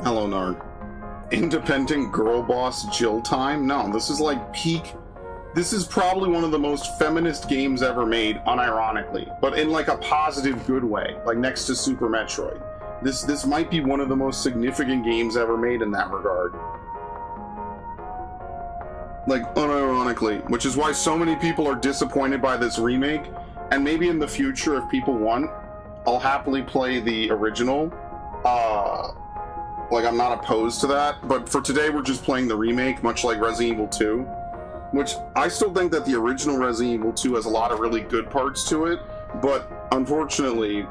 Hello, Nard. Independent girl boss Jill time? No, this is like peak. This is probably one of the most feminist games ever made, unironically, but in like a positive, good way, like next to Super Metroid. This might be one of the most significant games ever made in that regard. Like, unironically, which is why so many people are disappointed by this remake, and maybe in the future, if people want, I'll happily play the original. Like, I'm not opposed to that, but for today we're just playing the remake, much like Resident Evil 2, which I still think that the original Resident Evil 2 has a lot of really good parts to it, but unfortunately,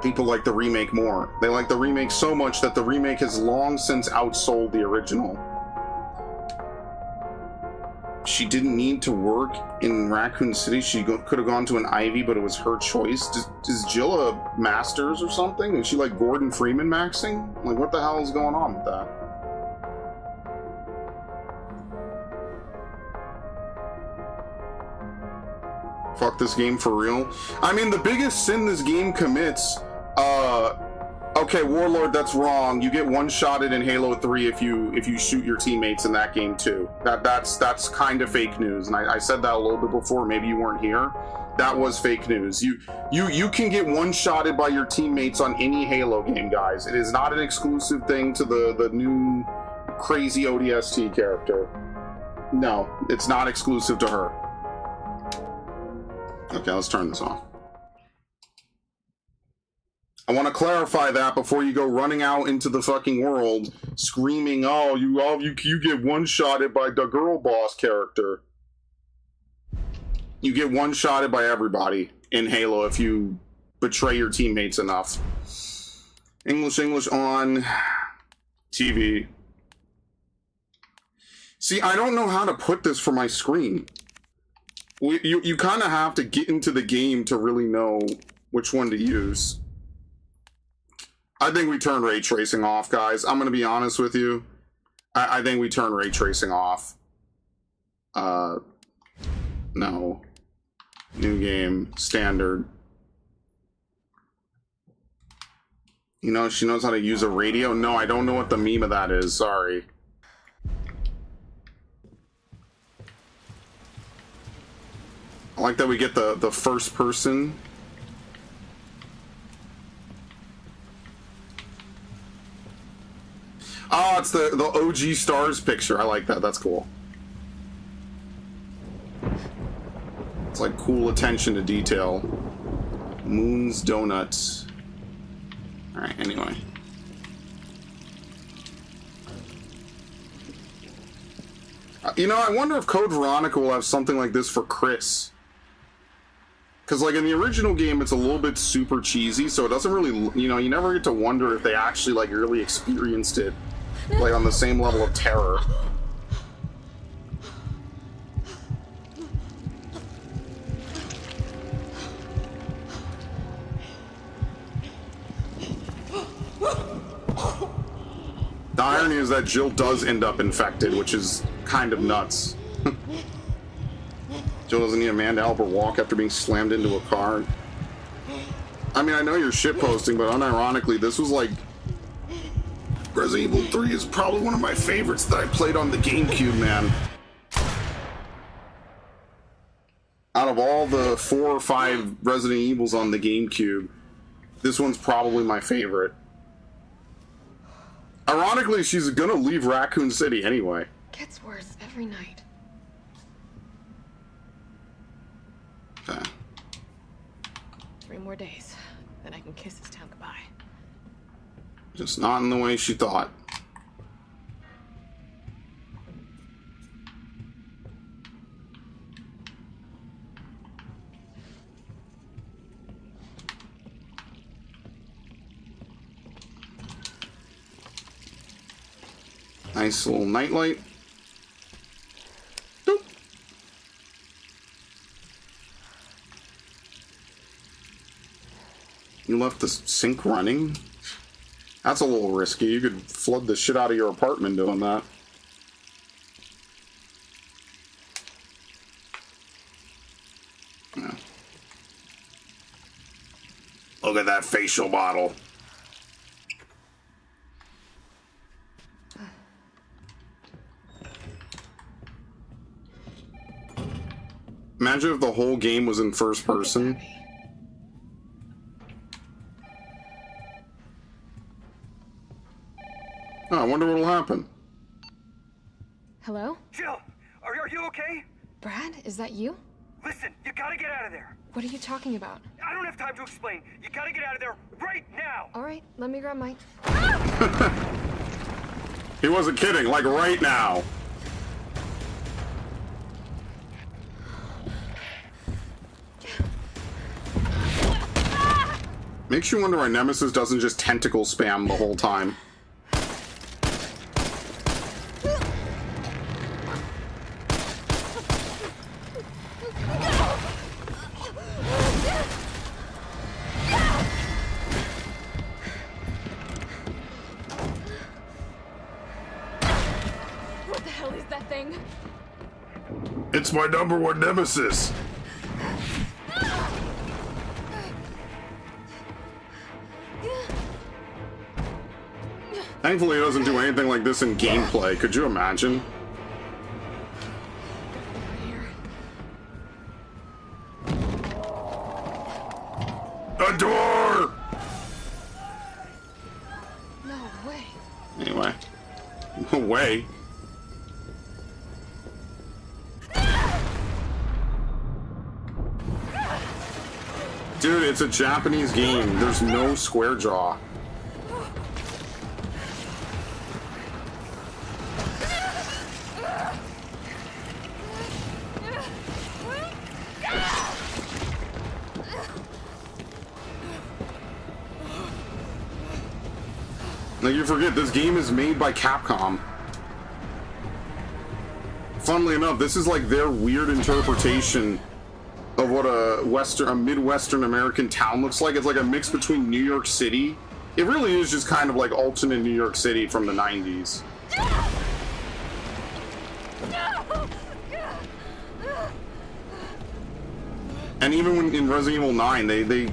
people like the remake more. They like the remake so much that the remake has long since outsold the original. She didn't need to work in Raccoon City. She could have gone to an Ivy, but it was her choice. Is Jill a Masters or something? Is she like Gordon Freeman maxing? Like, what the hell is going on with that? Fuck this game for real. I mean, the biggest sin this game commits, okay, Warlord, that's wrong. You get one-shotted in Halo 3 if you shoot your teammates in that game too. That's kind of fake news, and I said that a little bit before. Maybe you weren't here. That was fake news. You can get one-shotted by your teammates on any Halo game, guys. It is not an exclusive thing to the new crazy ODST character. No, it's not exclusive to her. Okay, let's turn this off. I want to clarify that before you go running out into the fucking world screaming, "Oh, you get one-shotted by the girl boss character." You get one-shotted by everybody in Halo if you betray your teammates enough. English on TV. See, I don't know how to put this for my screen. You kind of have to get into the game to really know which one to use. I think we turn ray tracing off, guys. I'm going to be honest with you. I think we turn ray tracing off. No. New game. Standard. You know, she knows how to use a radio? No, I don't know what the meme of that is. Sorry. I like that we get the first person. Oh, it's the OG Stars picture. I like that. That's cool. It's like cool attention to detail. Moon's Donuts. Alright, anyway. You know, I wonder if Code Veronica will have something like this for Chris. Because, like, in the original game, it's a little bit super cheesy, so it doesn't really, you know, you never get to wonder if they actually, like, really experienced it, like, on the same level of terror. The irony is that Jill does end up infected, which is kind of nuts. Jill doesn't need a man to help her walk after being slammed into a car. I mean, I know you're shitposting, but unironically, this was like... Resident Evil 3 is probably one of my favorites that I played on the GameCube, man. Out of all the 4 or 5 Resident Evils on the GameCube, this one's probably my favorite. Ironically, she's gonna leave Raccoon City anyway. Gets worse every night. Okay. 3 more days, then I can kiss this town goodbye. Just not in the way she thought. Nice little nightlight. Doop. You left the sink running? That's a little risky. You could flood the shit out of your apartment doing that. Yeah. Look at that facial model. Imagine if the whole game was in first person. Oh, I wonder what'll happen. Hello? Jill, are you okay? Brad, is that you? Listen, you gotta get out of there. What are you talking about? I don't have time to explain. You gotta get out of there right now. All right, let me grab Mike. He wasn't kidding, like right now. Makes you wonder why Nemesis doesn't just tentacle spam the whole time. What the hell is that thing? It's my #1 nemesis. Thankfully, it doesn't do anything like this in gameplay. Could you imagine? A door! No way. Anyway. No way. Dude, it's a Japanese game. There's no square jaw. Like, you forget, this game is made by Capcom. Funnily enough, this is like their weird interpretation of what a Midwestern American town looks like. It's like a mix between New York City. It really is just kind of like alternate New York City from the 90s. And even when in Resident Evil 9, they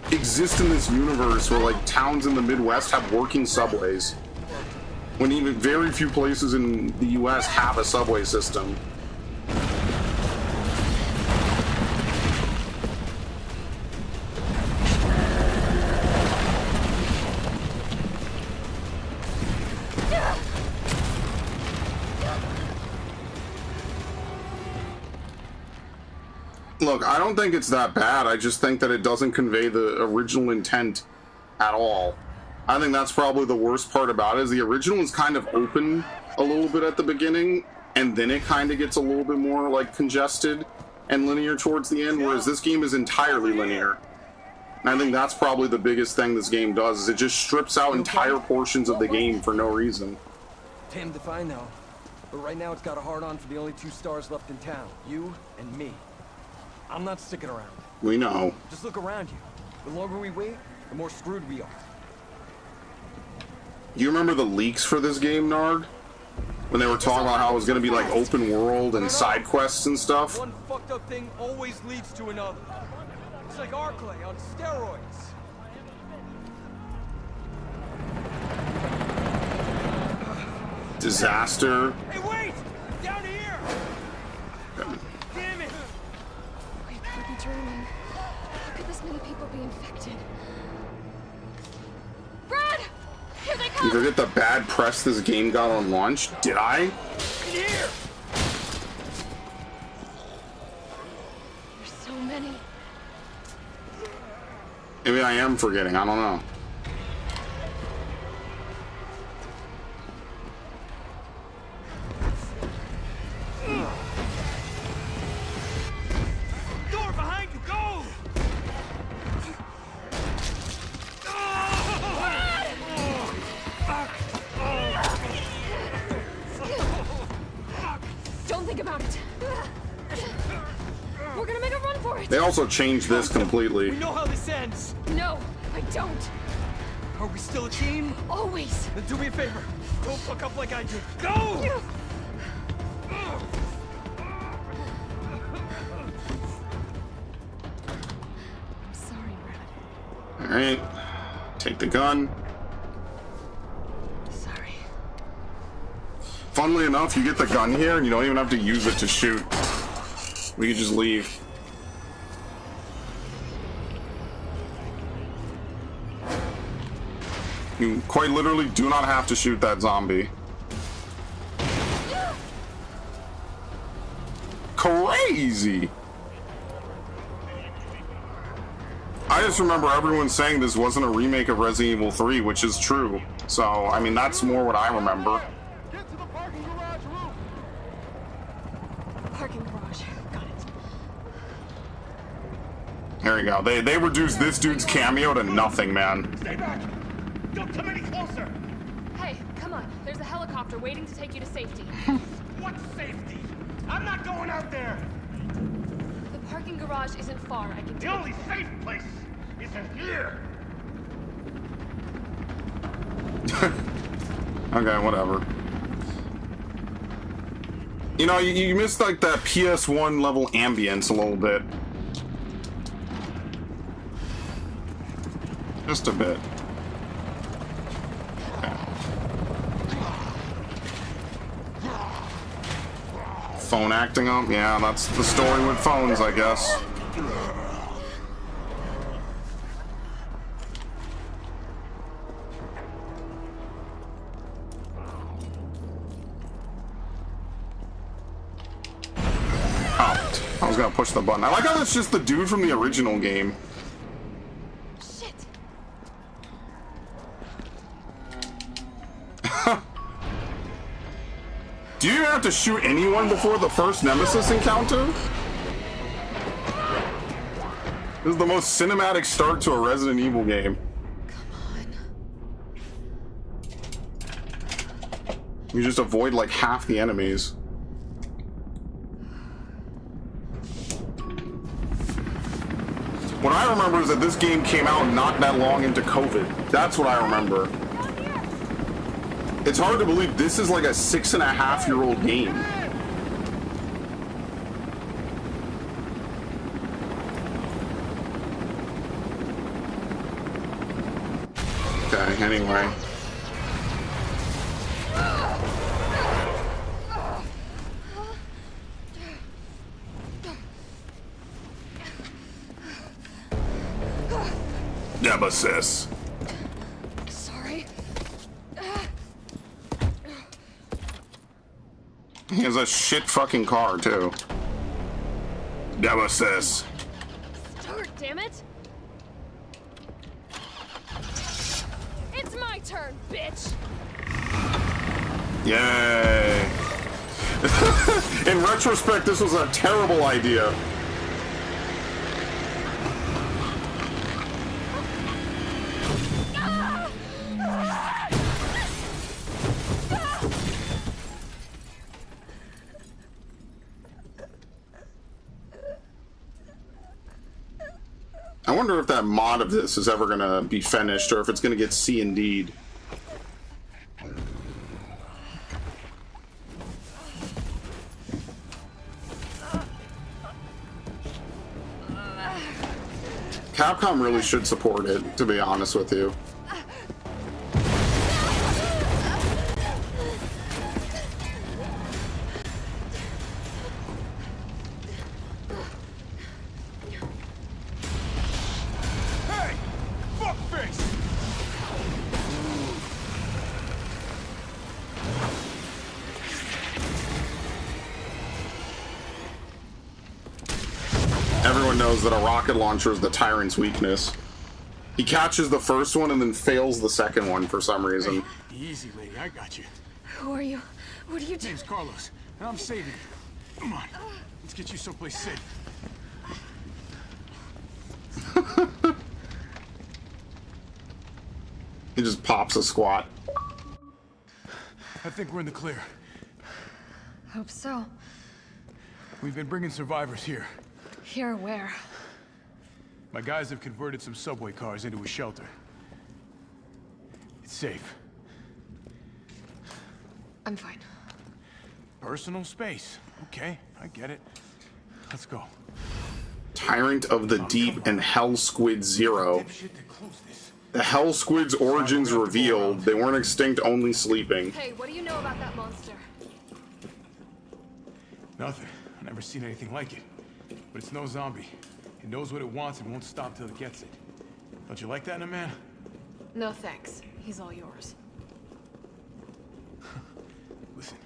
exist in this universe where like towns in the Midwest have working subways, when even very few places in the US have a subway system. Look, I don't think it's that bad. I just think that it doesn't convey the original intent at all. I think that's probably the worst part about it, is the original is kind of open a little bit at the beginning, and then it kind of gets a little bit more like congested and linear towards the end, whereas this game is entirely linear. And I think that's probably the biggest thing this game does, is it just strips out entire portions of the game for no reason. Damn if I know. But right now it's got a hard-on for the only 2 stars left in town. You and me. I'm not sticking around. We know. Just look around you. The longer we wait, the more screwed we are. Do you remember the leaks for this game, Narg? When they were talking about how it was going to be like open world and side quests and stuff? One fucked up thing always leads to another. It's like Arklay on steroids. Disaster. Hey, wait! Down here! Damn it! We could be dreaming. How could this many people be infected? Brad! Here they You come! forget the bad press this game got on launch? Did I? In here! There's so many. Maybe I am forgetting. I don't know. Door behind you, go! Don't think about it. We're gonna make a run for it. They also changed this completely. We know how this ends. No, I don't. Are we still a team? Always. Then do me a favor. Don't fuck up like I did. Go! I'm sorry, Brad. Alright. Take the gun. Sorry. Funnily enough, you get the gun here and you don't even have to use it to shoot. We could just leave. You quite literally do not have to shoot that zombie. Crazy! I just remember everyone saying this wasn't a remake of Resident Evil 3, which is true. So, I mean, that's more what I remember. Get to the parking garage roof! Parking garage. Got it. There you go. They reduced this dude's cameo to nothing, man. Stay back! Don't come any closer! Hey, come on. There's a helicopter waiting to take you to safety. What safety? I'm not going out there! The parking garage isn't far. I can The take only safe place is in here! Okay, whatever. You know, you missed like that PS1 level ambience a little bit. Just a bit. Okay. Phone acting up? Yeah, that's the story with phones, I guess. Oh, I was gonna push the button. I like how that's just the dude from the original game. Shit! Do you have to shoot anyone before the first Nemesis encounter? This is the most cinematic start to a Resident Evil game. You just avoid like half the enemies. What I remember is that this game came out not that long into COVID. That's what I remember. It's hard to believe this is like a 6.5-year-old game. Okay, anyway. Nemesis. Sorry. He has a shit fucking car too. Nemesis. Start, damn it! It's my turn, bitch! Yay. In retrospect, this was a terrible idea. I wonder if that mod of this is ever gonna be finished, or if it's gonna get C&D'd. Capcom really should support it, to be honest with you. Hey! Fuckface! Everyone knows that a rocket launcher is the tyrant's weakness. He catches the first one and then fails the second one for some reason. Easy, lady. I got you. Who are you? What are you doing? Name's Carlos, and I'm saving you. Come on. Let's get you someplace safe. He just pops a squat. I think we're in the clear. Hope so. We've been bringing survivors here. Here, where? My guys have converted some subway cars into a shelter. It's safe. I'm fine. Personal space. Okay, I get it. Let's go. Tyrant of the Deep and Hell Squid Zero. Dipshit that closed this. The Hell Squid's origins revealed. They weren't extinct, only sleeping. Hey, what do you know about that monster? Nothing. I've never seen anything like it. but it's no zombie. It knows what it wants and won't stop till it gets it. Don't you like that in a man? No thanks. He's all yours. Listen,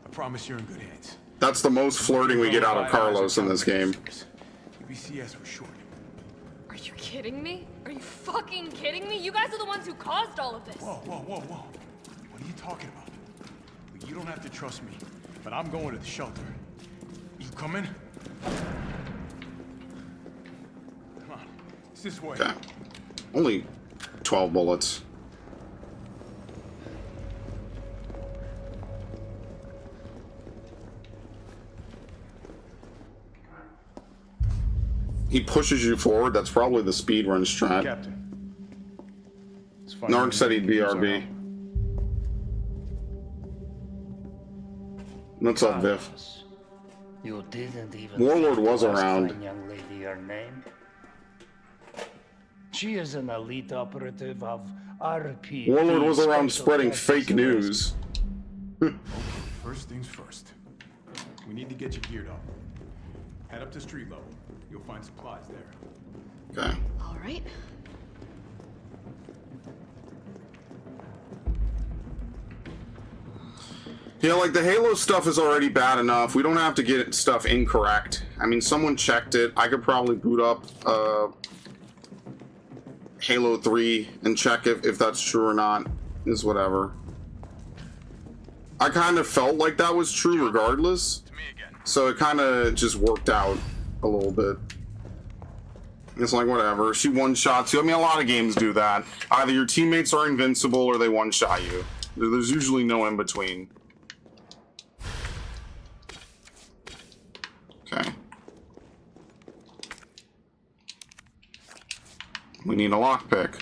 I promise you're in good hands. That's the most flirting we get out of Carlos in this game. UBCS for short. Are you kidding me? Are you fucking kidding me? You guys are the ones who caused all of this. Whoa, whoa, whoa, whoa. What are you talking about? Look, you don't have to trust me, but I'm going to the shelter. You coming? Come on, it's this way. Okay. Only 12 bullets. He pushes you forward. That's probably the speed run strat. Captain. Narc said he'd BRB. What's up, Viv? You didn't even Warlord think to was ask around. my young lady her name. She is an elite operative of RP. Warlord was around spreading fake news. First things first. We need to get you geared up. Head up to street level. You'll find supplies there. Okay. All right. Yeah, like the Halo stuff is already bad enough. We don't have to get stuff incorrect. I mean, someone checked it. I could probably boot up Halo 3 and check if that's true or not. Is whatever. I kind of felt like that was true regardless. So it kind of just worked out a little bit. It's like, whatever. She one-shots you. I mean, a lot of games do that. Either your teammates are invincible or they one-shot you. There's usually no in-between. Okay. We need a lockpick.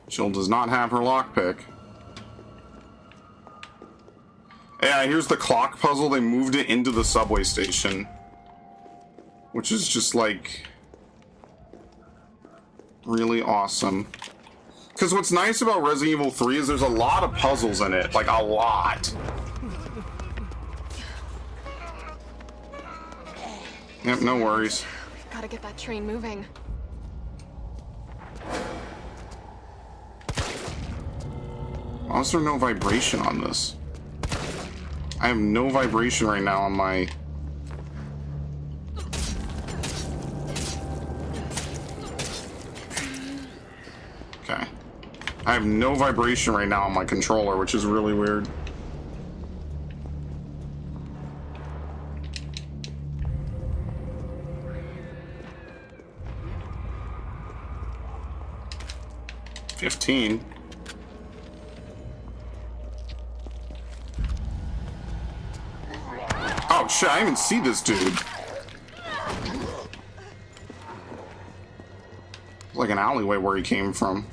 Jill does not have her lockpick. Yeah, here's the clock puzzle. They moved it into the subway station. Which is just like... really awesome. Because what's nice about Resident Evil 3 is there's a lot of puzzles in it. Like, a lot. Yep, no worries. We've got to get that train moving. Why is there no vibration on this? I have no vibration right now on my... Okay. I have no vibration right now on my controller, which is really weird. $15. Oh shit, I didn't even see this dude. Like an alleyway where he came from.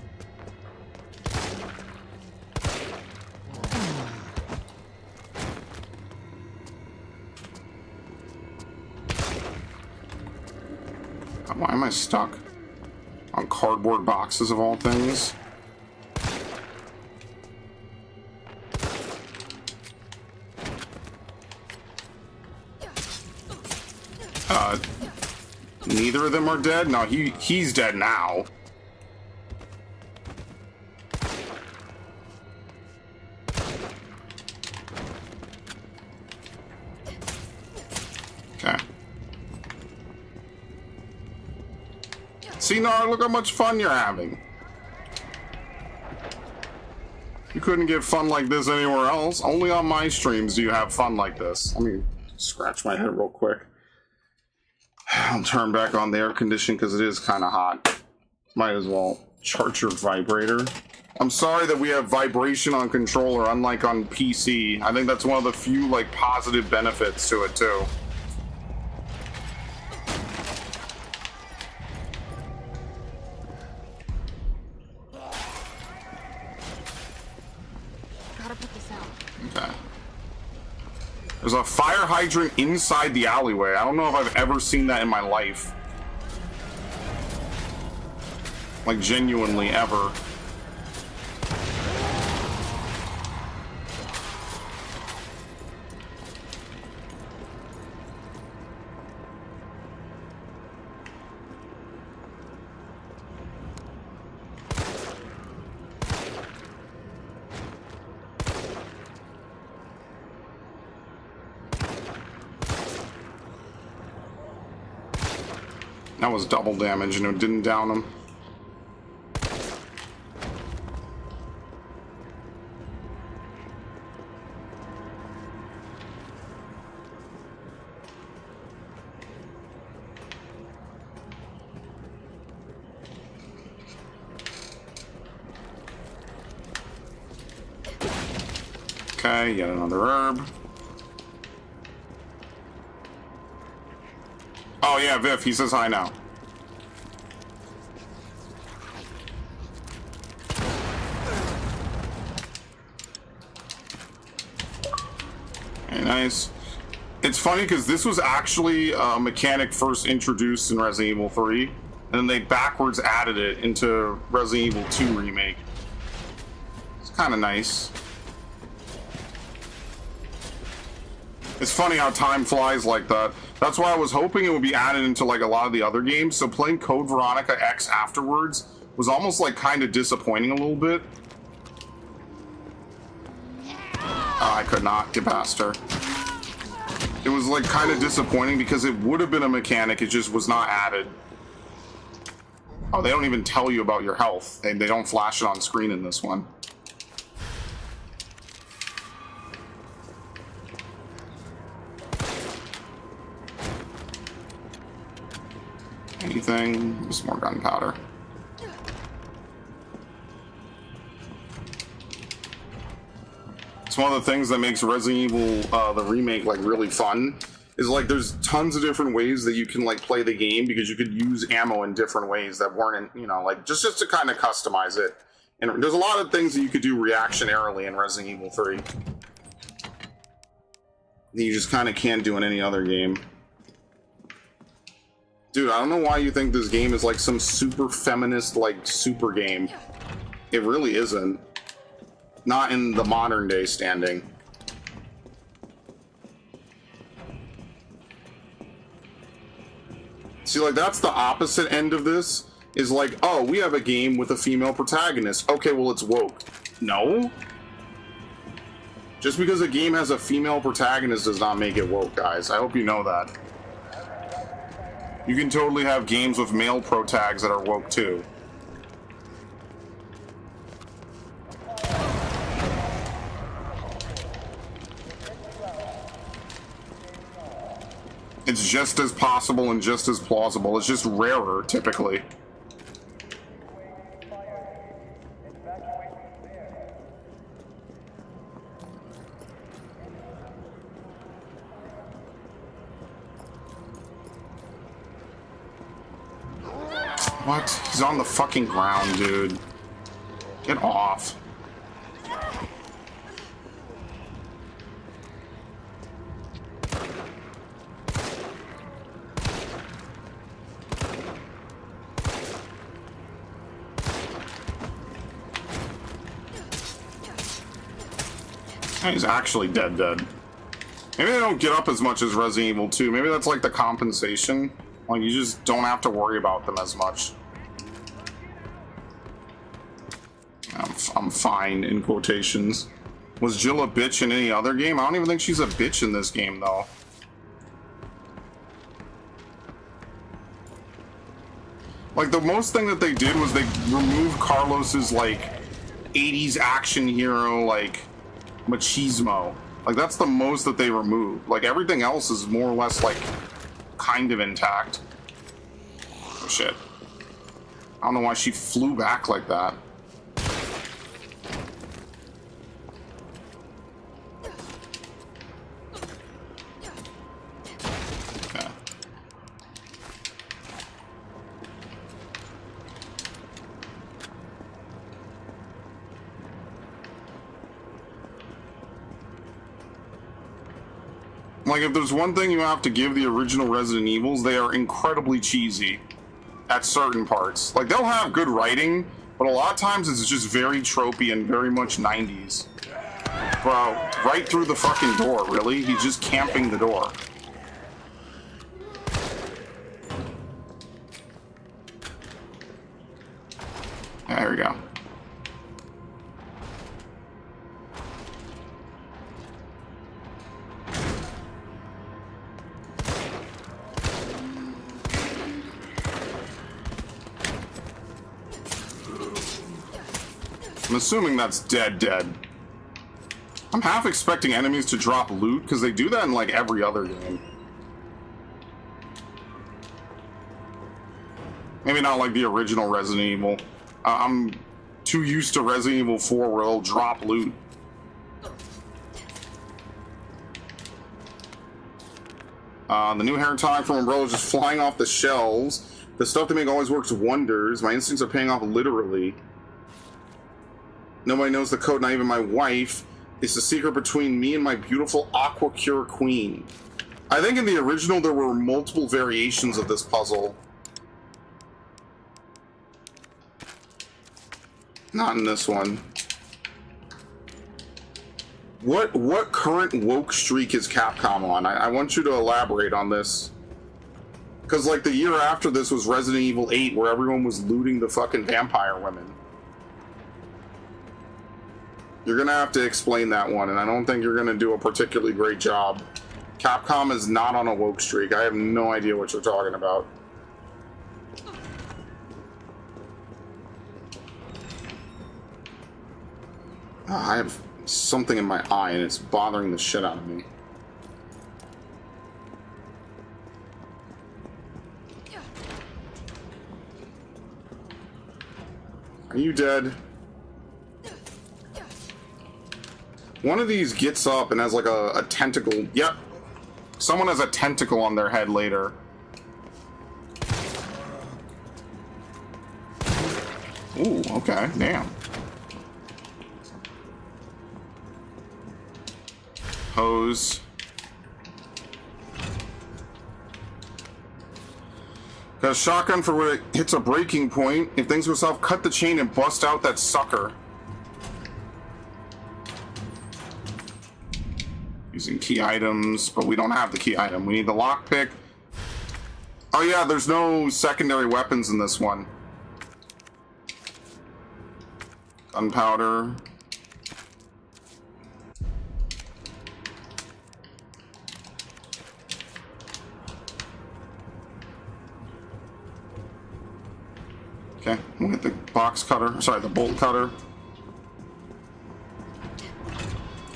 Why am I stuck on cardboard boxes of all things? Neither of them are dead? No, he's dead now. Okay. See, Nar, look how much fun you're having. You couldn't get fun like this anywhere else. Only on my streams do you have fun like this. Let me scratch my head real quick. I'll turn back on the air conditioning because it is kind of hot. Might as well charge your vibrator. I'm sorry that we have vibration on controller, unlike on PC. I think that's one of the few, like, positive benefits to it, too. Gotta put this out. Okay. There's a fire hydrant inside the alleyway. I don't know if I've ever seen that in my life. Like, genuinely, ever. That was double damage and it didn't down him. Okay, yet another herb. Oh yeah, Viv, he says hi now. Okay, nice. It's funny because this was actually a mechanic first introduced in Resident Evil 3, and then they backwards added it into Resident Evil 2 Remake. It's kind of nice. It's funny how time flies like that. That's why I was hoping it would be added into like a lot of the other games. So playing Code Veronica X afterwards was almost like kind of disappointing a little bit. I could not get past her. It was like kind of disappointing because it would have been a mechanic, it just was not added. Oh, they don't even tell you about your health. They don't flash it on screen in this one. Anything? Just more gunpowder. It's one of the things that makes Resident Evil the remake like really fun. Is like there's tons of different ways that you can like play the game because you could use ammo in different ways that weren't, you know, like just to kind of customize it. And there's a lot of things that you could do reactionarily in Resident Evil 3 that you just kind of can't do in any other game. Dude, I don't know why you think this game is like some super feminist, like, super game. It really isn't. Not in the modern day standing. See, like, that's the opposite end of this. Is like, oh, we have a game with a female protagonist. Okay, well, it's woke. No? Just because a game has a female protagonist does not make it woke, guys. I hope you know that. You can totally have games with male protags that are woke too. It's just as possible and just as plausible. It's just rarer, typically. What? He's on the fucking ground, dude. Get off. He's actually dead. Maybe they don't get up as much as Resident Evil 2. Maybe that's like the compensation. Like, you just don't have to worry about them as much. I'm fine, in quotations. Was Jill a bitch in any other game? I don't even think she's a bitch in this game, though. Like, the most thing that they did was they removed Carlos's, like, 80s action hero, like, machismo. Like, that's the most that they removed. Like, everything else is more or less, like, kind of intact. Oh, shit. I don't know why she flew back like that. Okay. Like, if there's one thing you have to give the original Resident Evils, they are incredibly cheesy at certain parts. Like, they'll have good writing, but a lot of times it's just very tropey and very much 90s. Bro, right through the fucking door, really? He's just camping the door. There we go. I'm assuming that's dead. I'm half expecting enemies to drop loot, because they do that in, like, every other game. Maybe not like the original Resident Evil. I'm too used to Resident Evil 4 where they'll drop loot. The new hair tonic from Umbrella is just flying off the shelves. The stuff they make always works wonders. My instincts are paying off literally. Nobody knows the code, not even my wife. It's the secret between me and my beautiful Aqua Cure Queen. I think in the original there were multiple variations of this puzzle. Not in this one. What current woke streak is Capcom on? I want you to elaborate on this. Because, like, the year after this was Resident Evil 8, where everyone was looting the fucking vampire women. You're gonna have to explain that one, and I don't think you're gonna do a particularly great job. Capcom is not on a woke streak. I have no idea what you're talking about. I have something in my eye, and it's bothering the shit out of me. Are you dead? One of these gets up and has like a tentacle. Yep. Someone has a tentacle on their head later. Ooh, okay, damn. Hose. Got a shotgun for when it hits a breaking point. If things go south, cut the chain and bust out that sucker. Using key items, but we don't have the key item. We need the lockpick. Oh yeah, there's no secondary weapons in this one. Gunpowder. Okay, we'll get the box cutter. Sorry, the bolt cutter.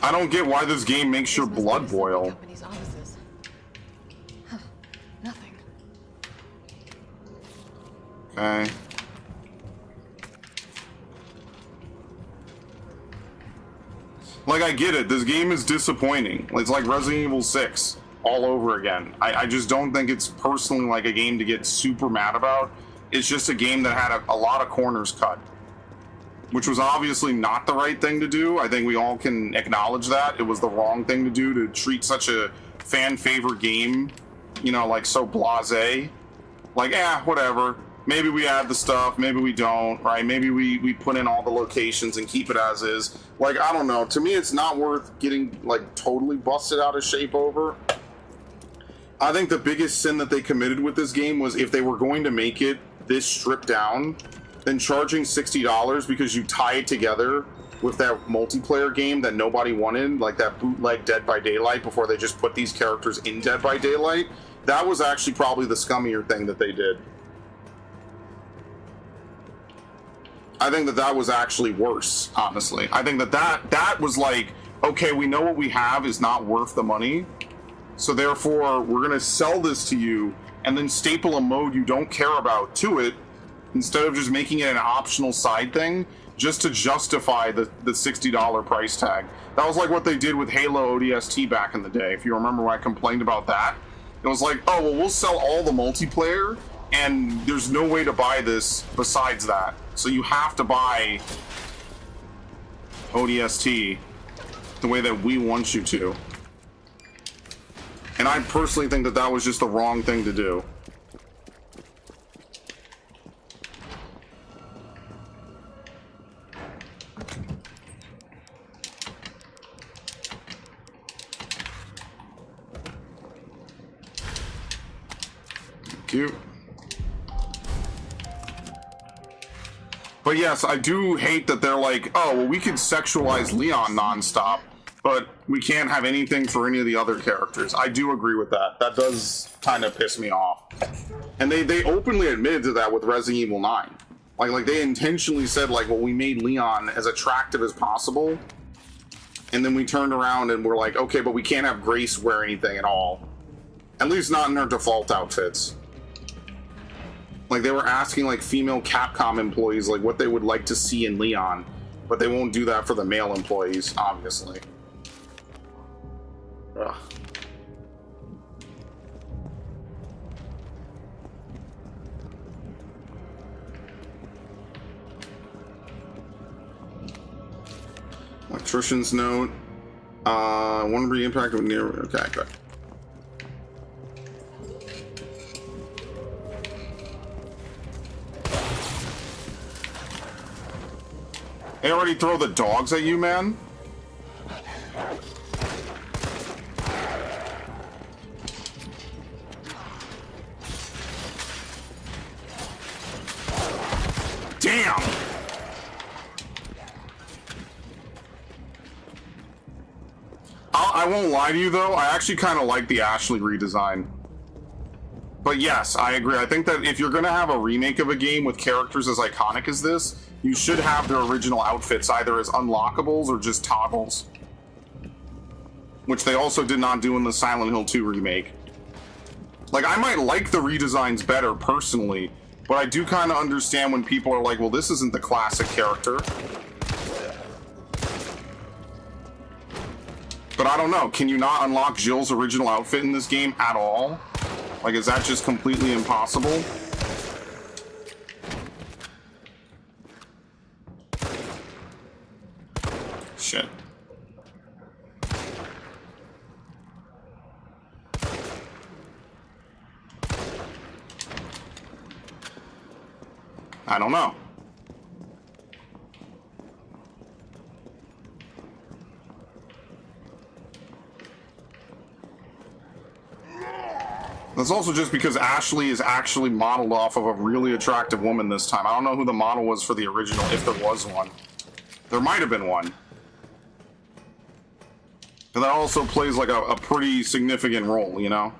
I don't get why this game makes your blood boil. Company's offices. Huh, nothing. Okay. Like, I get it. This game is disappointing. It's like Resident Evil 6 all over again. I just don't think it's personally like a game to get super mad about. It's just a game that had a lot of corners cut, which was obviously not the right thing to do. I think we all can acknowledge that. It was the wrong thing to do, to treat such a fan-favorite game, you know, like so blasé. Like, whatever. Maybe we add the stuff, maybe we don't, right? Maybe we put in all the locations and keep it as is. Like, I don't know. To me, it's not worth getting, like, totally busted out of shape over. I think the biggest sin that they committed with this game was if they were going to make it this stripped down, then charging $60 because you tie it together with that multiplayer game that nobody wanted, like that bootleg Dead by Daylight before they just put these characters in Dead by Daylight. That was actually probably the scummier thing that they did. I think that was actually worse, honestly. I think that was like, okay, we know what we have is not worth the money, so therefore we're gonna sell this to you and then staple a mode you don't care about to it, instead of just making it an optional side thing, just to justify the $60 price tag. That was like what they did with Halo ODST back in the day. If you remember when I complained about that, it was like, oh, well, we'll sell all the multiplayer, and there's no way to buy this besides that. So you have to buy ODST the way that we want you to. And I personally think that was just the wrong thing to do. Thank you. But yes, I do hate that they're like, oh, well, we could sexualize Leon nonstop, but we can't have anything for any of the other characters. I do agree with that. That does kind of piss me off. And they openly admitted to that with Resident Evil 9. Like they intentionally said, like, well, we made Leon as attractive as possible, and then we turned around and we're like, okay, but we can't have Grace wear anything at all. At least not in her default outfits. Like, they were asking, like, female Capcom employees, like, what they would like to see in Leon, but they won't do that for the male employees, obviously. Ugh. Electrician's note. One to be impacted with near. Okay, good. They already throw the dogs at you, man? Damn! I won't lie to you, though. I actually kind of like the Ashley redesign. But yes, I agree. I think that if you're going to have a remake of a game with characters as iconic as this, you should have their original outfits either as unlockables or just toggles. Which they also did not do in the Silent Hill 2 remake. Like, I might like the redesigns better, personally, but I do kind of understand when people are like, well, this isn't the classic character. But I don't know, can you not unlock Jill's original outfit in this game at all? Like, is that just completely impossible? Shit. I don't know. That's also just because Ashley is actually modeled off of a really attractive woman this time. I don't know who the model was for the original, if there was one. There might have been one. But that also plays like a pretty significant role, you know?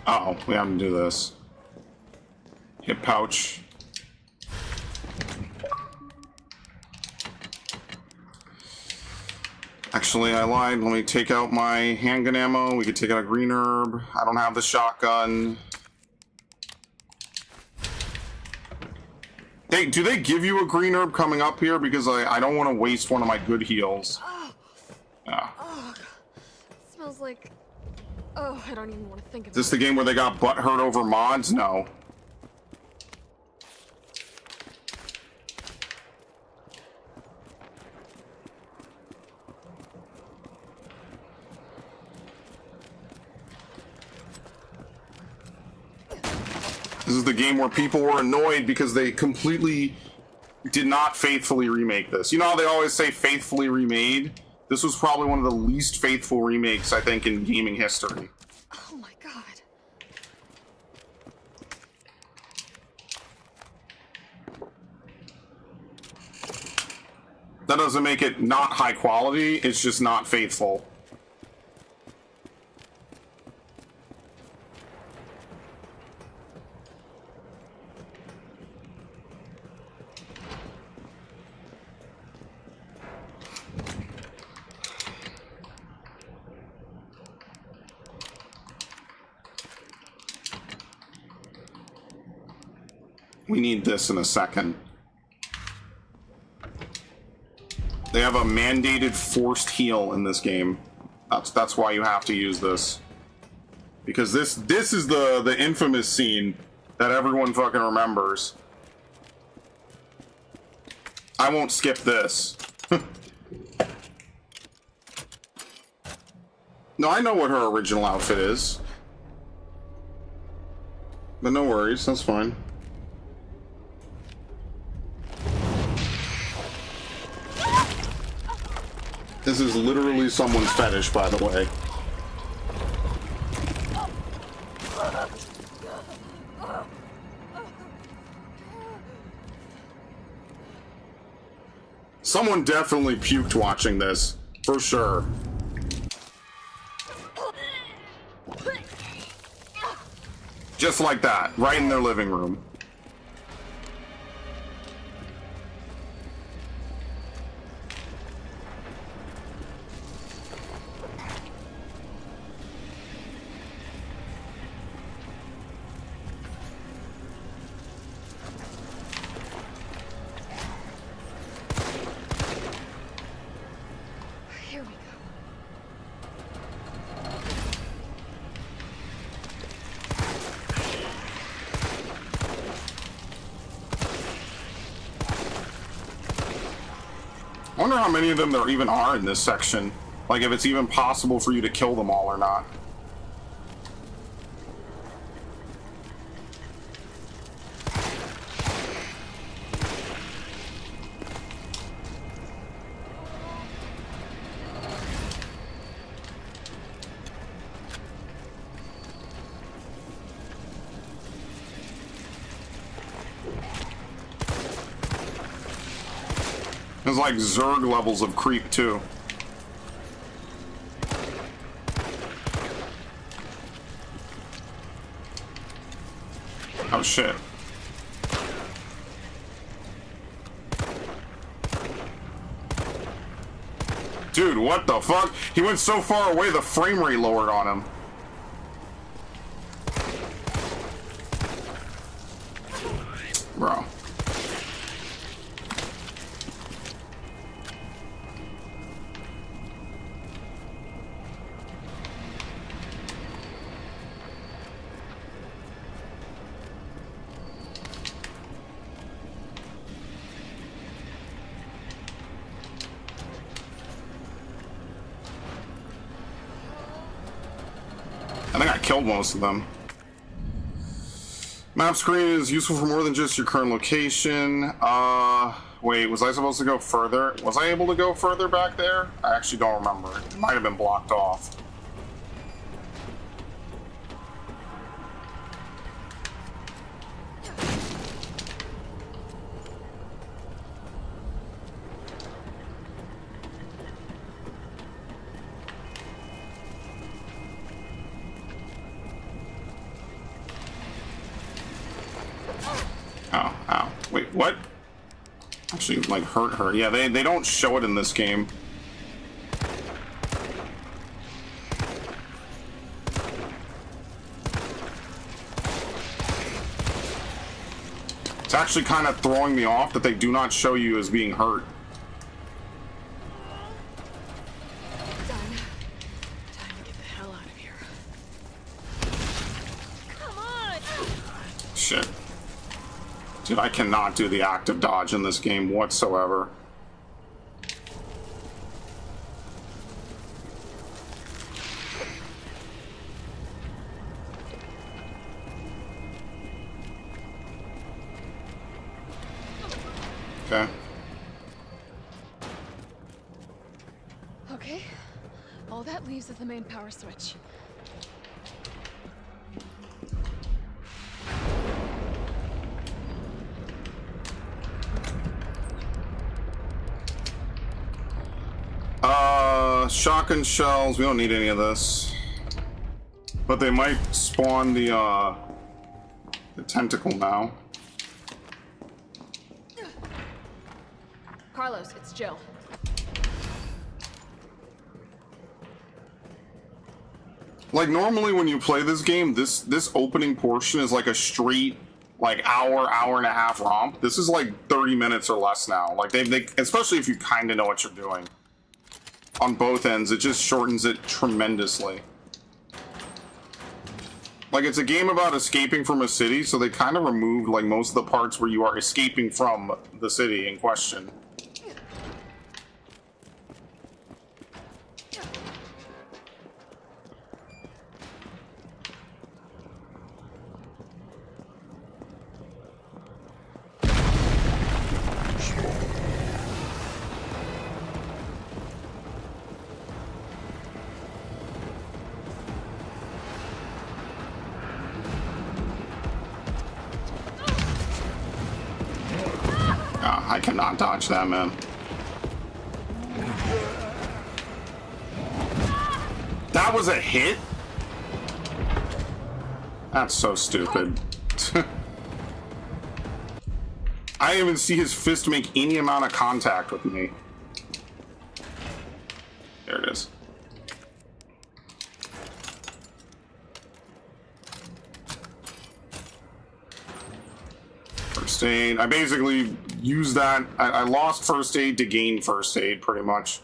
Uh-oh, we have to do this. Hip pouch. Actually, I lied. Let me take out my handgun ammo. We could take out a green herb. I don't have the shotgun. Hey, do they give you a green herb coming up here? Because I don't want to waste one of my good heals. Yeah. Oh, it smells like... Oh, I don't even want to think of it. Is this the game where they got butthurt over mods? No. This is the game where people were annoyed because they completely did not faithfully remake this. You know how they always say faithfully remade? This was probably one of the least faithful remakes, I think, in gaming history. Oh my god. That doesn't make it not high quality, it's just not faithful. We need this in a second. They have a mandated forced heal in this game. That's why you have to use this. Because this is the infamous scene that everyone fucking remembers. I won't skip this. No, I know what her original outfit is. But no worries, that's fine. This is literally someone's fetish, by the way. Someone definitely puked watching this, for sure. Just like that, right in their living room. Here we go. I wonder how many of them there even are in this section. Like, if it's even possible for you to kill them all or not. There's like Zerg levels of creep too. Oh shit. Dude, what the fuck? He went so far away the frame rate lowered on him. Bro. I think I killed most of them. Map screen is useful for more than just your current location. Wait, was I supposed to go further? Was I able to go further back there? I actually don't remember. It might have been blocked off. Oh, ow. Wait, what? Actually, like, hurt her. Yeah, they don't show it in this game. It's actually kind of throwing me off that they do not show you as being hurt. Done. Time to get the hell out of here. Come on! Shit. Dude, I cannot do the active dodge in this game whatsoever. Okay. Okay. All that leaves is the main power switch. Shotgun shells, we don't need any of this. But they might spawn the tentacle now. Carlos, it's Jill. Like, normally when you play this game, this opening portion is like a straight, like, hour and a half romp. This is like 30 minutes or less now. Like, they especially if you kind of know what you're doing. On both ends, it just shortens it tremendously. Like, it's a game about escaping from a city, so they kind of removed, like, most of the parts where you are escaping from the city in question. I cannot dodge that, man. That was a hit? That's so stupid. I didn't even see his fist make any amount of contact with me. There it is. First aid. I basically used that. I lost first aid to gain first aid, pretty much.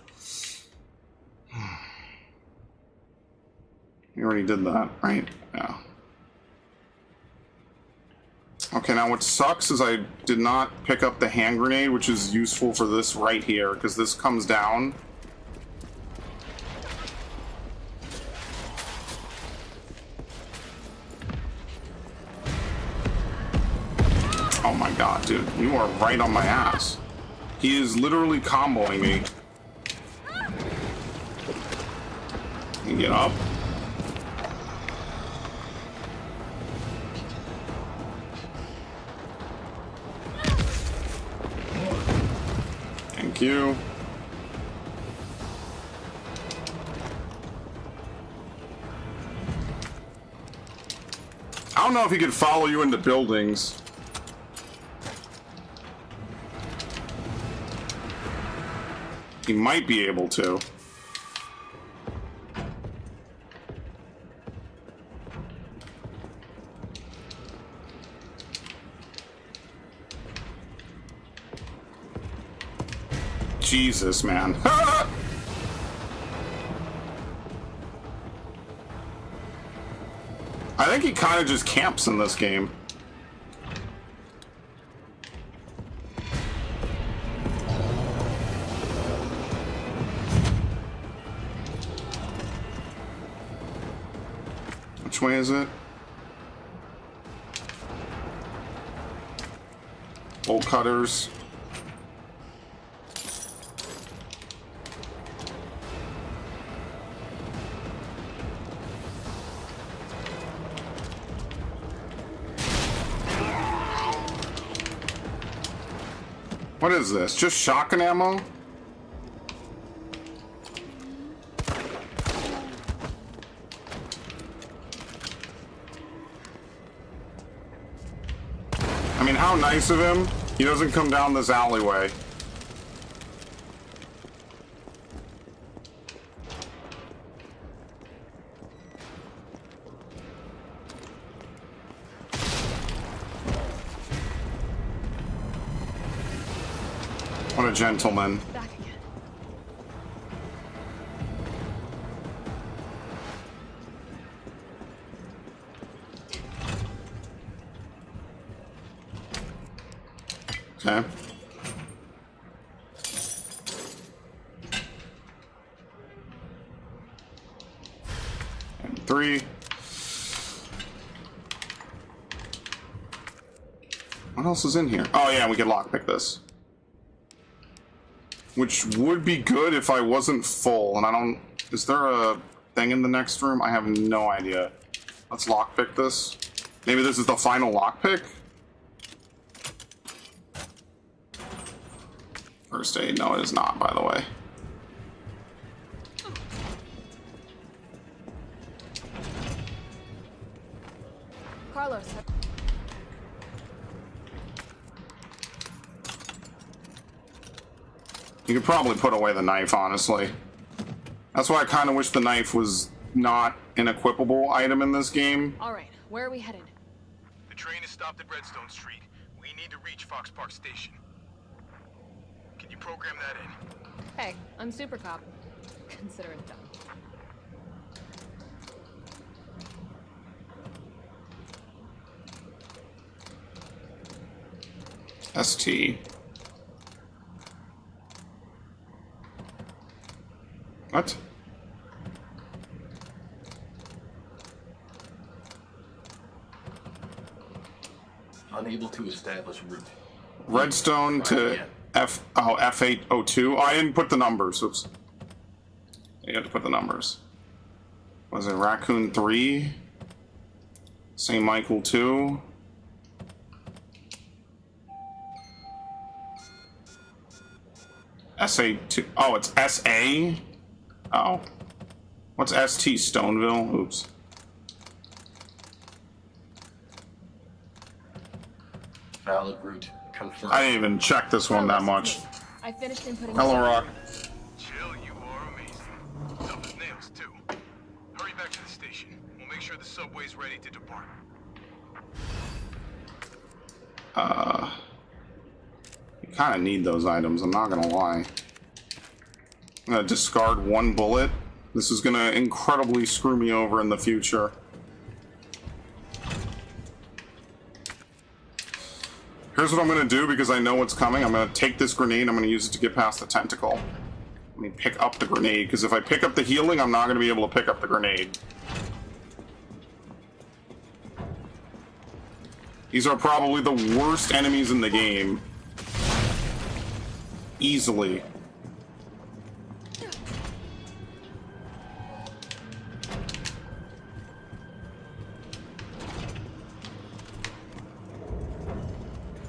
You already did that, right? Yeah. Okay, now what sucks is I did not pick up the hand grenade, which is useful for this right here, because this comes down. Oh my god, dude. You are right on my ass. He is literally comboing me. You get up. Thank you. I don't know if he could follow you into buildings. He might be able to. Jesus, man. I think he kind of just camps in this game. Which way is it? Bolt cutters. What is this? Just shotgun ammo? I mean, how nice of him. He doesn't come down this alleyway. What a gentleman. Back again. Okay. And 3. What else is in here? Oh yeah, we could lockpick this. Which would be good if I wasn't full, and I don't... Is there a thing in the next room? I have no idea. Let's lockpick this. Maybe this is the final lockpick? First aid. No, it is not, by the way. Carlos. You could probably put away the knife, honestly. That's why I kind of wish the knife was not an equipable item in this game. All right, where are we headed? The train is stopped at Redstone Street. We need to reach Fox Park Station. Can you program that in? Hey, I'm Super Cop. Consider it done. ST. What? Unable to establish route. Redstone to F802. Oh, I didn't put the numbers. Oops. You had to put the numbers. Was it Raccoon 3? St. Michael 2? SA2. Oh, it's SA? Oh. What's ST? Stoneville? Oops. valid route. Confirmed. I didn't even check this one that much. I finished inputting. Hello, Rock. Chill, you are amazing. Tough as nails, too. Hurry back to the station. We'll make sure the subway's ready to depart. You kind of need those items, I'm not gonna lie. I'm gonna discard one bullet. This is gonna incredibly screw me over in the future. Here's what I'm gonna do because I know what's coming. I'm gonna take this grenade, I'm gonna use it to get past the tentacle. Let me pick up the grenade, because if I pick up the healing, I'm not gonna be able to pick up the grenade. These are probably the worst enemies in the game. Easily.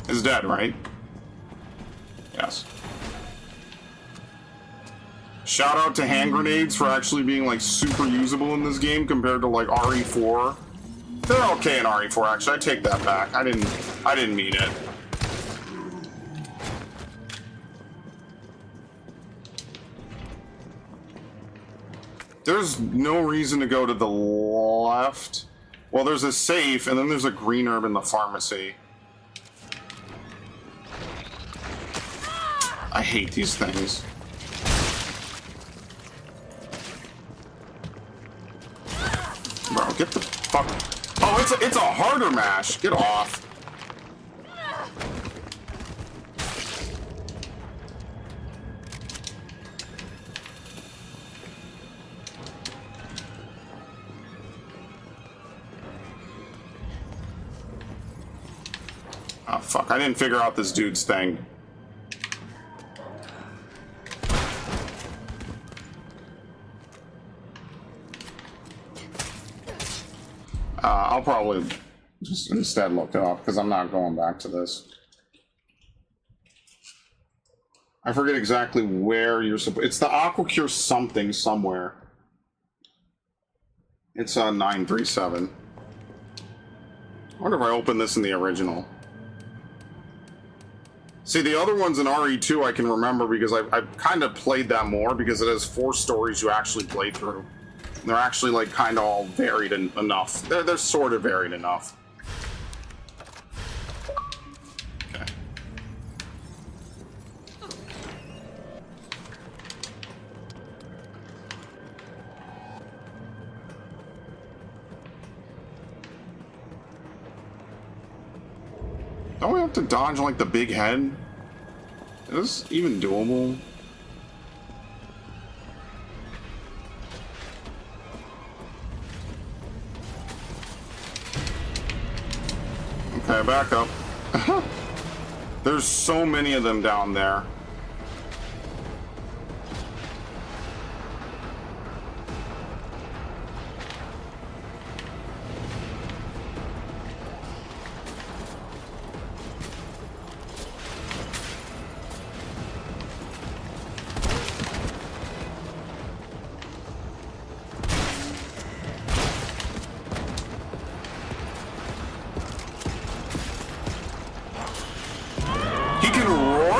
Is dead, right? Yes. Shout out to hand grenades for actually being like super usable in this game compared to like RE4. They're okay in RE4 actually. I take that back. I didn't mean it. There's no reason to go to the left. Well, there's a safe, and then there's a green herb in the pharmacy. I hate these things. Bro, get the fuck... Oh, it's a harder mash. Get off. Oh, fuck. I didn't figure out this dude's thing. I'll probably just instead look it up because I'm not going back to this. I forget exactly where you're supposed. It's the Aquacure something somewhere. It's 937. I wonder if I open this in the original. See, the other ones in RE2 I can remember because I've kind of played that more because it has 4 stories you actually play through. They're actually like kind of all varied enough. They're sort of varied enough. Okay. Don't we have to dodge like the big head? Is this even doable? Okay, back up. There's so many of them down there.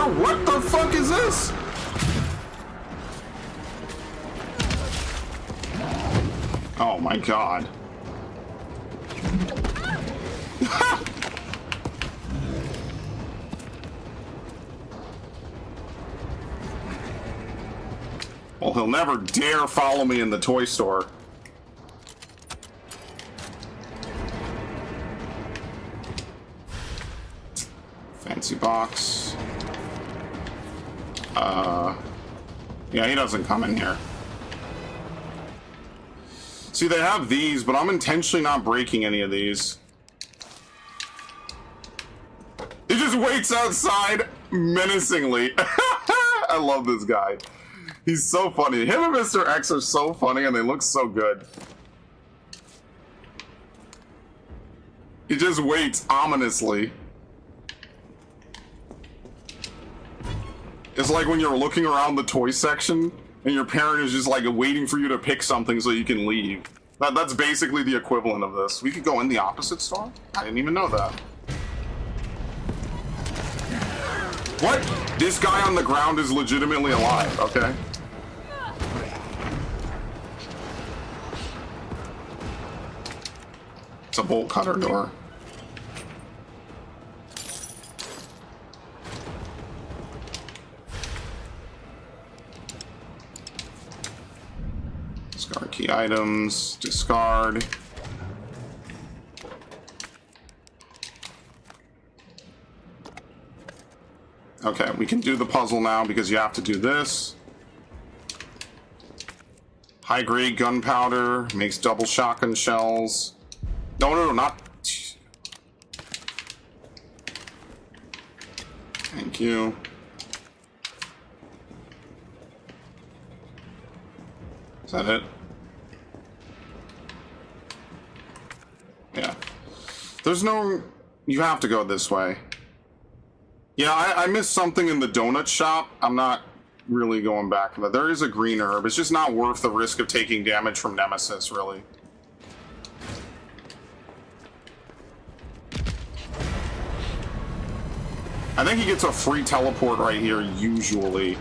What the fuck is this? Oh my god. Well, he'll never dare follow me in the toy store. Fancy box. Yeah, he doesn't come in here. See, they have these, but I'm intentionally not breaking any of these. He just waits outside menacingly. I love this guy. He's so funny. Him and Mr. X are so funny and they look so good. He just waits ominously. It's like when you're looking around the toy section and your parent is just like waiting for you to pick something so you can leave. That's basically the equivalent of this. We could go in the opposite store? I didn't even know that. What? This guy on the ground is legitimately alive. Okay. It's a bolt cutter door. Discard key items. Discard. Okay, we can do the puzzle now because you have to do this. High-grade gunpowder makes double shotgun shells. No, not... Thank you. Is that it? Yeah. There's no... You have to go this way. Yeah, I missed something in the donut shop. I'm not really going back. But there is a green herb. It's just not worth the risk of taking damage from Nemesis, really. I think he gets a free teleport right here, usually.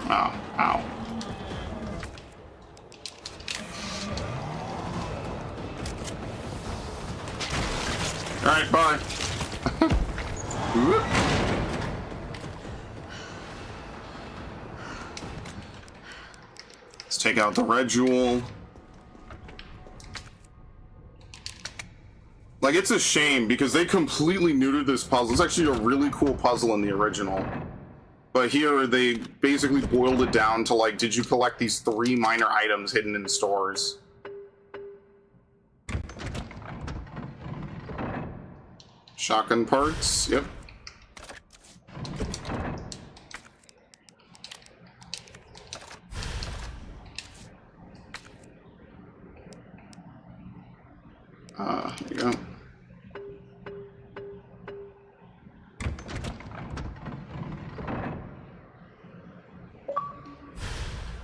Ow, ow. Alright, bye. Let's take out the red jewel. Like, it's a shame because they completely neutered this puzzle. It's actually a really cool puzzle in the original. But here, they basically boiled it down to, like, did you collect these 3 minor items hidden in stores? Shotgun parts, yep. There you go.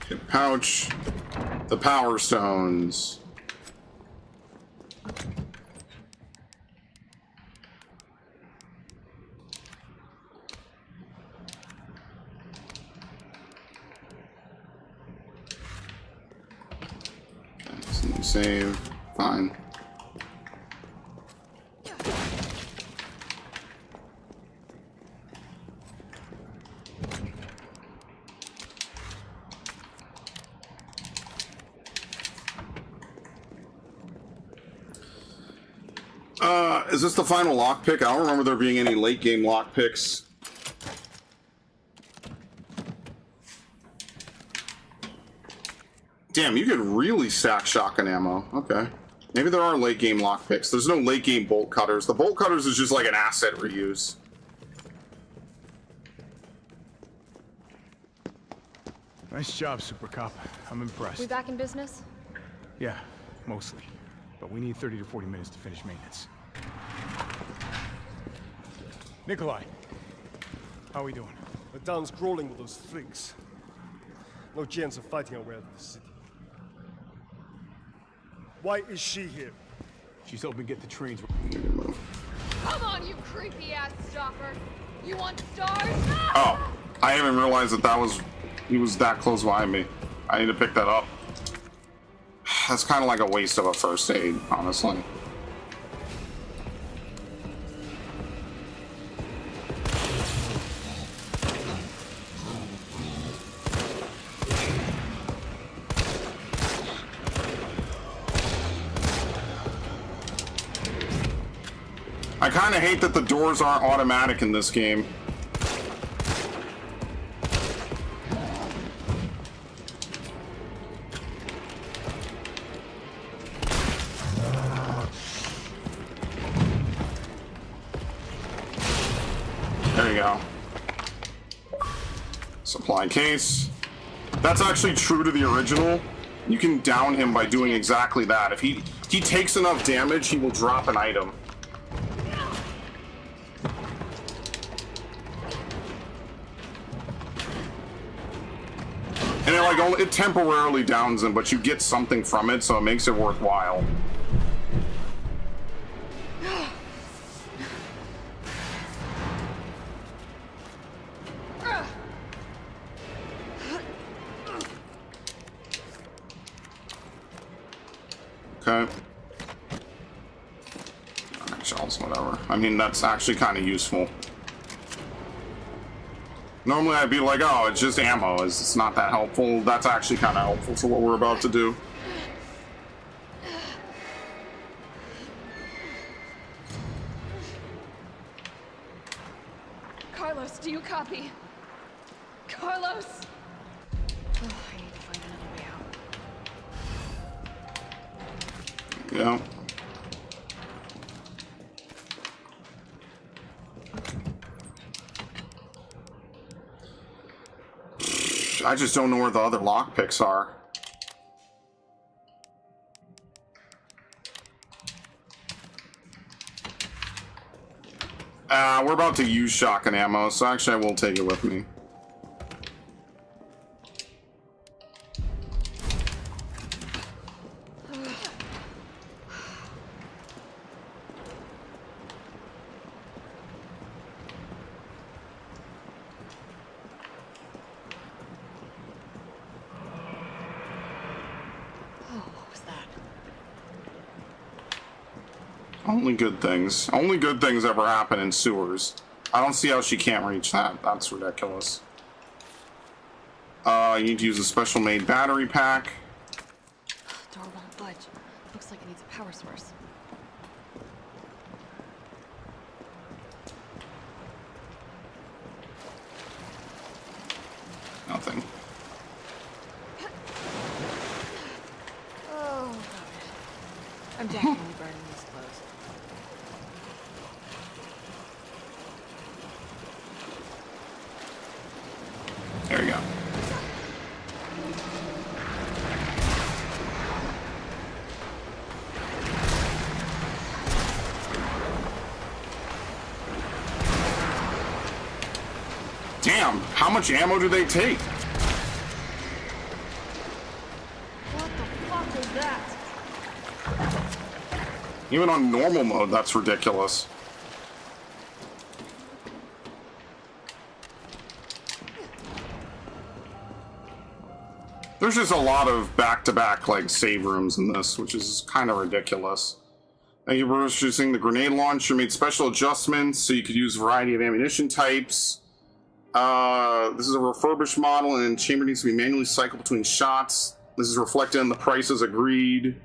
Hip pouch. The power stones. Okay, save. Fine. Is this the final lockpick? I don't remember there being any late game lockpicks. Damn, you could really stack shotgun ammo. Okay. Maybe there are late game lockpicks. There's no late game bolt cutters. The bolt cutters is just like an asset reuse. Nice job, Super Cop. I'm impressed. We back in business? Yeah, mostly. But we need 30 to 40 minutes to finish maintenance. Nikolai, how are we doing? The town's crawling with those freaks. No chance of fighting our way out of the city. Why is she here? She's helping get the trains. Come on, you creepy ass stalker! You want stars? Oh, I didn't realize that he was that close behind me. I need to pick that up. That's kind of like a waste of a first aid, honestly. I kind of hate that the doors aren't automatic in this game. There you go. Supply case. That's actually true to the original. You can down him by doing exactly that. If he takes enough damage, he will drop an item. And it like only, it temporarily downs them, but you get something from it, so it makes it worthwhile. Okay. Shells, whatever. I mean, that's actually kind of useful. Normally I'd be like, oh, it's just ammo. It's not that helpful. That's actually kind of helpful for what we're about to do. Carlos, do you copy? Carlos! Oh, I need to find another way out. Yeah. I just don't know where the other lockpicks are. We're about to use shotgun ammo, so actually I will take it with me. Only good things. Only good things ever happen in sewers. I don't see how she can't reach that. That's ridiculous. You need to use a special made battery pack. Door won't budge. Looks like it needs a power source. Nothing. Oh, God. I'm definitely burning these clothes. There you go. Damn, how much ammo do they take? What the fuck was that? Even on normal mode, that's ridiculous. There's just a lot of back-to-back like save rooms in this, which is kind of ridiculous. Thank you for introducing the grenade launcher. Made special adjustments so you could use a variety of ammunition types. This is a refurbished model, and chamber needs to be manually cycled between shots. This is reflected in the prices agreed.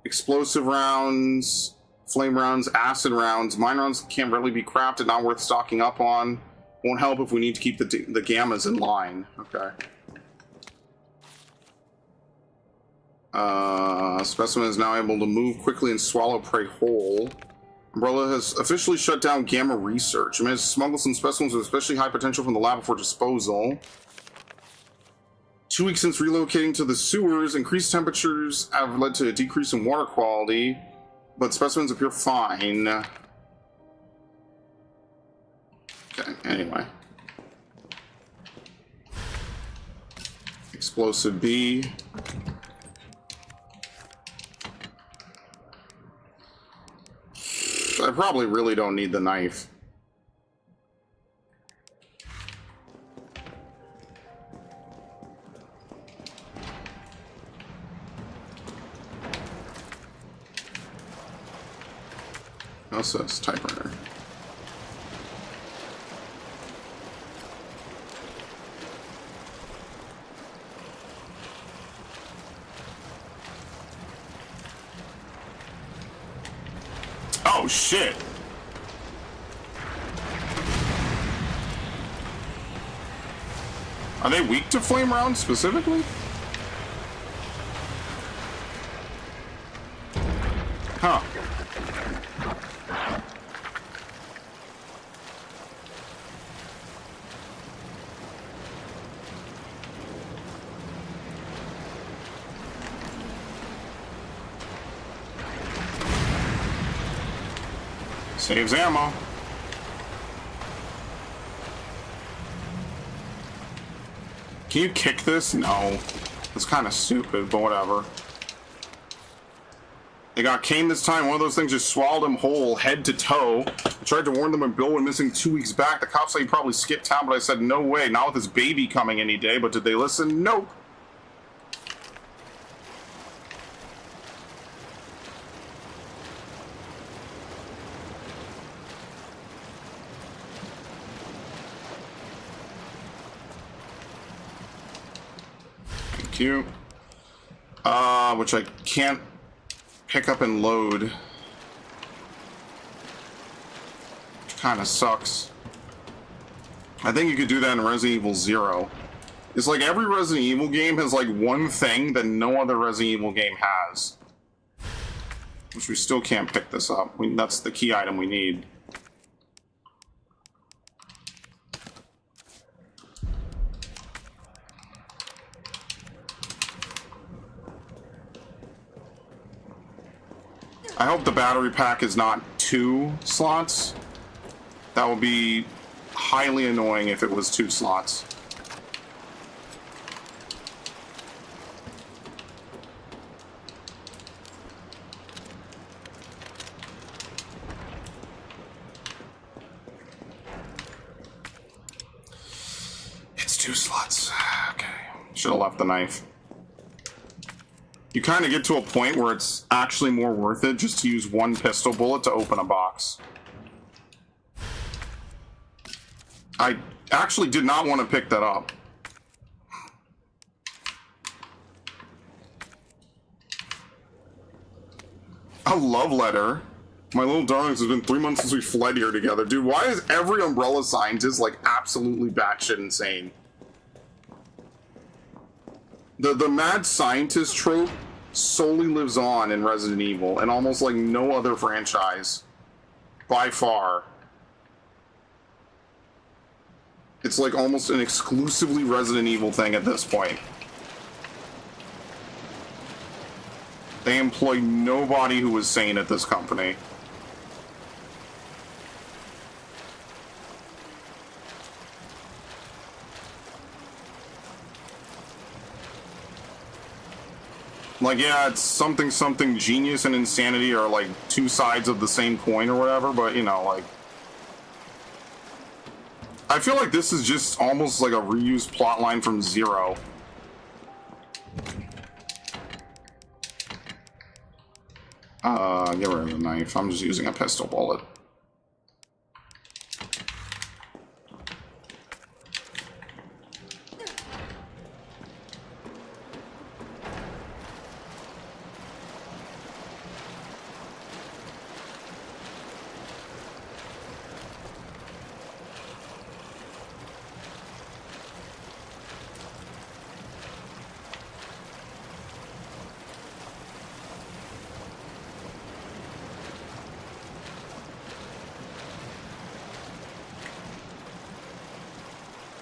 Explosive rounds, flame rounds, acid rounds. Mine rounds can't really be crafted, not worth stocking up on. Won't help if we need to keep the gammas in line. Okay. Specimen is now able to move quickly and swallow prey whole. Umbrella has officially shut down gamma research. It managed to smuggle some specimens with especially high potential from the lab for disposal. 2 weeks since relocating to the sewers, increased temperatures have led to a decrease in water quality, but specimens appear fine. Okay, anyway. Explosive B. I probably really don't need the knife. What's this? Typewriter. Oh shit! Are they weak to flame rounds specifically? Huh. Saves ammo. Can you kick this? No. It's kind of stupid, but whatever. They got Kane this time. One of those things just swallowed him whole, head to toe. I tried to warn them when Bill went missing 2 weeks back. The cops said he probably skipped town, but I said, no way. Not with his baby coming any day. But did they listen? Nope. Thank you. Which I can't pick up and load. Which kind of sucks. I think you could do that in Resident Evil 0. It's like every Resident Evil game has like one thing that no other Resident Evil game has. Which we still can't pick this up. That's the key item we need. I hope the battery pack is not 2 slots. That would be highly annoying if it was 2 slots. It's 2 slots. Okay. Should have left the knife. You kind of get to a point where it's actually more worth it just to use 1 pistol bullet to open a box. I actually did not want to pick that up. A love letter. My little darlings, it's been 3 months since we fled here together. Dude, why is every Umbrella scientist like absolutely batshit insane? The mad scientist trope solely lives on in Resident Evil, and almost like no other franchise. By far. It's like almost an exclusively Resident Evil thing at this point. They employ nobody who is sane at this company. Like, yeah, it's something genius and insanity are like 2 sides of the same coin or whatever, but you know, like, I feel like this is just almost like a reused plotline from Zero. Get rid of the knife. I'm just using a pistol bullet.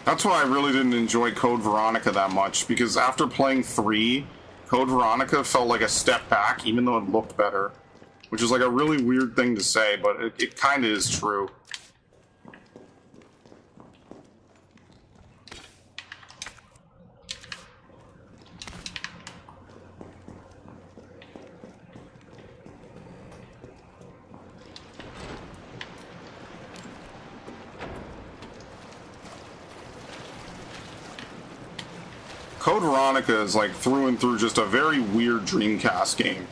That's why I really didn't enjoy Code Veronica that much, because after playing 3, Code Veronica felt like a step back, even though it looked better. Which is like a really weird thing to say, but it kind of is true. Code Veronica is like through and through just a very weird Dreamcast game.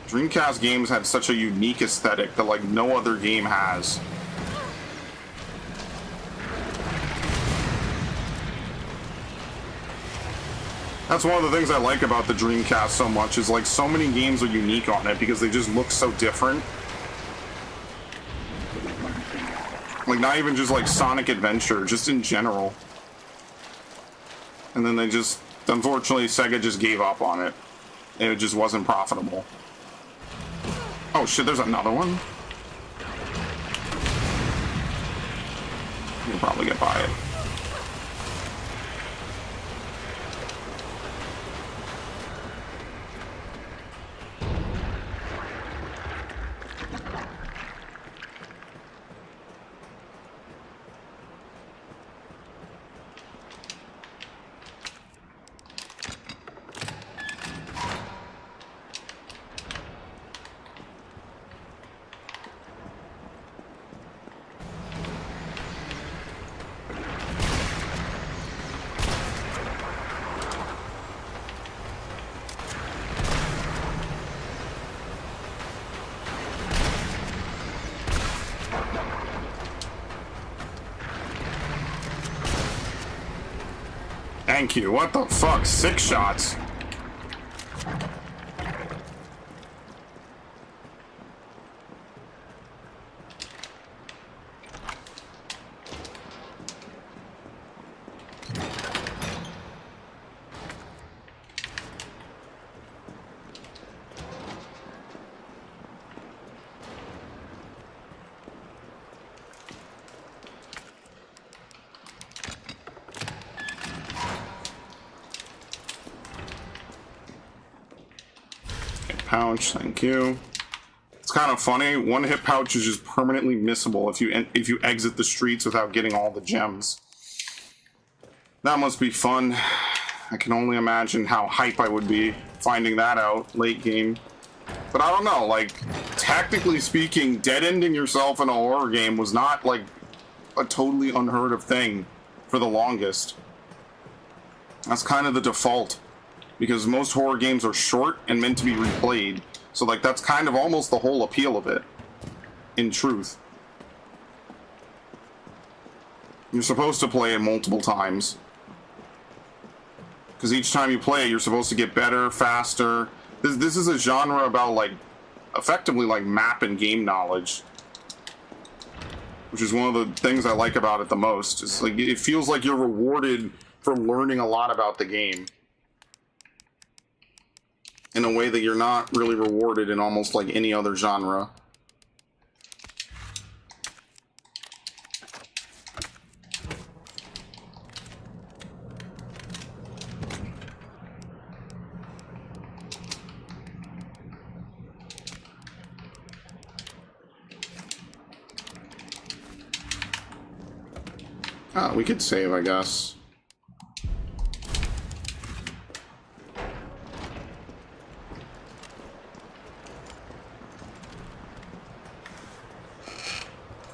Dreamcast games had such a unique aesthetic that like no other game has. That's one of the things I like about the Dreamcast so much, is like so many games are unique on it because they just look so different. Like not even just like Sonic Adventure, just in general. And then they just, unfortunately, Sega just gave up on it. It just wasn't profitable. Oh shit, there's another one? You'll probably get by it. Thank you. What the fuck? 6 shots. Pouch, thank you. It's kind of funny. 1 hit pouch is just permanently missable if you exit the streets without getting all the gems. That must be fun. I can only imagine how hype I would be finding that out late game. But I don't know, like, technically speaking, dead-ending yourself in a horror game was not, like, a totally unheard of thing for the longest. That's kind of the default. Because most horror games are short and meant to be replayed. So, like, that's kind of almost the whole appeal of it. In truth. You're supposed to play it multiple times. Because each time you play it, you're supposed to get better, faster. This is a genre about, like, effectively, like, map and game knowledge. Which is one of the things I like about it the most. It's like, it feels like you're rewarded for learning a lot about the game. In a way that you're not really rewarded in almost like any other genre. We could save, I guess.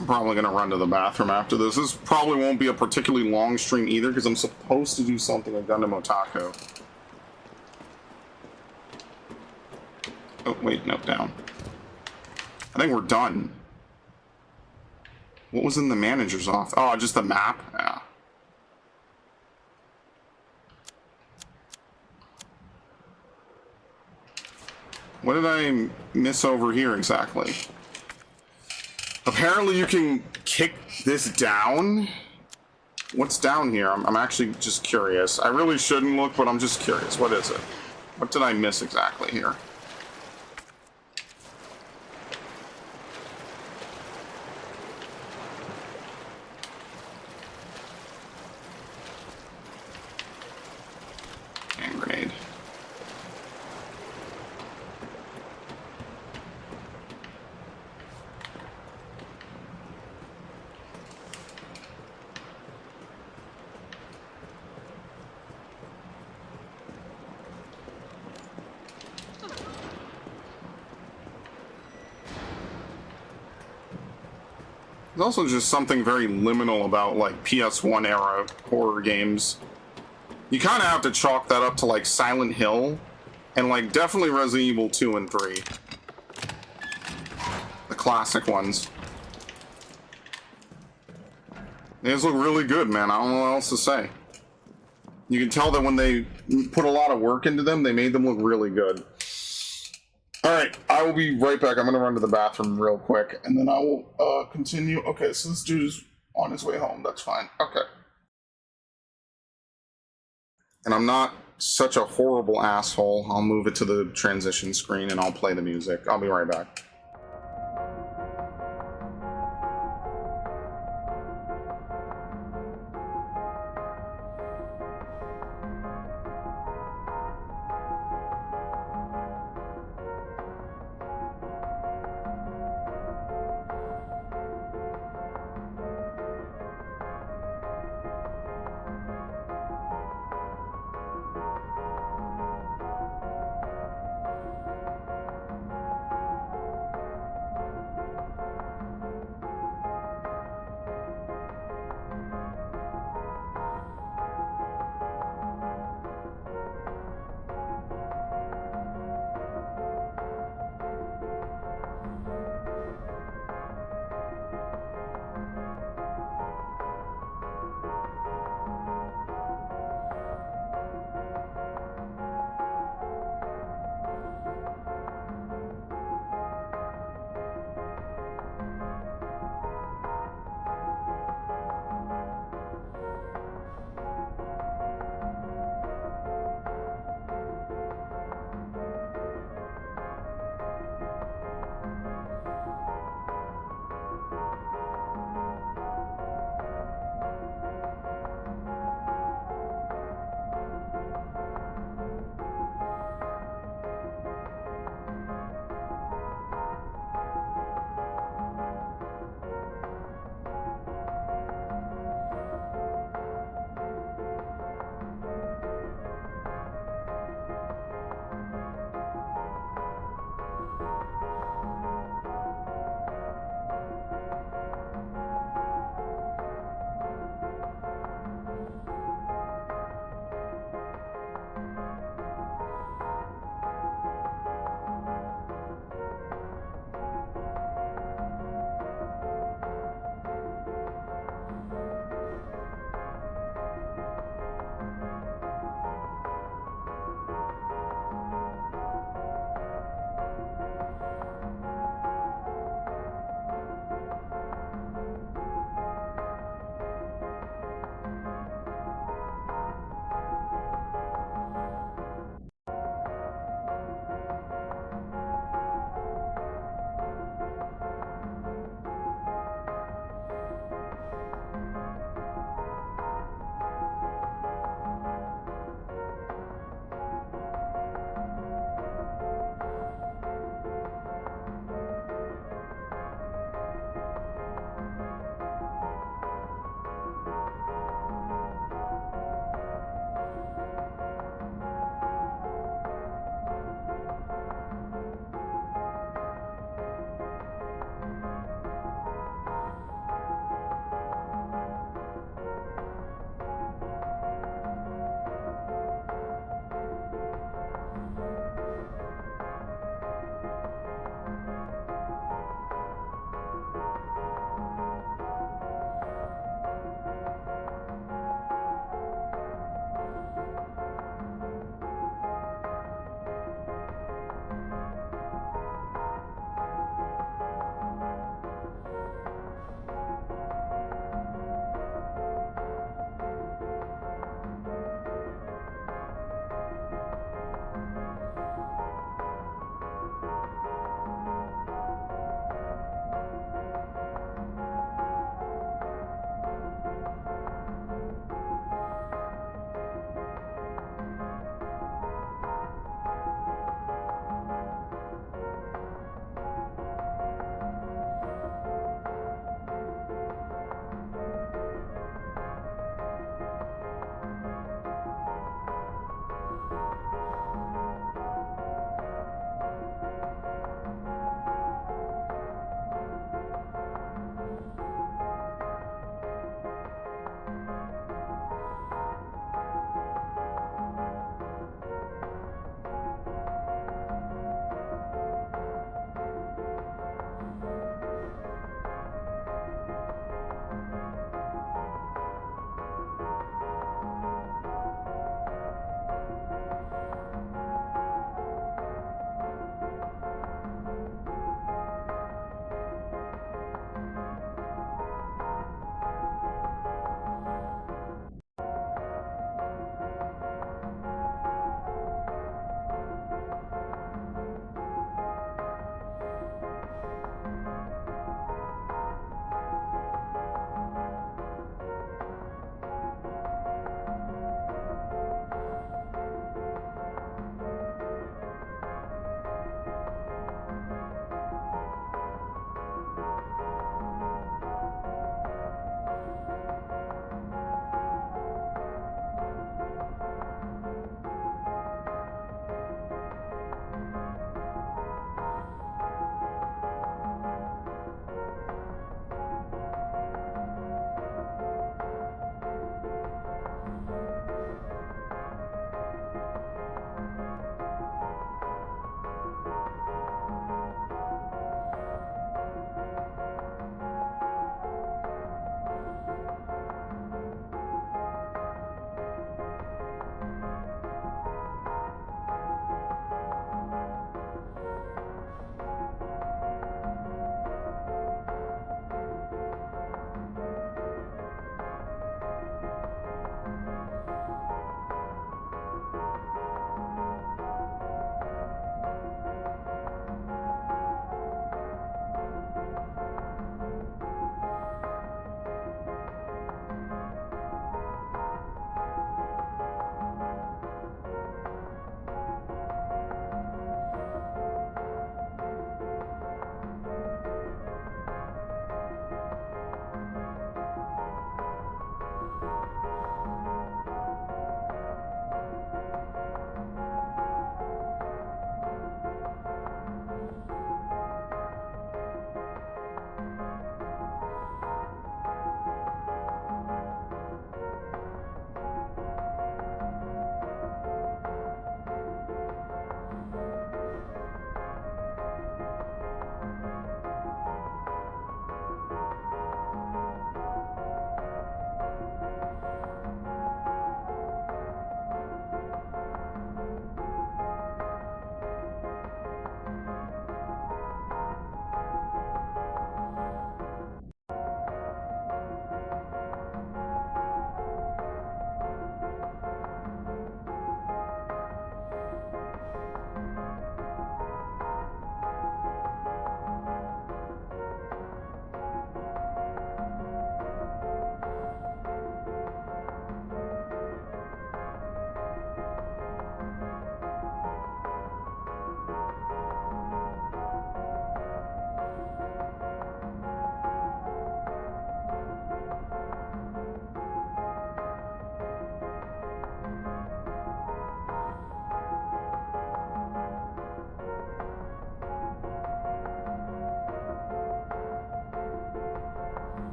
I'm probably going to run to the bathroom after this. This probably won't be a particularly long stream either, because I'm supposed to do something with Gundam Otaku. Oh, wait, no, down. I think we're done. What was in the manager's office? Oh, just the map? Yeah. What did I miss over here exactly? Apparently you can kick this down? What's down here? I'm actually just curious. I really shouldn't look, but I'm just curious. What is it? What did I miss exactly here? Hand grenade. There's also just something very liminal about, like, PS1 era horror games. You kind of have to chalk that up to, like, Silent Hill, and, like, definitely Resident Evil 2 and 3. The classic ones. They just look really good, man. I don't know what else to say. You can tell that when they put a lot of work into them, they made them look really good. Alright, I will be right back. I'm going to run to the bathroom real quick, and then I will continue. Okay, so this dude is on his way home. That's fine. Okay. And I'm not such a horrible asshole. I'll move it to the transition screen, and I'll play the music. I'll be right back.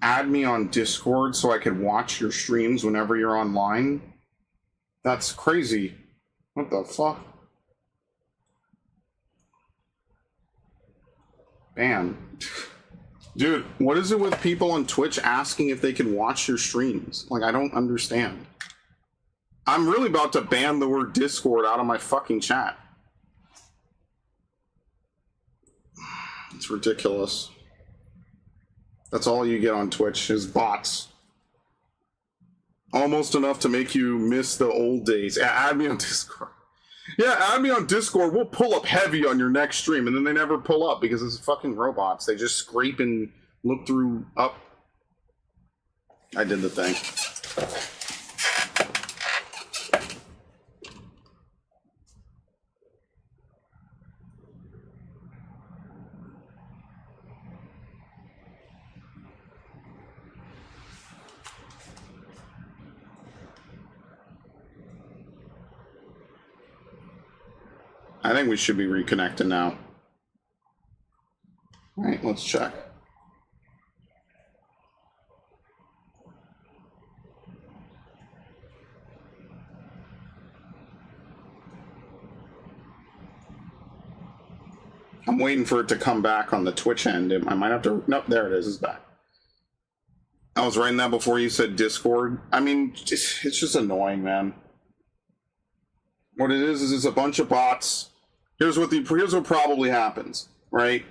add me on Discord so I could watch your streams whenever you're online? That's crazy. What the fuck? Man. Dude, what is it with people on Twitch asking if they can watch your streams? Like, I don't understand. I'm really about to ban the word Discord out of my fucking chat. It's ridiculous. That's all you get on Twitch is bots. Almost enough to make you miss the old days. Add me on Discord. Yeah, add me on Discord. We'll pull up heavy on your next stream. And then they never pull up because it's fucking robots. They just scrape and look through up. I did the thing. I think we should be reconnecting now. All right, let's check. I'm waiting for it to come back on the Twitch end. I might have to... Nope, there it is. It's back. I was writing that before you said Discord. I mean, it's just annoying, man. What it is it's a bunch of bots. Here's what probably happens, right?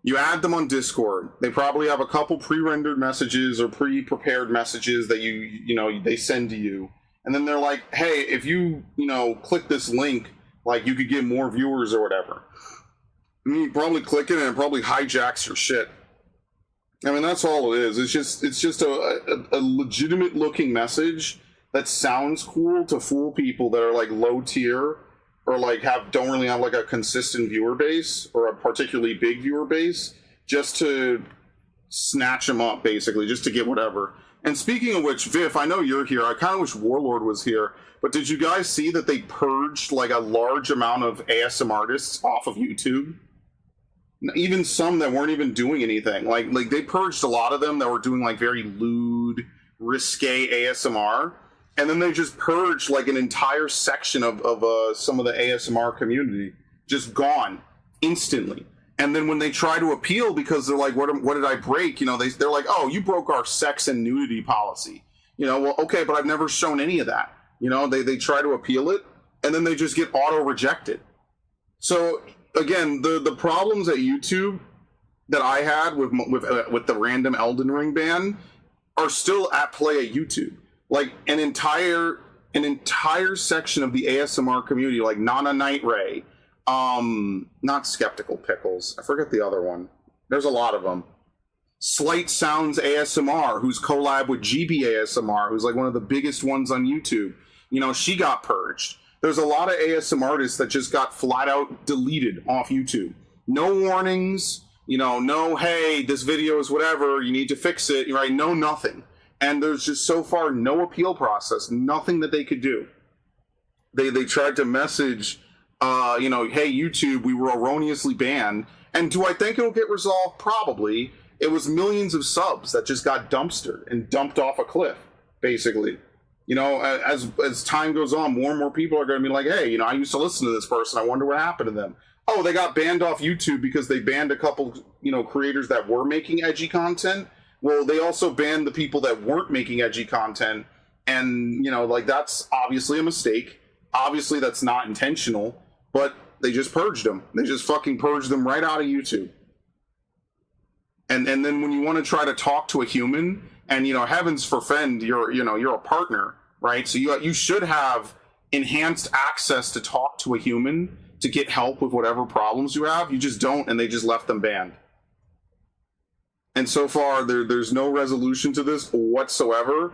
You add them on Discord. They probably have a couple pre-rendered messages or pre-prepared messages that they send to you. And then they're like, hey, if you click this link, like you could get more viewers or whatever. And you probably click it and it probably hijacks your shit. I mean, that's all it is. It's just a legitimate looking message that sounds cool to fool people that are like low tier or like don't really have like a consistent viewer base or a particularly big viewer base, just to snatch them up, basically, just to get whatever. And speaking of which, Viv, I know you're here. I kind of wish Warlord was here, but did you guys see that they purged like a large amount of ASM artists off of YouTube? Even some that weren't even doing anything. Like they purged a lot of them that were doing like very lewd, risque ASMR. And then they just purged like an entire section of some of the ASMR community, just gone instantly. And then when they try to appeal because they're like, what did I break? They're like, oh, you broke our sex and nudity policy. Well, okay, but I've never shown any of that. They try to appeal it and then they just get auto rejected. So again, the problems at YouTube that I had with the random Elden Ring ban are still at play at YouTube. Like an entire section of the ASMR community, like Nana Night Ray, not Skeptical Pickles, I forget the other one. There's a lot of them. Slight Sounds ASMR, who's collab with GB ASMR, who's like one of the biggest ones on YouTube. She got purged. There's a lot of ASM artists that just got flat out deleted off YouTube. No warnings, no, hey, this video is whatever, you need to fix it, right? No, nothing. And there's just so far no appeal process, nothing that they could do. They tried to message, hey, YouTube, we were erroneously banned. And do I think it'll get resolved? Probably. It was millions of subs that just got dumpstered and dumped off a cliff, basically. As time goes on, more and more people are going to be like, hey, I used to listen to this person. I wonder what happened to them. Oh, they got banned off YouTube because they banned a couple, creators that were making edgy content. Well, they also banned the people that weren't making edgy content. And, that's obviously a mistake. Obviously, that's not intentional. But they just purged them. They just fucking purged them right out of YouTube. And then when you want to try to talk to a human, and, heavens forfend, you're a partner, right? So you should have enhanced access to talk to a human to get help with whatever problems you have. You just don't, and they just left them banned. And so far, there's no resolution to this whatsoever.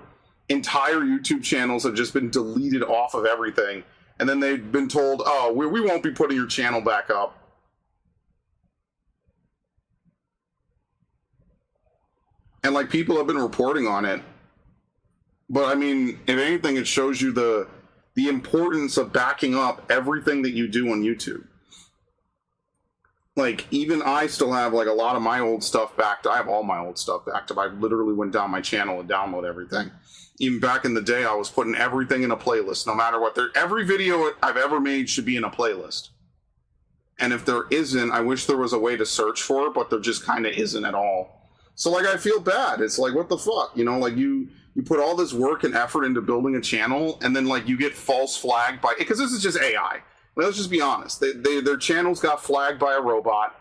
Entire YouTube channels have just been deleted off of everything. And then they've been told, oh, we won't be putting your channel back up. And, people have been reporting on it. But, I mean, if anything, it shows you the importance of backing up everything that you do on YouTube. Like, even I still have, like, a lot of my old stuff backed. I have all my old stuff backed up. I literally went down my channel and download everything. Even back in the day, I was putting everything in a playlist, no matter what. Every video I've ever made should be in a playlist. And if there isn't, I wish there was a way to search for it, but there just kind of isn't at all. So, like, I feel bad. It's like, what the fuck? You know, like, you put all this work and effort into building a channel, and then, like, you get false flagged by... Because this is just AI. Let's just be honest. Their channels got flagged by a robot.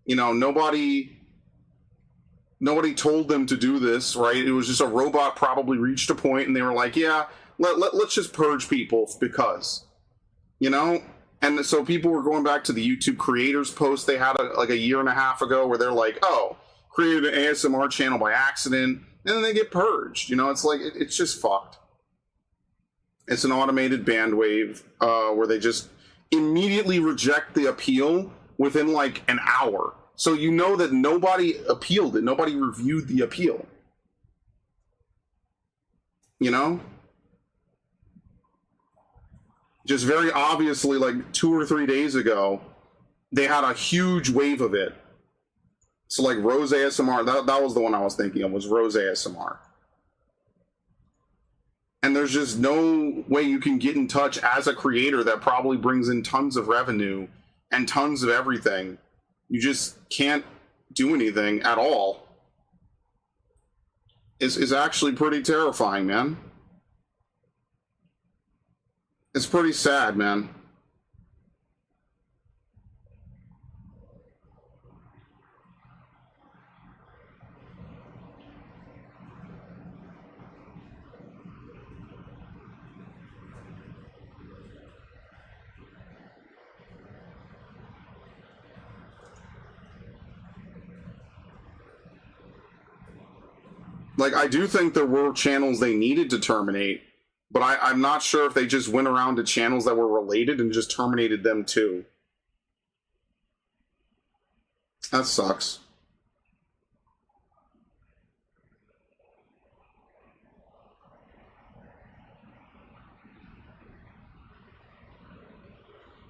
You know, nobody told them to do this, right? It was just a robot probably reached a point and they were like, yeah, let's just purge people because, you know? And so people were going back to the YouTube creators post they had like a year and a half ago where they're like, oh, created an ASMR channel by accident, and then they get purged. You know, it's like, it's just fucked. It's an automated band wave where they just immediately reject the appeal within like an hour. So you know that nobody appealed it. Nobody reviewed the appeal. You know? Just very obviously, like 2 or 3 days ago, they had a huge wave of it. So like Rose ASMR, that was the one I was thinking of, was Rose ASMR. And there's just no way you can get in touch as a creator that probably brings in tons of revenue and tons of everything. You just can't do anything at all. It's actually pretty terrifying, man. It's pretty sad, man. Like, I do think there were channels they needed to terminate, but I'm not sure if they just went around to channels that were related and just terminated them too. That sucks.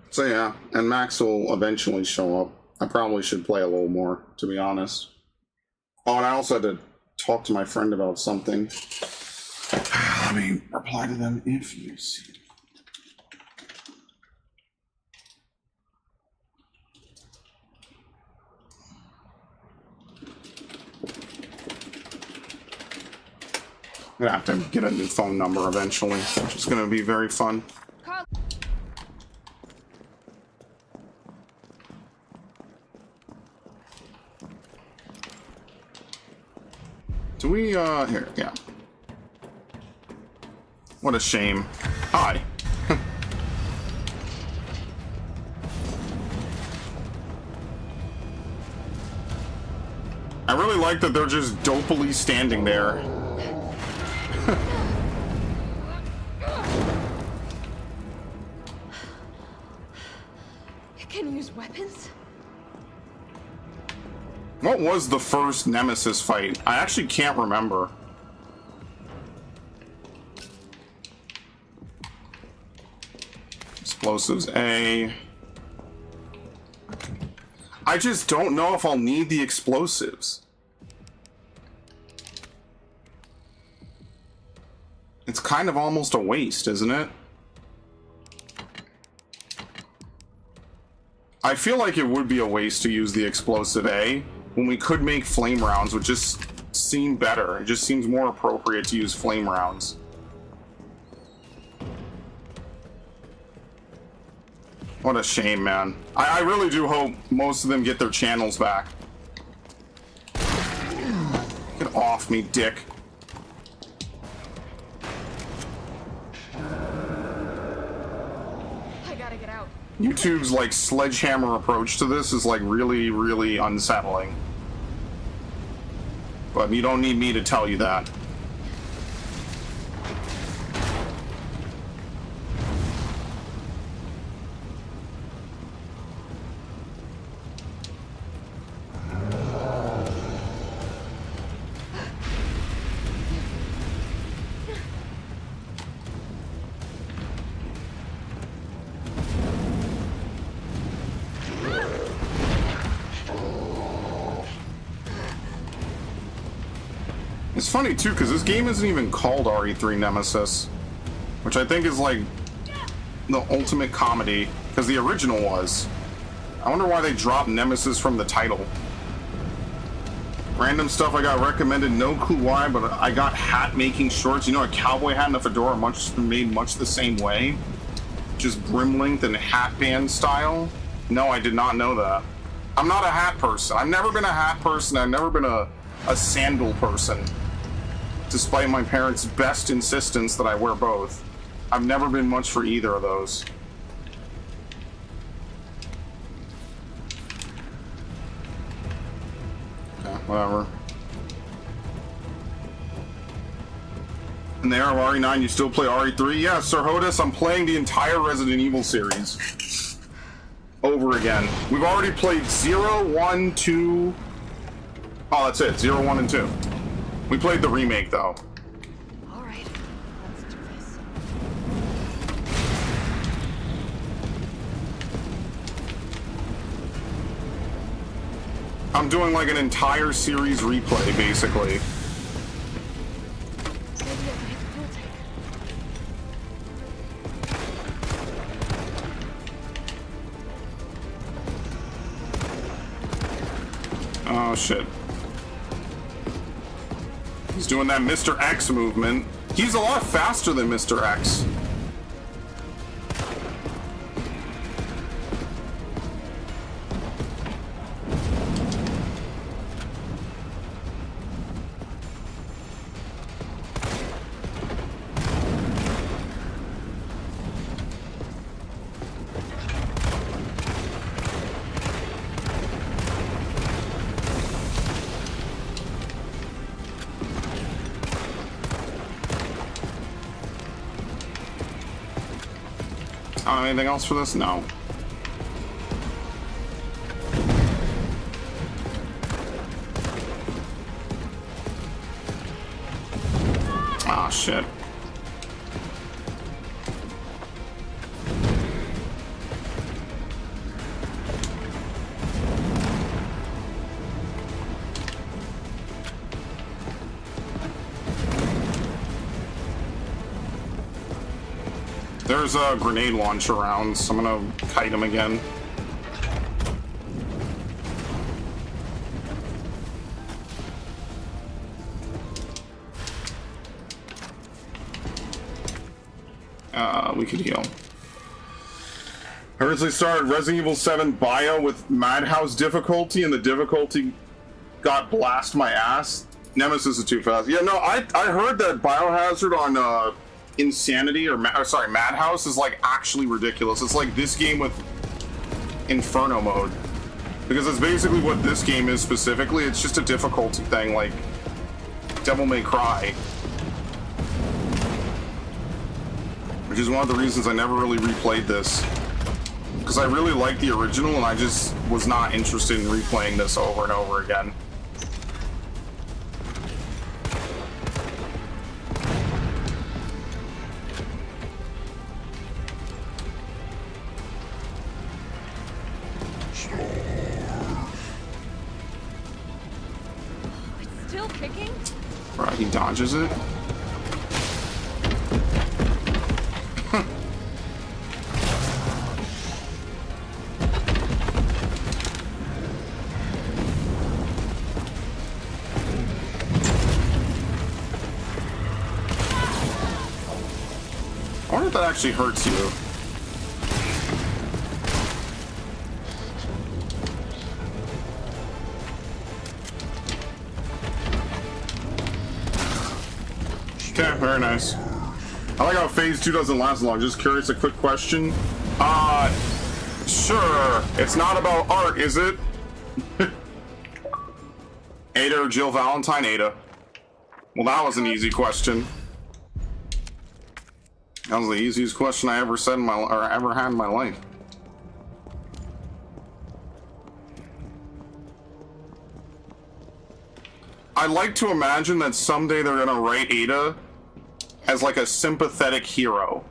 So yeah, and Max will eventually show up. I probably should play a little more, to be honest. Oh, and I also had to talk to my friend about something. Let me reply to them if you see. I'm gonna have to get a new phone number eventually, which is gonna be very fun. Do we, here, yeah. What a shame. Hi. I really like that they're just dopily standing there. You can use weapons? What was the first Nemesis fight? I actually can't remember. Explosives A. I just don't know if I'll need the explosives. It's kind of almost a waste, isn't it? I feel like it would be a waste to use the explosive A when we could make flame rounds, which just seem better. It just seems more appropriate to use flame rounds. What a shame, man. I really do hope most of them get their channels back. Get off me, dick. I gotta get out. YouTube's like sledgehammer approach to this is like really, really unsettling. But you don't need me to tell you that. It's funny too, because this game isn't even called RE3 Nemesis, which I think is like the ultimate comedy, because the original was. I wonder why they dropped Nemesis from the title. Random stuff I got recommended, no clue why, but I got hat making shorts. You know, a cowboy hat and a fedora made much the same way. Just brim length and hat band style. No, I did not know that. I'm not a hat person. I've never been a hat person. I've never been a sandal person. Despite my parents' best insistence that I wear both. I've never been much for either of those. Okay, whatever. In the era of RE9, you still play RE3? Yeah, Sir Hodis, I'm playing the entire Resident Evil series. Over again. We've already played 0, 1, 2... Oh, that's it. 0, 1, and 2. We played the remake, though. All right, let's do this. I'm doing like an entire series replay, basically. Maybe I can hit the fuel tank. Oh, shit. He's doing that Mr. X movement. He's a lot faster than Mr. X. Anything else for this? No. Ah, shit. There's a grenade launcher around, so I'm gonna kite him again. We could heal. I originally started Resident Evil 7 Bio with Madhouse difficulty, and the difficulty got blast my ass. Nemesis is too fast. Yeah, no, I heard that Biohazard on Insanity or Madhouse is like actually ridiculous. It's like this game with Inferno mode, because it's basically what this game is specifically. It's just a difficulty thing, like Devil May Cry, which is one of the reasons I never really replayed this, because I really liked the original and I just was not interested in replaying this over and over again. Still kicking? Right, he dodges it. I wonder if that actually hurts you. Okay, very nice. I like how phase 2 doesn't last long. Just curious, a quick question. Sure. It's not about art, is it? Ada or Jill Valentine? Ada. Well, that was an easy question. That was the easiest question I ever said in my or ever had in my life. I like to imagine that someday they're gonna write Ada as like a sympathetic hero,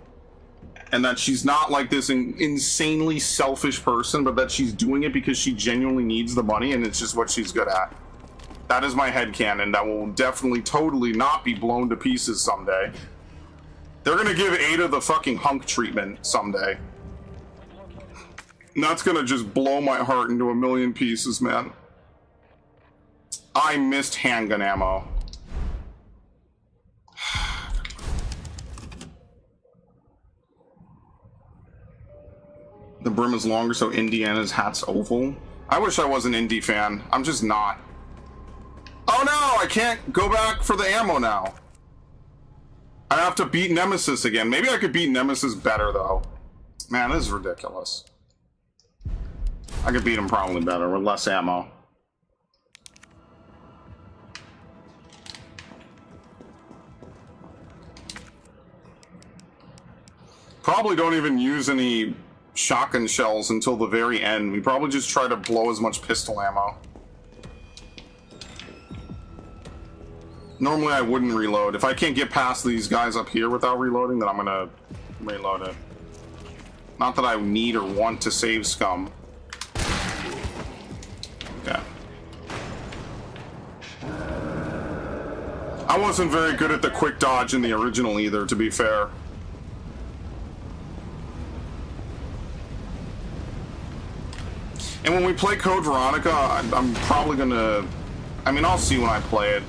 and that she's not like this insanely selfish person, but that she's doing it because she genuinely needs the money and it's just what she's good at. That is my headcanon. That will definitely, totally not be blown to pieces someday. They're gonna give Ada the fucking hunk treatment someday. And that's gonna just blow my heart into a million pieces, man. I missed handgun ammo. The brim is longer, so Indiana's hat's oval. I wish I was an Indy fan. I'm just not. Oh no, I can't go back for the ammo now. I have to beat Nemesis again. Maybe I could beat Nemesis better, though. Man, this is ridiculous. I could beat him probably better with less ammo. Probably don't even use any shotgun shells until the very end. We probably just try to blow as much pistol ammo. Normally I wouldn't reload. If I can't get past these guys up here without reloading, then I'm gonna reload it. Not that I need or want to save scum. Okay. I wasn't very good at the quick dodge in the original either, to be fair. And when we play Code Veronica, I'm probably gonna... I mean, I'll see when I play it.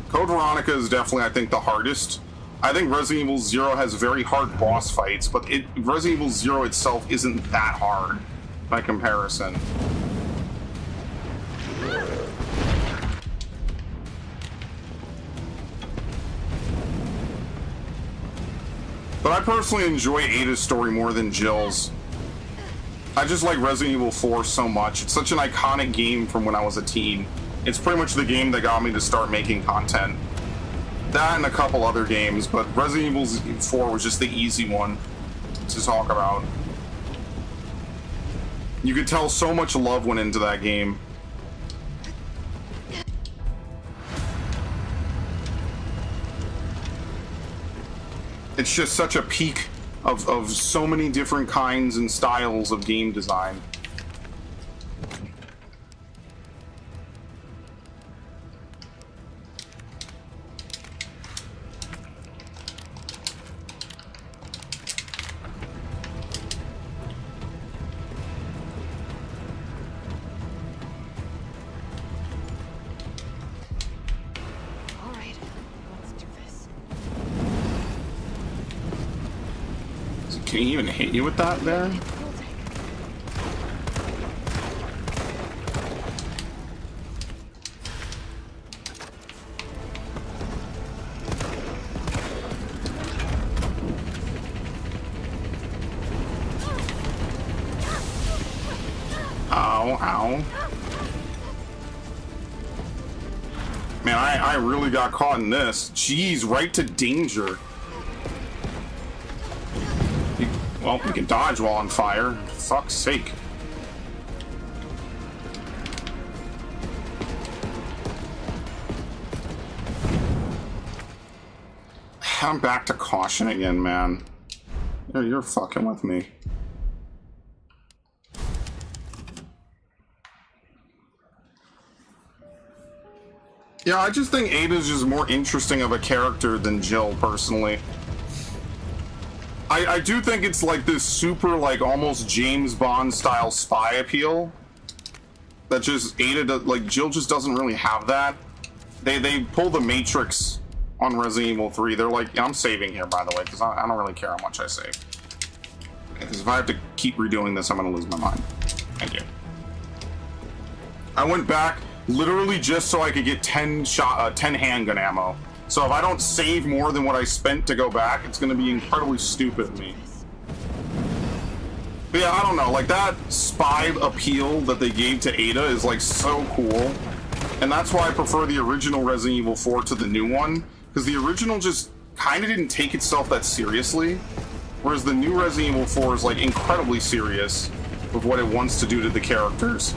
Code Veronica is definitely, I think, the hardest. I think Resident Evil 0 has very hard boss fights, but Resident Evil 0 itself isn't that hard by comparison. But I personally enjoy Ada's story more than Jill's. I just like Resident Evil 4 so much. It's such an iconic game from when I was a teen. It's pretty much the game that got me to start making content. That and a couple other games, but Resident Evil 4 was just the easy one to talk about. You could tell so much love went into that game. It's just such a peak of so many different kinds and styles of game design. All right, let's do this. Can he even hit you with that there? Ow, ow. Man, I really got caught in this. Jeez, right to danger. Well, we can dodge while on fire. For fuck's sake. I'm back to caution again, man. You're fucking with me. Yeah, I just think Ada's just more interesting of a character than Jill, personally. I do think it's like this super, like, almost James Bond style spy appeal. That just Ada, like, Jill just doesn't really have that. They pull the Matrix on Resident Evil 3. They're like, I'm saving here, by the way, because I don't really care how much I save. Because if I have to keep redoing this, I'm going to lose my mind. Thank you. I went back literally just so I could get 10 handgun ammo. So if I don't save more than what I spent to go back, it's going to be incredibly stupid of me. But yeah, I don't know. Like, that spy appeal that they gave to Ada is, like, so cool. And that's why I prefer the original Resident Evil 4 to the new one. Because the original just kind of didn't take itself that seriously. Whereas the new Resident Evil 4 is, like, incredibly serious with what it wants to do to the characters.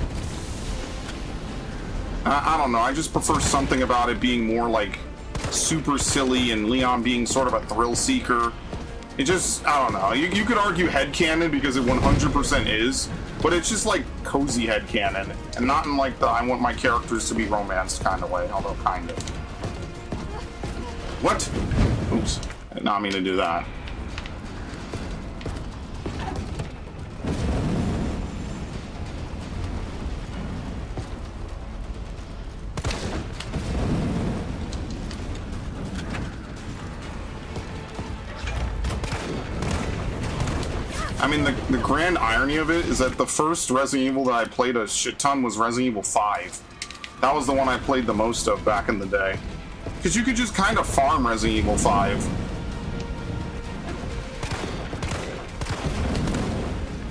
I don't know. I just prefer something about it being more, like, super silly and Leon being sort of a thrill seeker. It just, I don't know. You could argue headcanon because it 100% is, but it's just like cozy headcanon, and not in like the I want my characters to be romanced kind of way, although kind of. What? Oops. I did not mean to do that. I mean, the grand irony of it is that the first Resident Evil that I played a shit ton was Resident Evil 5. That was the one I played the most of back in the day. Because you could just kind of farm Resident Evil 5.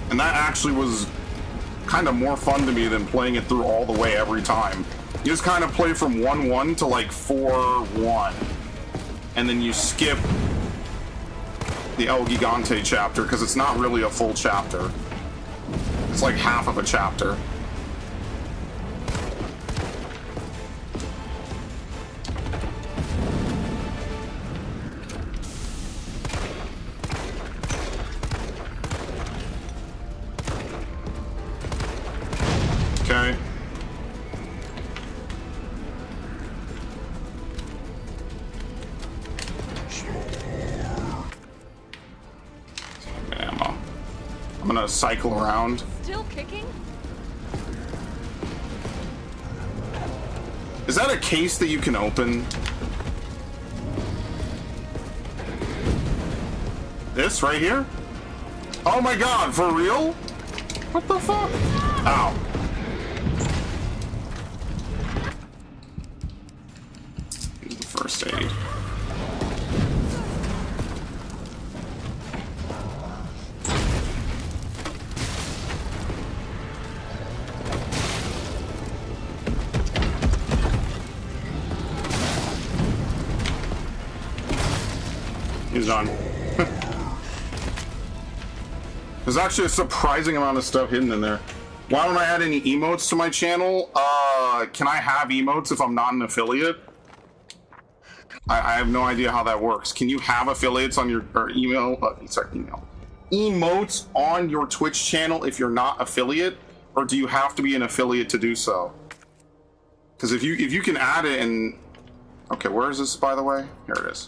And that actually was kind of more fun to me than playing it through all the way every time. You just kind of play from 1-1 to like 4-1. And then you skip the El Gigante chapter, because it's not really a full chapter. It's like half of a chapter. Okay. I'm gonna cycle around. Still kicking? Is that a case that you can open? This right here? Oh my god, for real? What the fuck? Ow. Use the first aid. He's done. There's actually a surprising amount of stuff hidden in there. Why don't I add any emotes to my channel? Can I have emotes if I'm not an affiliate? I have no idea how that works. Can you have affiliates on your email? Email. Emotes on your Twitch channel if you're not affiliate, or do you have to be an affiliate to do so? Because if you can add it and okay, where is this by the way? Here it is.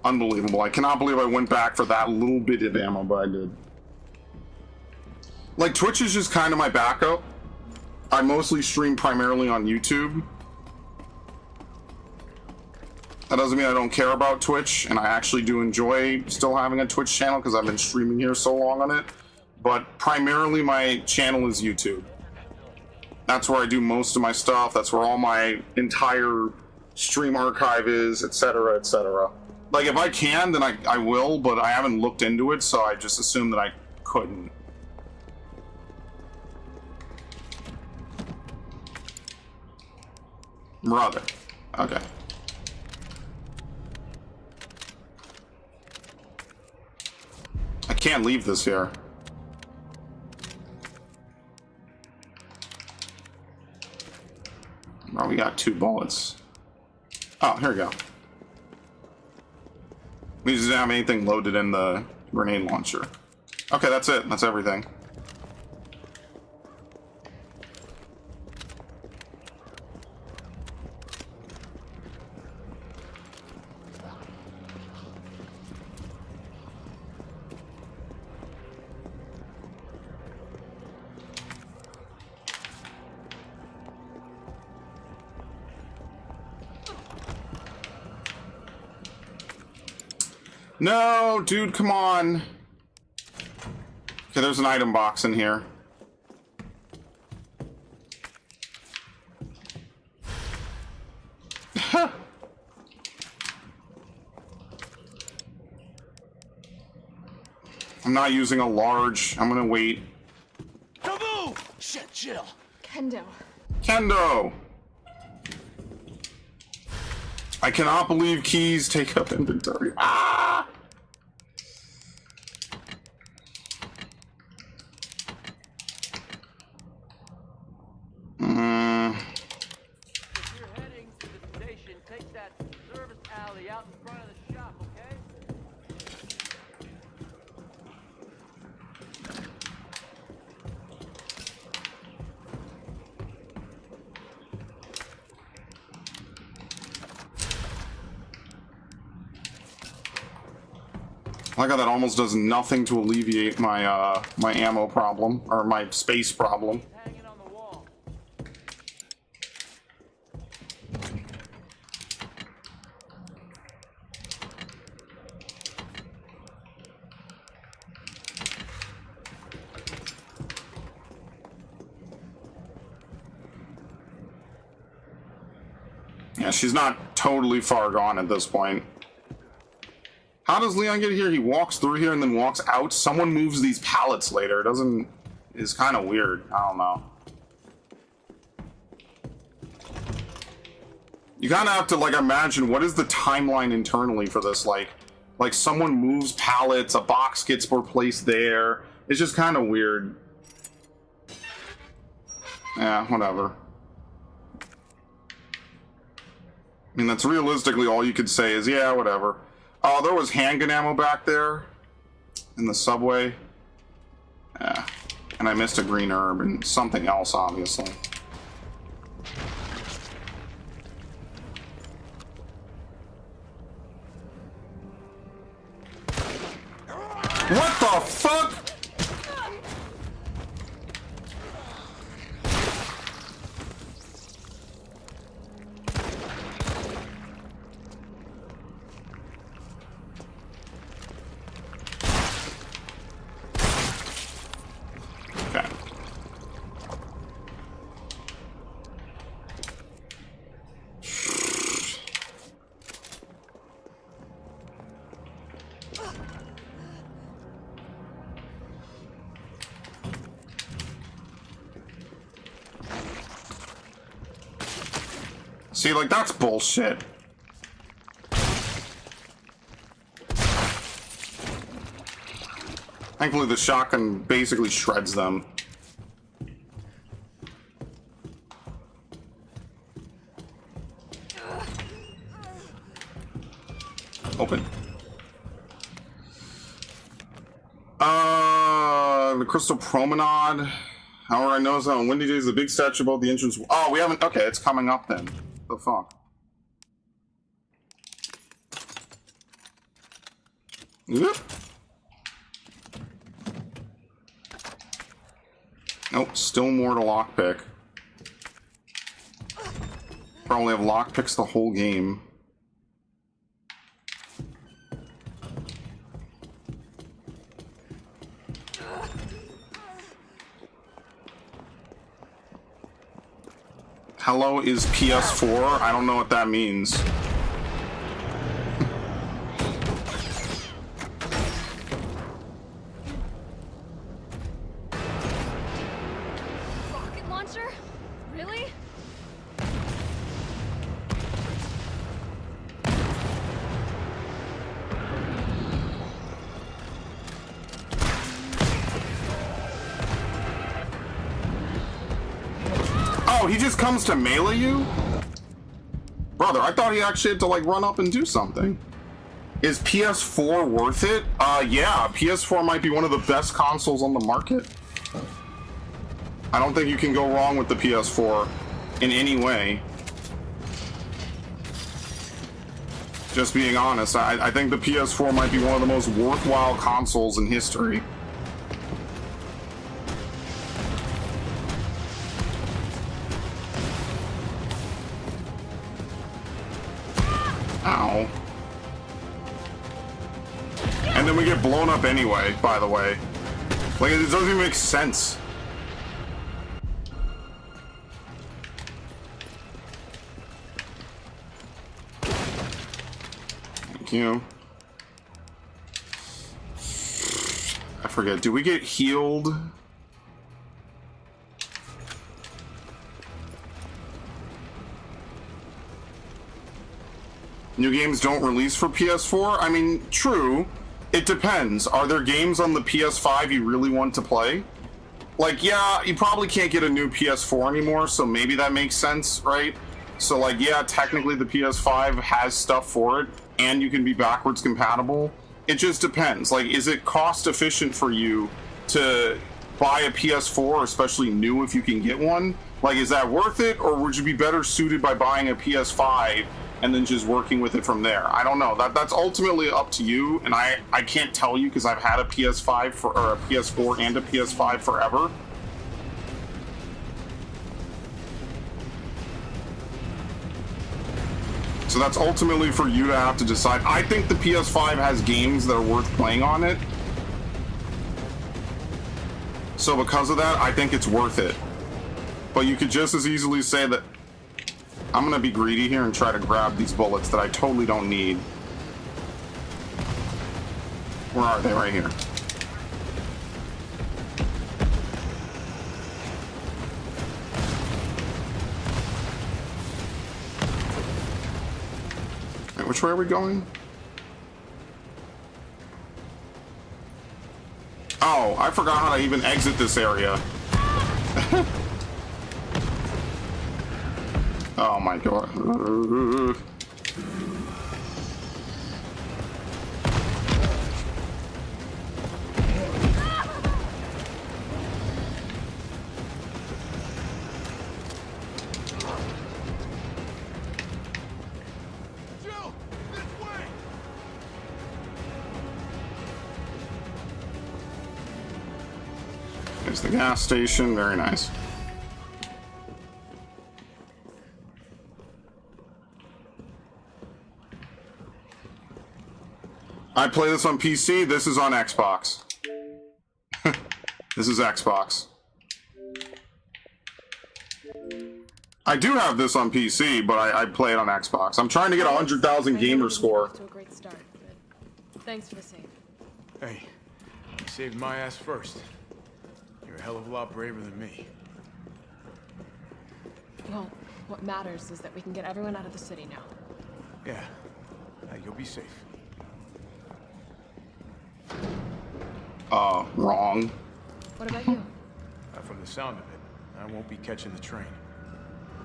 Unbelievable. I cannot believe I went back for that little bit of ammo, but I did. Like, Twitch is just kind of my backup. I mostly stream primarily on YouTube. That doesn't mean I don't care about Twitch, and I actually do enjoy still having a Twitch channel because I've been streaming here so long on it. But primarily my channel is YouTube. That's where I do most of my stuff. That's where all my entire stream archive is, etc., etc. Like, if I can, then I will, but I haven't looked into it, so I just assumed that I couldn't. Brother. Okay. I can't leave this here. Oh, we got 2 bullets. Oh, here we go. We just didn't have anything loaded in the grenade launcher. Okay, that's it. That's everything. No, dude, come on. Okay, there's an item box in here. I'm not using a large. I'm gonna wait. Kaboom! Shit, chill. Kendo. Kendo! I cannot believe keys take up inventory. Ah! If you're heading to the station, take that service alley out in front of the shop, okay? I like how that almost does nothing to alleviate my my ammo problem or my space problem. Yeah, she's not totally far gone at this point. How does Leon get here? He walks through here and then walks out. Someone moves these pallets later. It doesn't... Is kind of weird. I don't know. You kind of have to, like, imagine what is the timeline internally for this. Like someone moves pallets, a box gets replaced there. It's just kind of weird. Yeah, whatever. I mean, that's realistically all you could say is, yeah, whatever. Oh, there was handgun ammo back there in the subway. Yeah. And I missed a green herb and something else, obviously. What the fuck? See, like, that's bullshit. Thankfully, the shotgun basically shreds them. Open. The Crystal Promenade. However, I noticed that on windy days, the big statue above the entrance. Oh, we haven't. Okay, it's coming up then. The fuck? Yep. Nope, still more to lockpick. Probably have lockpicks the whole game. Hello is PS4? I don't know what that means. Rocket launcher? Really? Oh, he just comes to melee you? Brother, I thought he actually had to, like, run up and do something. Is PS4 worth it? Yeah, PS4 might be one of the best consoles on the market. I don't think you can go wrong with the PS4 in any way. Just being honest, I think the PS4 might be one of the most worthwhile consoles in history. Ow. And then we get blown up anyway, by the way. Like, it doesn't even make sense. Thank you. I forget, do we get healed? New games don't release for PS4? I mean, true. It depends. Are there games on the PS5 you really want to play? Like, yeah, you probably can't get a new PS4 anymore, so maybe that makes sense, right? So, like, yeah, technically the PS5 has stuff for it, and you can be backwards compatible. It just depends. Like, is it cost efficient for you to buy a PS4, especially new if you can get one? Like, is that worth it, or would you be better suited by buying a PS5 and then just working with it from there. I don't know. That's ultimately up to you, and I can't tell you because I've had a PS5 or a PS4 and a PS5 forever. So that's ultimately for you to have to decide. I think the PS5 has games that are worth playing on it. So because of that, I think it's worth it. But you could just as easily say that I'm gonna be greedy here and try to grab these bullets that I totally don't need. Where are they? Right here. Wait, which way are we going? Oh, I forgot how to even exit this area. Oh my god. Joe, this way! There's the gas station. Very nice. I play this on PC. This is on Xbox. This is Xbox. I do have this on PC, but I play it on Xbox. I'm trying to get a 100,000 gamer score. To a great start, but thanks for the save. Hey, you saved my ass first. You're a hell of a lot braver than me. Well, what matters is that we can get everyone out of the city now. Yeah, you'll be safe. Wrong. What about you? From the sound of it, I won't be catching the train.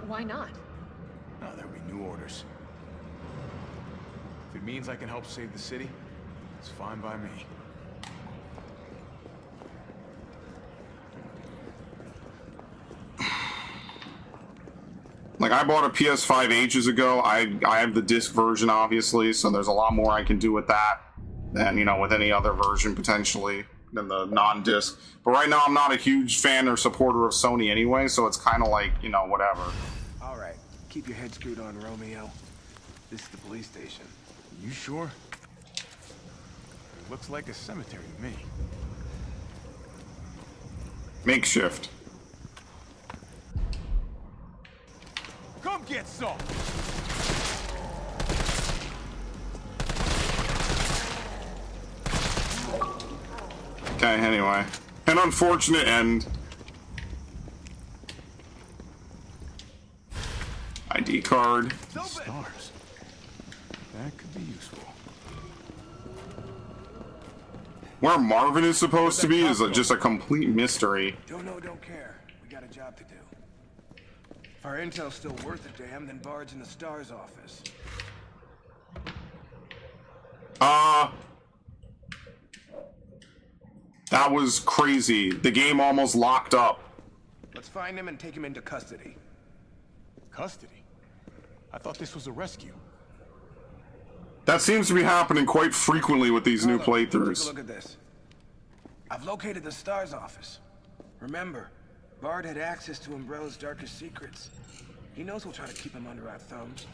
Why not? No, there'll be new orders. If it means I can help save the city, it's fine by me. Like, I bought a PS5 ages ago. I have the disc version, obviously, so there's a lot more I can do with that than, you know, with any other version, potentially, than the non-disc. But right now, I'm not a huge fan or supporter of Sony anyway, so it's kind of like, you know, whatever. All right, keep your head screwed on, Romeo. This is the police station. You sure? It looks like a cemetery to me. Makeshift. Come get some! Okay, anyway. An unfortunate end. ID card. Stars. That could be useful. Where Marvin is supposed to be is just a complete mystery. Don't know, don't care. We got a job to do. If our intel's still worth a damn, then Bard's in the STARS office. That was crazy. The game almost locked up. Let's find him and take him into custody. Custody? I thought this was a rescue. That seems to be happening quite frequently with these new Carlo, Take a playthroughs. look at this. I've located the STARS office. Remember, Bard had access to Umbrella's darkest secrets. He knows we'll try to keep him under our thumbs.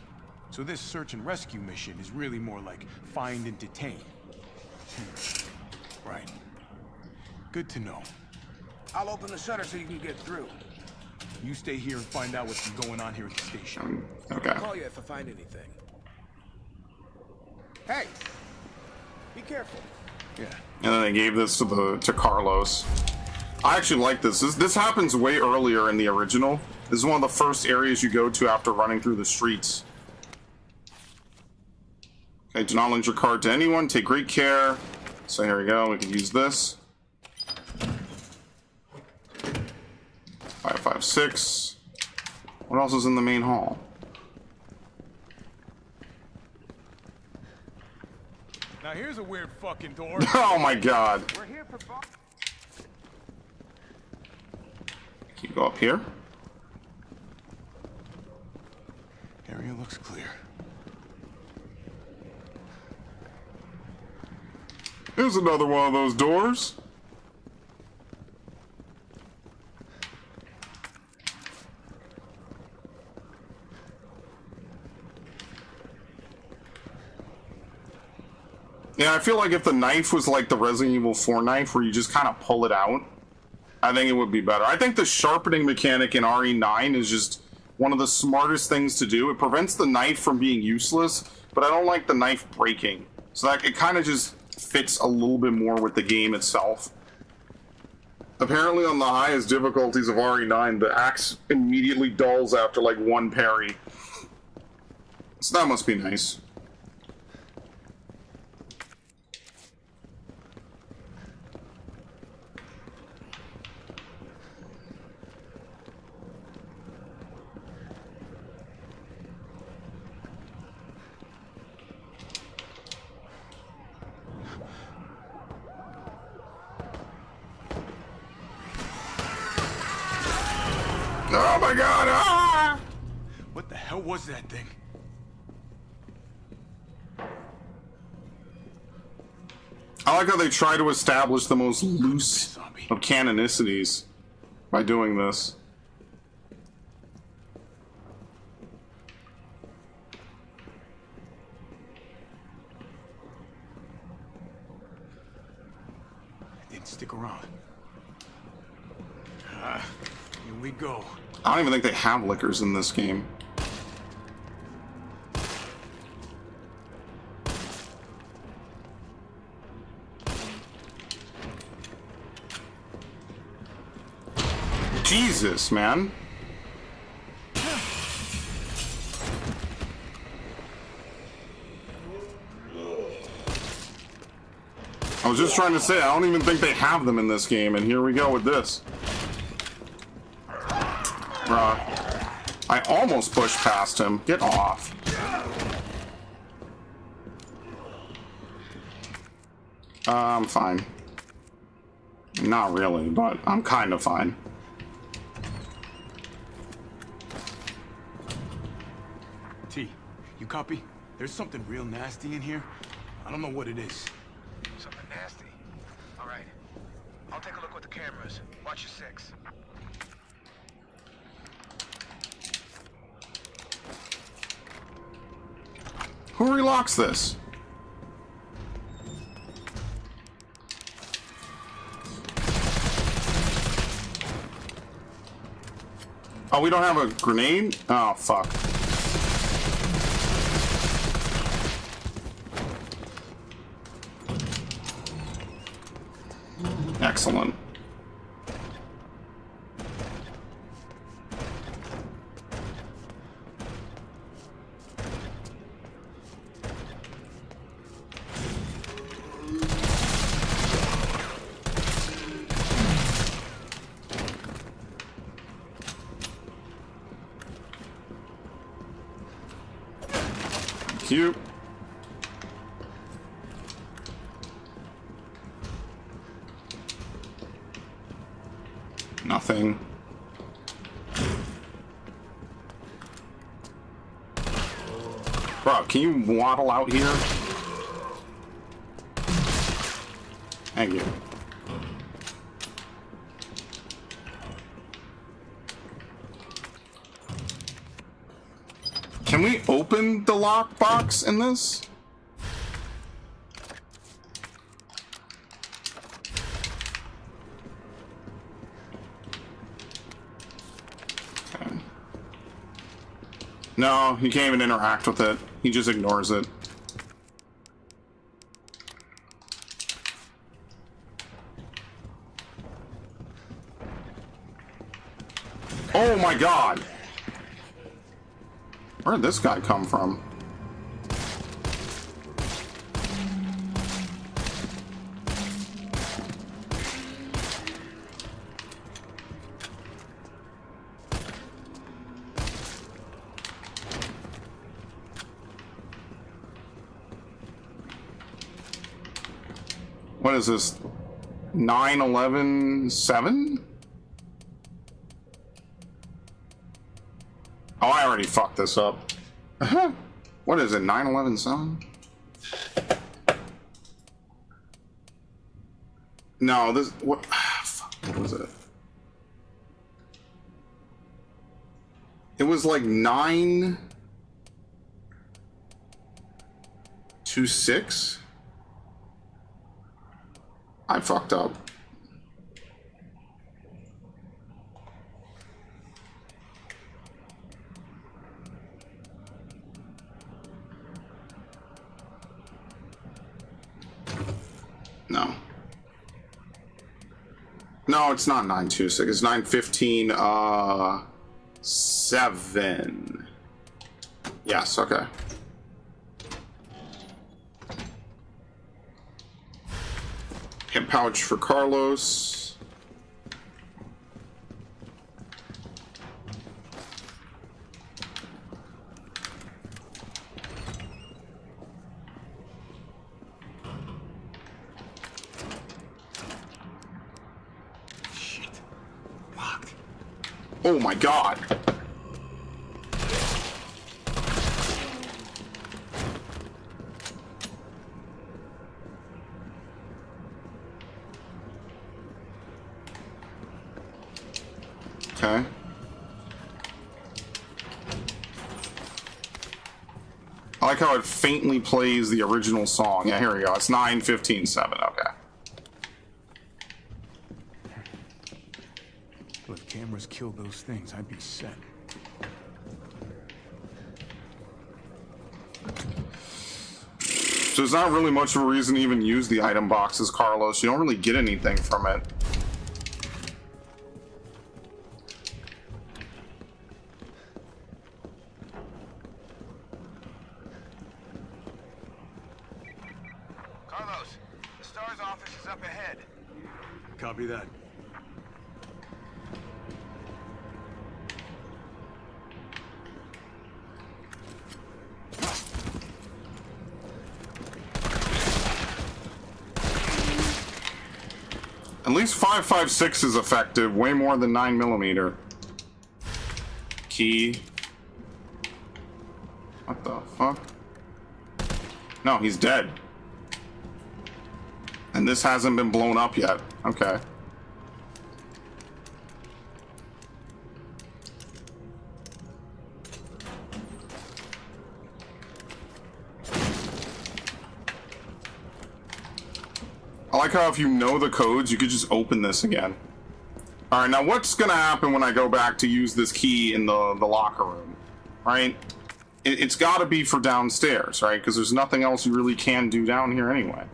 So this search and rescue mission is really more like find and detain. Right. Good to know. I'll open the shutter so you can get through. You stay here and find out what's been going on here at the station. Okay. I'll call you if I find anything. Hey! Be careful. Yeah. And then they gave this to Carlos. I actually like this. This happens way earlier in the original. This is one of the first areas you go to after running through the streets. Okay, do not lend your card to anyone. Take great care. So here we go. We can use this. 556. What else is in the main hall? Now here's a weird fucking door. Oh my god. We're here for Bard. Can you go up here? Area looks clear. there's another one of those doors. Yeah, I feel like if the knife was like the Resident Evil 4 knife where you just kind of pull it out, I think it would be better. I think the sharpening mechanic in RE9 is just one of the smartest things to do. It prevents the knife from being useless, but I don't like the knife breaking. So that it kind of just fits a little bit more with the game itself. Apparently on the highest difficulties of RE9, the axe immediately dulls after like one parry. So that must be nice. Oh my god! Ah! What the hell was that thing? I like how they try to establish the most loose of canonicities by doing this. It didn't stick around. Here we go. I don't even think they have liquors in this game. Jesus, man. I was just trying to say, I don't even think they have them in this game, and here we go with this. I almost pushed past him. Get off. I'm fine. Not really, but I'm kind of fine. T, you copy? There's something real nasty in here. I don't know what it is. Something nasty. All right. I'll take a look with the cameras. Watch your six. Who relocks this? Oh, we don't have a grenade? Oh, fuck. Excellent. Cute. Nothing. Bro, can you waddle out here? Thank you. Can we open the lockbox in this? Okay. No, he can't even interact with it. He just ignores it. Oh my god! Where did this guy come from? What is this? 9/11/7? Oh, I already fucked this up. What is it, 9/11/7? No, this what? Fuck, what was it? It was like 926. I fucked up. No. No, it's not 926. It's 915. 7. Yes. Okay. Hip pouch for Carlos. Shit. Locked. Oh my god. Okay. I like how it faintly plays the original song. Yeah, here we go. It's 9:15:7. Okay. If cameras kill those things, I'd be set. So there's not really much of a reason to even use the item boxes, Carlos. You don't really get anything from it. Carlos, the STARS office is up ahead. Copy that. At least 5.56 is effective, way more than 9mm. Key. What the fuck? No, he's dead. And this hasn't been blown up yet. Okay. I like how if you know the codes, you could just open this again. Alright, now what's gonna happen when I go back to use this key in the locker room? Right? It's gotta be for downstairs, right? Because there's nothing else you really can do down here anyway.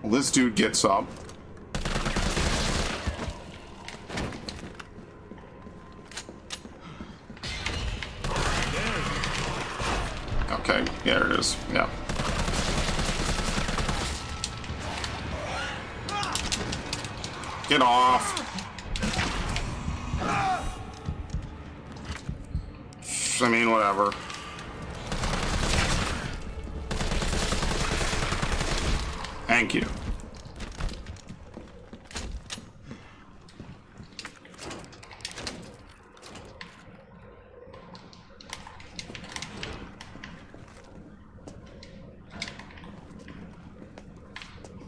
Well, this dude gets up. Okay, yeah, there it is. Yeah. Get off. I mean, whatever. Thank you.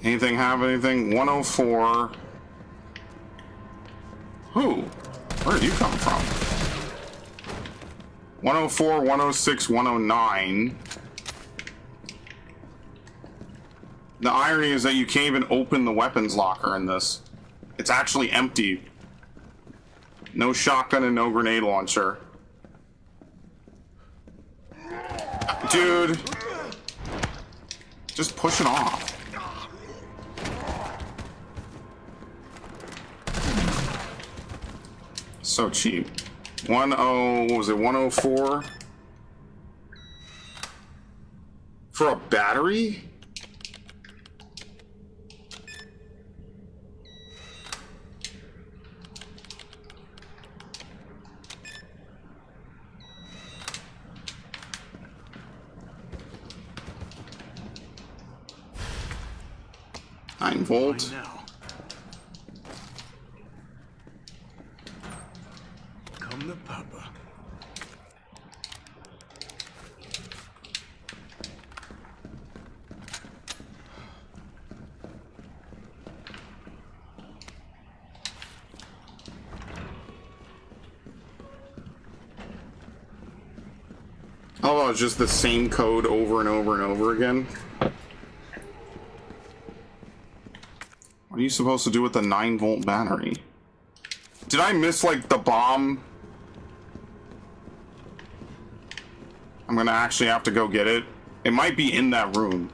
Anything have anything? 104. Who? Where did you come from? 104, 106, 109. The irony is that you can't even open the weapons locker in this. It's actually empty. No shotgun and no grenade launcher. Dude. Just push it off. So cheap. What was it? 104? For a battery? Nine volt. Now. Come to Papa. Oh, it's just the same code over and over and over again. What are you supposed to do with the 9-volt battery? Did I miss, like, the bomb? I'm gonna actually have to go get it. It might be in that room.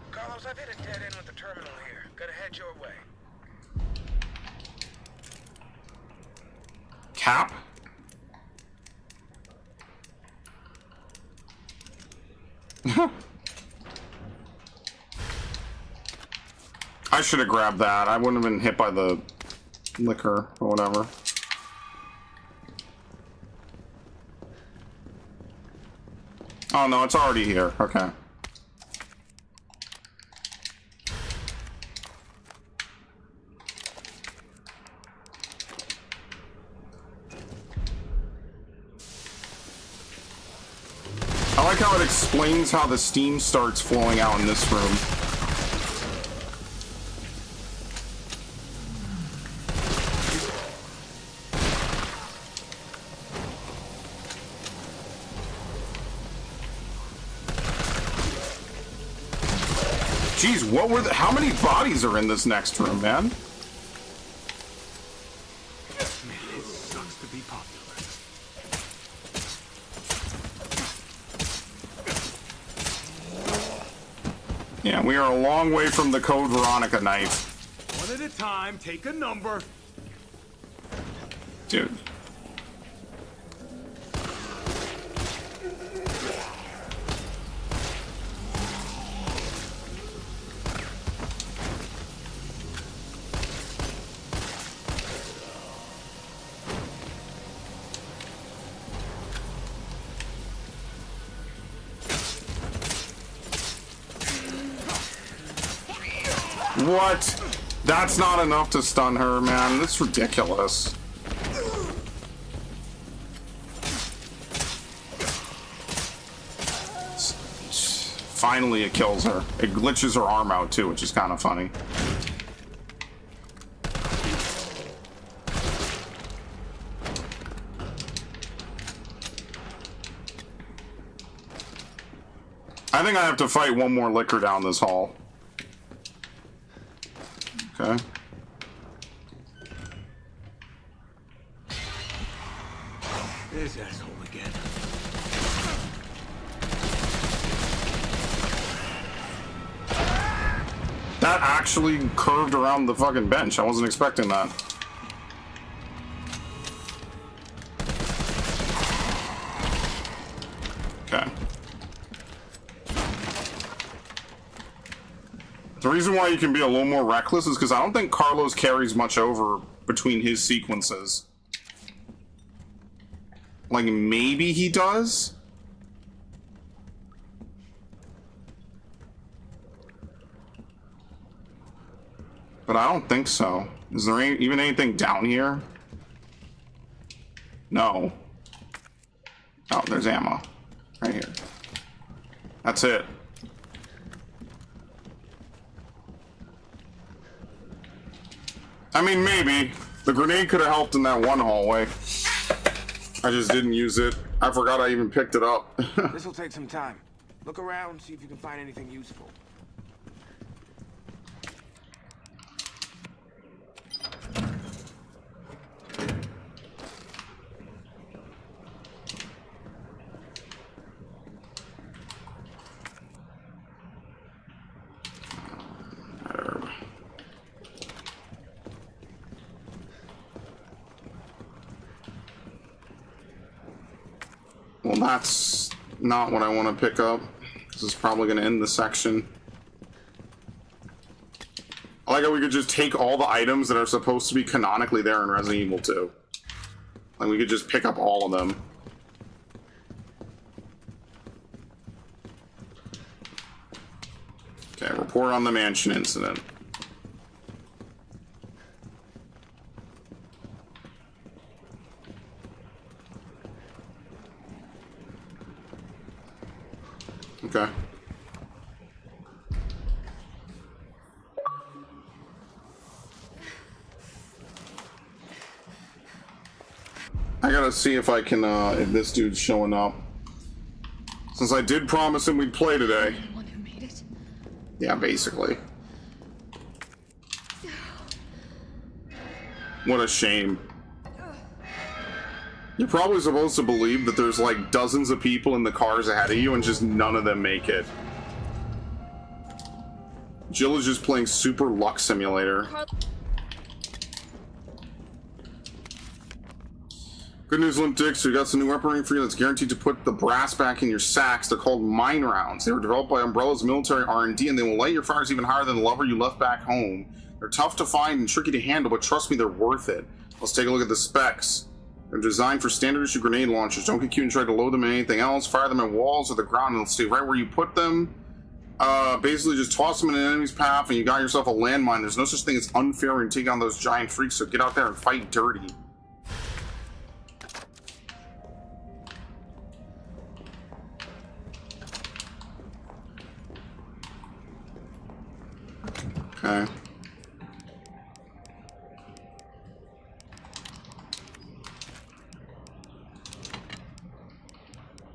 Carlos, I've hit a dead end with the terminal here. Gotta head your way. Cap? I should have grabbed that. I wouldn't have been hit by the liquor or whatever. Oh no, it's already here. Okay. I like how it explains how the steam starts flowing out in this room. Jeez, what were how many bodies are in this next room, man? Man, it sucks to be popular. Yeah, we are a long way from the Code Veronica knife. One at a time, take a number. Dude. What? That's not enough to stun her, man. That's ridiculous. Finally, it kills her. It glitches her arm out, too, which is kind of funny. I think I have to fight one more liquor down this hall. Okay. This asshole again. That actually curved around the fucking bench. I wasn't expecting that. Okay. The reason why you can be a little more reckless is because I don't think Carlos carries much over between his sequences. Like, maybe he does? But I don't think so. Is there even anything down here? No. Oh, there's ammo. Right here. That's it. I mean, maybe. The grenade could have helped in that one hallway. I just didn't use it. I forgot I even picked it up. This'll take some time. Look around, see if you can find anything useful. Well, that's not what I want to pick up. This is probably going to end the section. I like how we could just take all the items that are supposed to be canonically there in Resident Evil 2. Like, we could just pick up all of them. Okay, report on the mansion incident. Okay. I gotta see if I can, if this dude's showing up. Since I did promise him we'd play today. The one who made it? Yeah, basically. What a shame. You're probably supposed to believe that there's like dozens of people in the cars ahead of you and just none of them make it. Jill is just playing Super Luck Simulator. Good news, Limp Dicks. We got some new weaponry for you that's guaranteed to put the brass back in your sacks. They're called mine rounds. They were developed by Umbrella's military R&D, and they will light your fires even higher than the lover you left back home. They're tough to find and tricky to handle, but trust me, they're worth it. Let's take a look at the specs. They're designed for standard issue grenade launchers. Don't get cute and try to load them in anything else. Fire them at walls or the ground, and they'll stay right where you put them. Basically just toss them in an enemy's path, and you got yourself a landmine. There's no such thing as unfair when you take on those giant freaks, so get out there and fight dirty. Okay.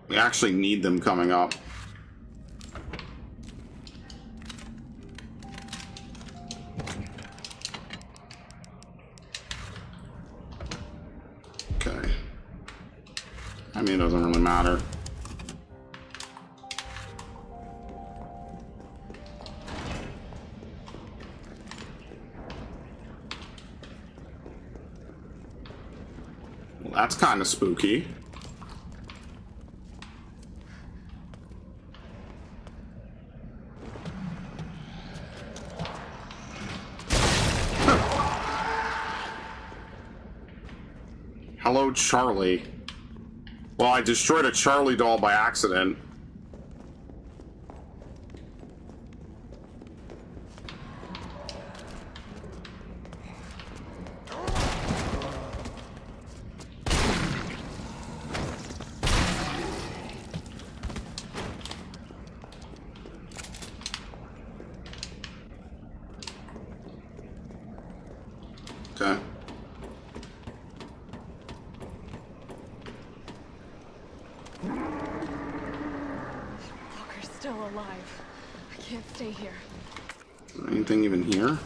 We actually need them coming up. Okay. I mean, it doesn't really matter. Well, that's kind of spooky. Hello, Charlie. Well, I destroyed a Charlie doll by accident. Okay. Walker's still alive. I can't stay here. Is there anything even here?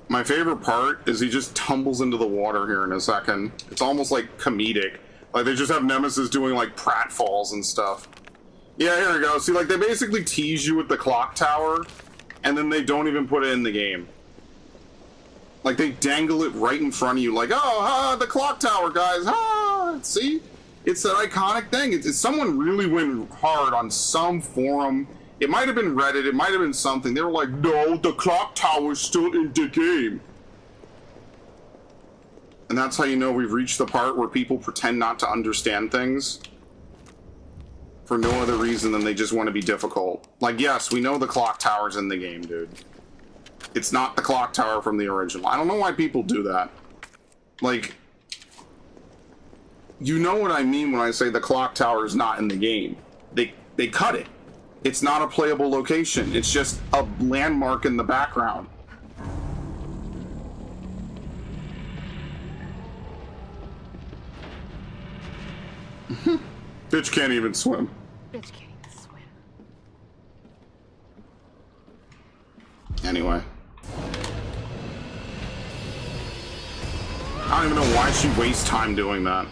My favorite part is he just tumbles into the water here in a second. It's almost like comedic. Like they just have Nemesis doing like pratfalls and stuff. Yeah, here we go. See, like they basically tease you with the clock tower, and then they don't even put it in the game. Like they dangle it right in front of you, like, oh, the clock tower, guys. See, it's that iconic thing. It's someone really went hard on some forum. It might have been Reddit. It might have been something. They were like, no, the clock tower's still in the game. And that's how you know we've reached the part where people pretend not to understand things for no other reason than they just want to be difficult. Like, yes, we know the clock tower's in the game, dude. It's not the clock tower from the original. I don't know why people do that. Like, you know what I mean when I say the clock tower is not in the game. They cut it. It's not a playable location. It's just a landmark in the background. Bitch can't even swim. Bitch can't even swim. Anyway. I don't even know why she wastes time doing that.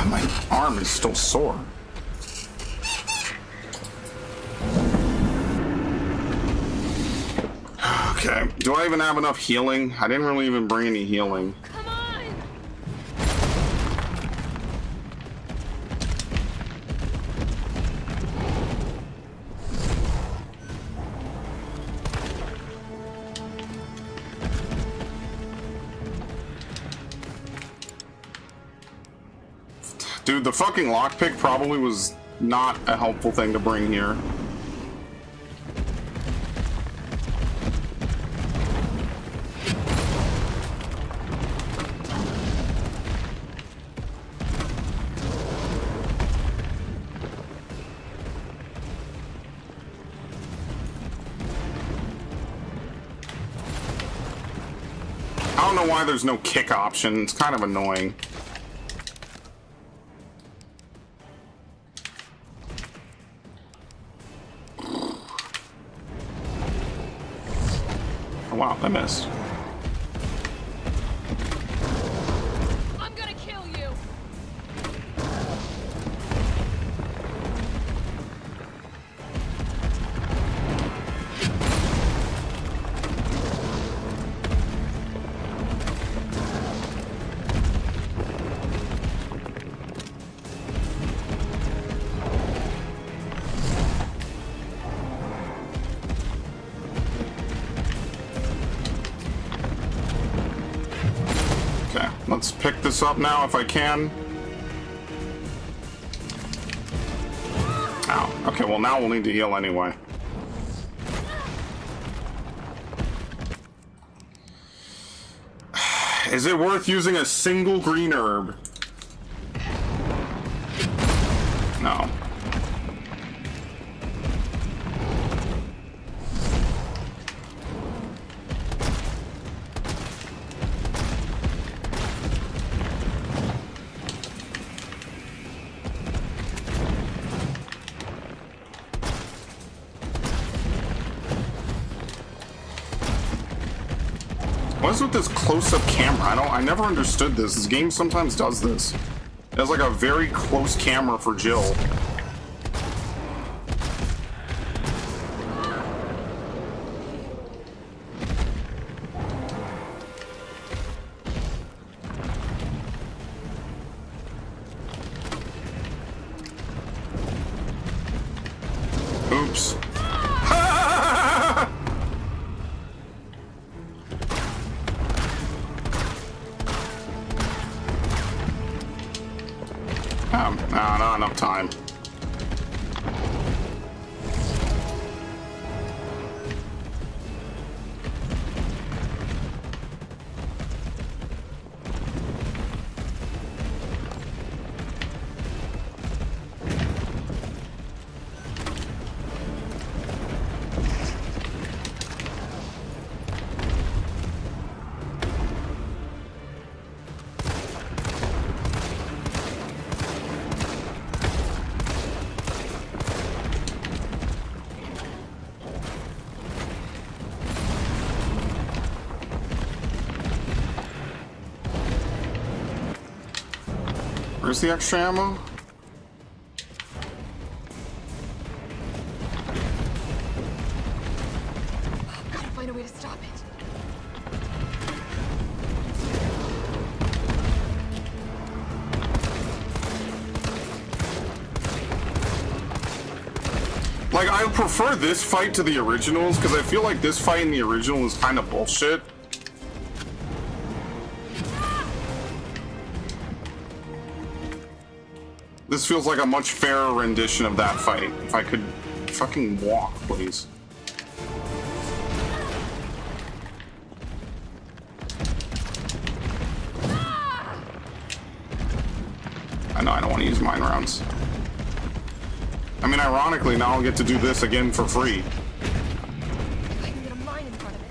My arm is still sore. Okay, do I even have enough healing? I didn't really even bring any healing. Come on! Dude, the fucking lockpick probably was not a helpful thing to bring here. know why there's no kick option. It's kind of annoying. Oh, wow, I missed. I'm gonna kill you. Okay, let's pick this up now if I can. Ow. Okay, well now we'll need to heal anyway. Is it worth using a single green herb? No. What is with this close-up camera? I never understood this. This game sometimes does this. It has like a very close camera for Jill. Oops. Nah, not enough time. Where's the extra ammo? Gotta find a way to stop it. Like, I prefer this fight to the originals, because I feel like this fight in the original is kind of bullshit. This feels like a much fairer rendition of that fight. If I could fucking walk, please. I know I don't want to use mine rounds. I mean, ironically, now I'll get to do this again for free. I can get a mine in front of it.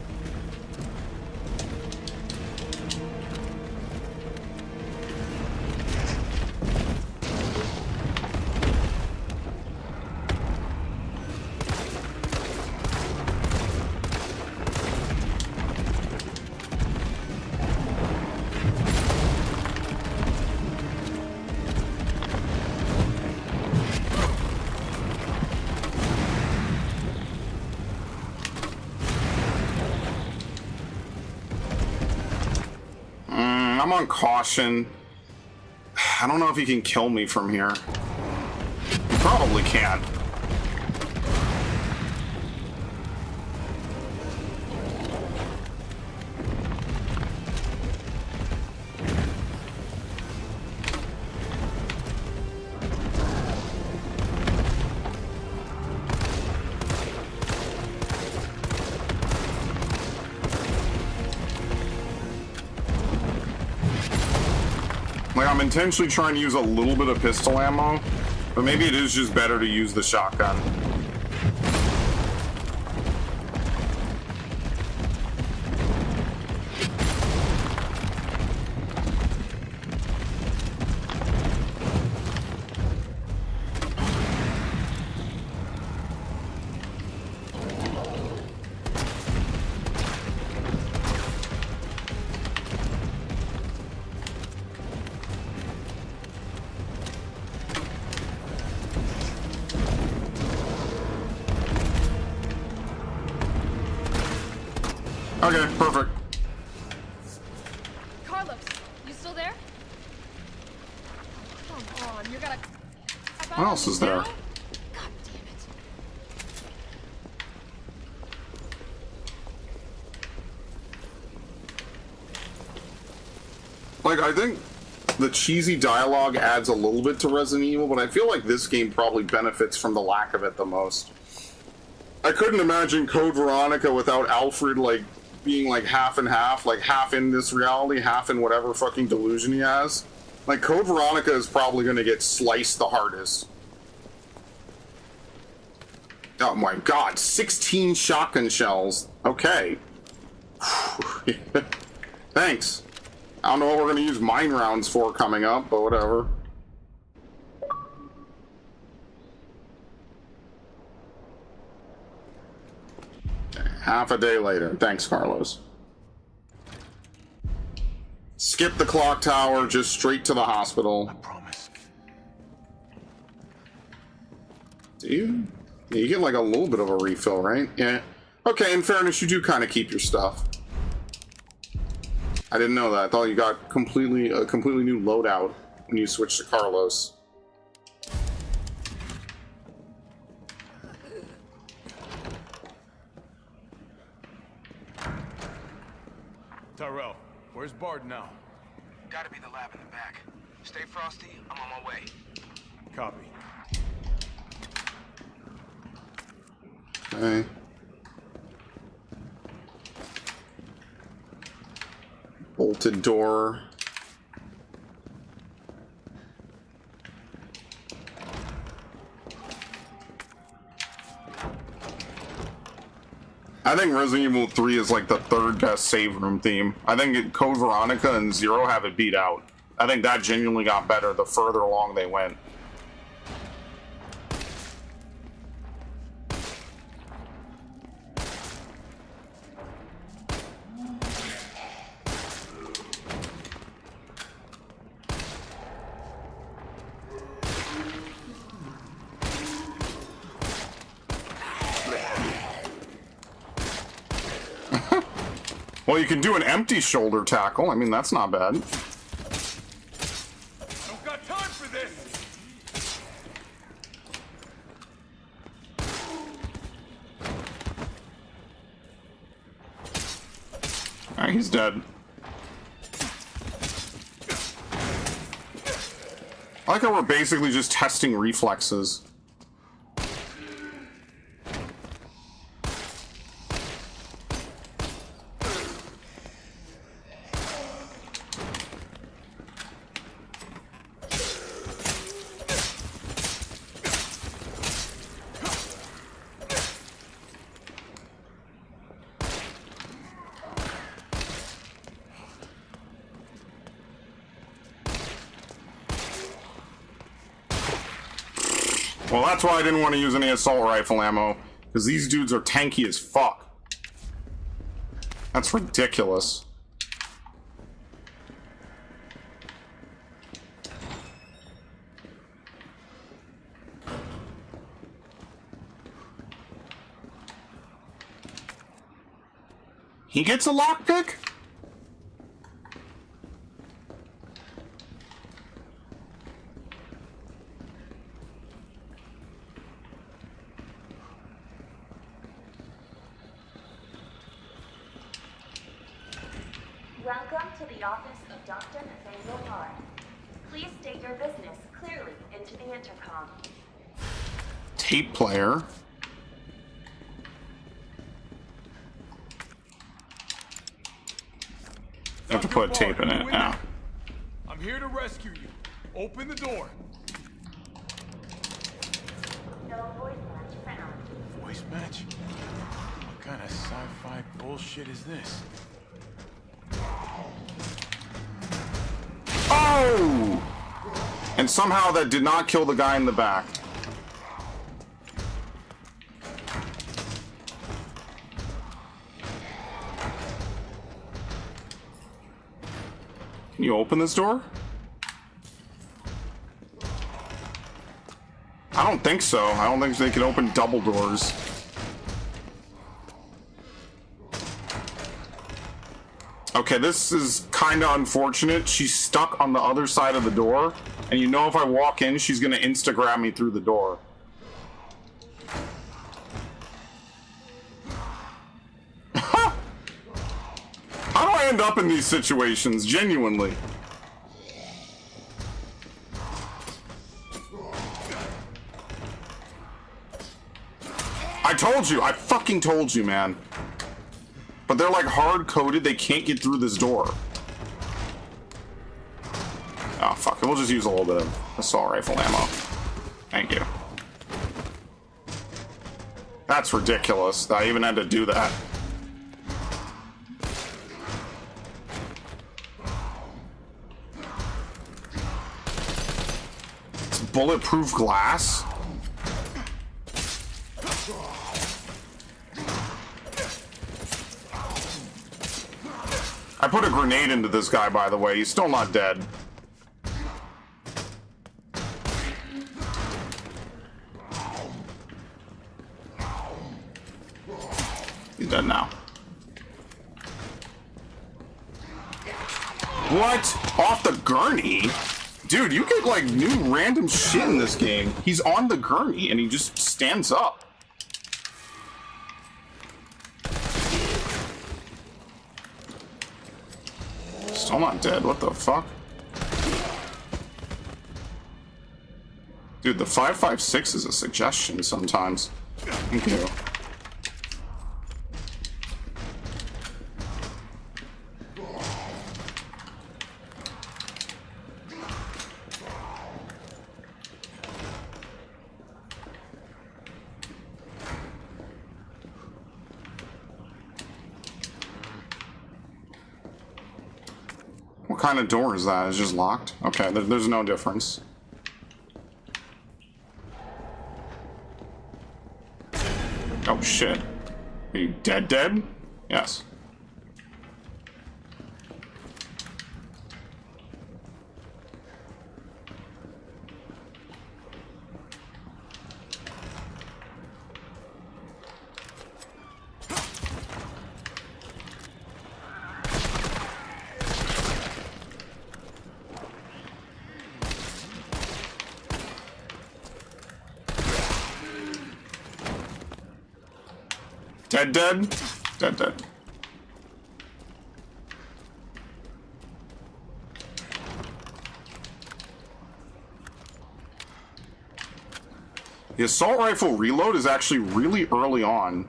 I'm on caution. I don't know if he can kill me from here. He probably can. Like, I'm intentionally trying to use a little bit of pistol ammo, but maybe it is just better to use the shotgun. Okay, perfect. Carlos, you still there? Come on, you're gonna... What else is there? God damn it. Like, I think the cheesy dialogue adds a little bit to Resident Evil, but I feel like this game probably benefits from the lack of it the most. I couldn't imagine Code Veronica without Alfred, like, being like half and half, like half in this reality, half in whatever fucking delusion he has. Like, Code Veronica is probably gonna get sliced the hardest. Oh my god, 16 shotgun shells. Okay. Thanks. I don't know what we're gonna use mine rounds for coming up, but whatever. Half a day later. Thanks, Carlos. Skip the clock tower, just straight to the hospital. I promise. Do you? Yeah, you get like a little bit of a refill, right? Yeah. Okay, in fairness, you do kind of keep your stuff. I didn't know that. I thought you got a completely new loadout when you switched to Carlos. Tyrell, where's Bard now? Gotta be the lab in the back. Stay frosty, I'm on my way. Copy. Okay. Bolted door. I think Resident Evil 3 is like the third best save room theme. I think Code Veronica and Zero have it beat out. I think that genuinely got better the further along they went. Well, you can do an empty shoulder tackle. I mean, that's not bad. Don't got time for this! Alright, he's dead. I like how we're basically just testing reflexes. Well, that's why I didn't want to use any assault rifle ammo, because these dudes are tanky as fuck. That's ridiculous. He gets a lockpick? Welcome to the office of Dr. Nathaniel Bard. Please state your business clearly into the intercom. Tape player. I have to put tape in it now. I'm here to rescue you. Open the door. No voice match found. Voice match? What kind of sci-fi bullshit is this? Oh! And somehow that did not kill the guy in the back. Can you open this door? I don't think so. I don't think they can open double doors. Okay, this is kind of unfortunate. She's stuck on the other side of the door, and you know if I walk in, she's gonna insta-grab me through the door. How do I end up in these situations, genuinely? I told you, I fucking told you, man. But they're like hard-coded, they can't get through this door. Oh, fuck it, we'll just use a little bit of assault rifle ammo. Thank you. That's ridiculous that I even had to do that. It's bulletproof glass? I put a grenade into this guy, by the way. He's still not dead. He's dead now. What? Off the gurney? Dude, you get like new random shit in this game. He's on the gurney and he just stands up. Still not dead. What the fuck? Dude, the 5.56 is a suggestion sometimes. Thank you. What kind of door is that? It's just locked? Okay, there's no difference. Oh shit. Are you dead? Yes. Dead. The assault rifle reload is actually really early on.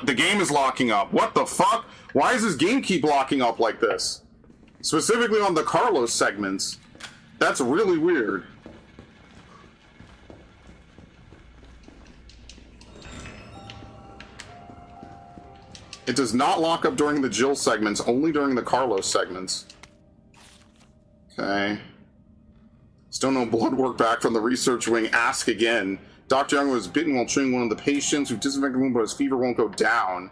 The game is locking up. What the fuck? Why does this game keep locking up like this? Specifically on the Carlos segments. That's really weird. It does not lock up during the Jill segments, only during the Carlos segments. Okay. Still no blood work back from the research wing. Ask again. Dr. Young was bitten while treating one of the patients who disinfected the wound, but his fever won't go down.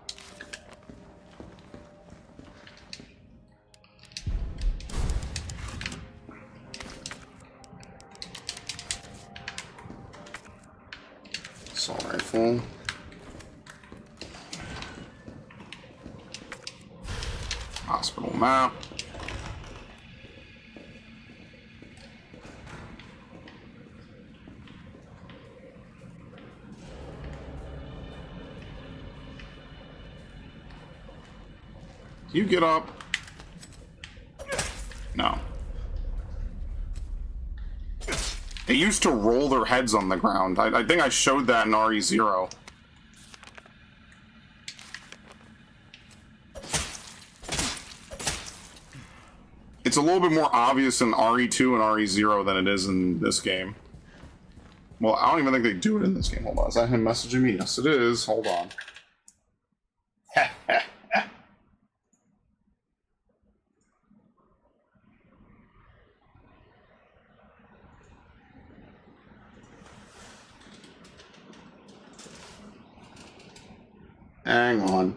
Assault rifle. Hospital map. You get up. No. They used to roll their heads on the ground. I think I showed that in RE0. It's a little bit more obvious in RE2 and RE0 than it is in this game. Well, I don't even think they do it in this game. Hold on, is that him messaging me? Yes, it is. Hold on. Hang on.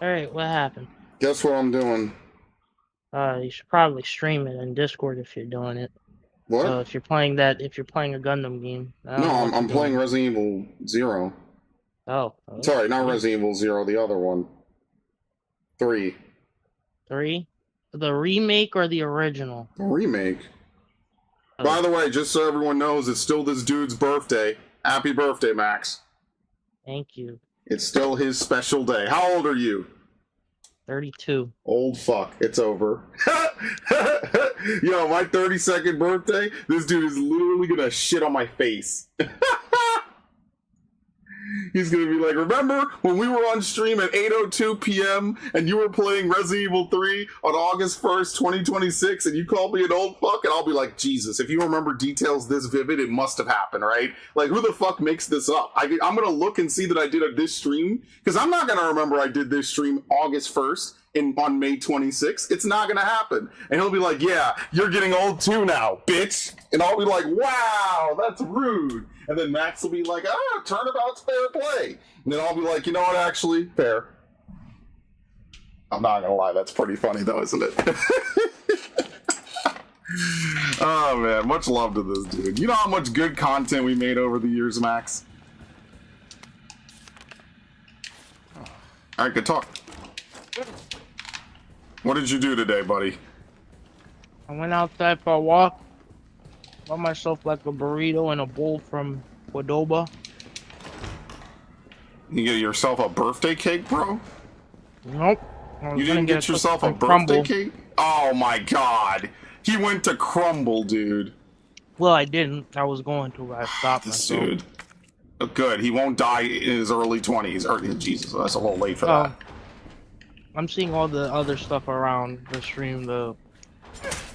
Alright, what happened? Guess what I'm doing? You should probably stream it in Discord if you're doing it. What? So if you're playing a Gundam game. I don't No, know what I'm you're playing doing. Resident Evil 0. Oh. Sorry, not Resident Evil 0, the other one. 3. 3? The remake or the original? The remake. Oh. By the way, just so everyone knows, it's still this dude's birthday. Happy birthday, Max. Thank you. It's still his special day. How old are you? 32. Old fuck. It's over. Yo, my 32nd birthday, this dude is literally gonna shit on my face. He's gonna be like, remember when we were on stream at 8:02 p.m. and you were playing Resident Evil 3 on August 1st, 2026, and you called me an old fuck? And I'll be like, Jesus, if you remember details this vivid, it must have happened, right? Like, who the fuck makes this up? I'm gonna look and see that I did this stream, because I'm not gonna remember I did this stream August 1st on May 26th. It's not gonna happen. And he'll be like, yeah, you're getting old too now, bitch. And I'll be like, wow, that's rude. And then Max will be like, turnabout's fair play. And then I'll be like, you know what, actually, fair. I'm not gonna lie, that's pretty funny though, isn't it? Oh man, much love to this dude. You know how much good content we made over the years, Max? Alright, good talk. What did you do today, buddy? I went outside for a walk. Bought myself like a burrito and a bowl from Cordoba. You get yourself a birthday cake, bro? Nope. You didn't get yourself a birthday Crumble. cake? Oh my god. He went to Crumble, dude. Well, I didn't. I was going to, but I stopped This myself. dude. Oh, good. He won't die in his early 20s. Jesus, that's a little late for that. I'm seeing all the other stuff around the stream, though.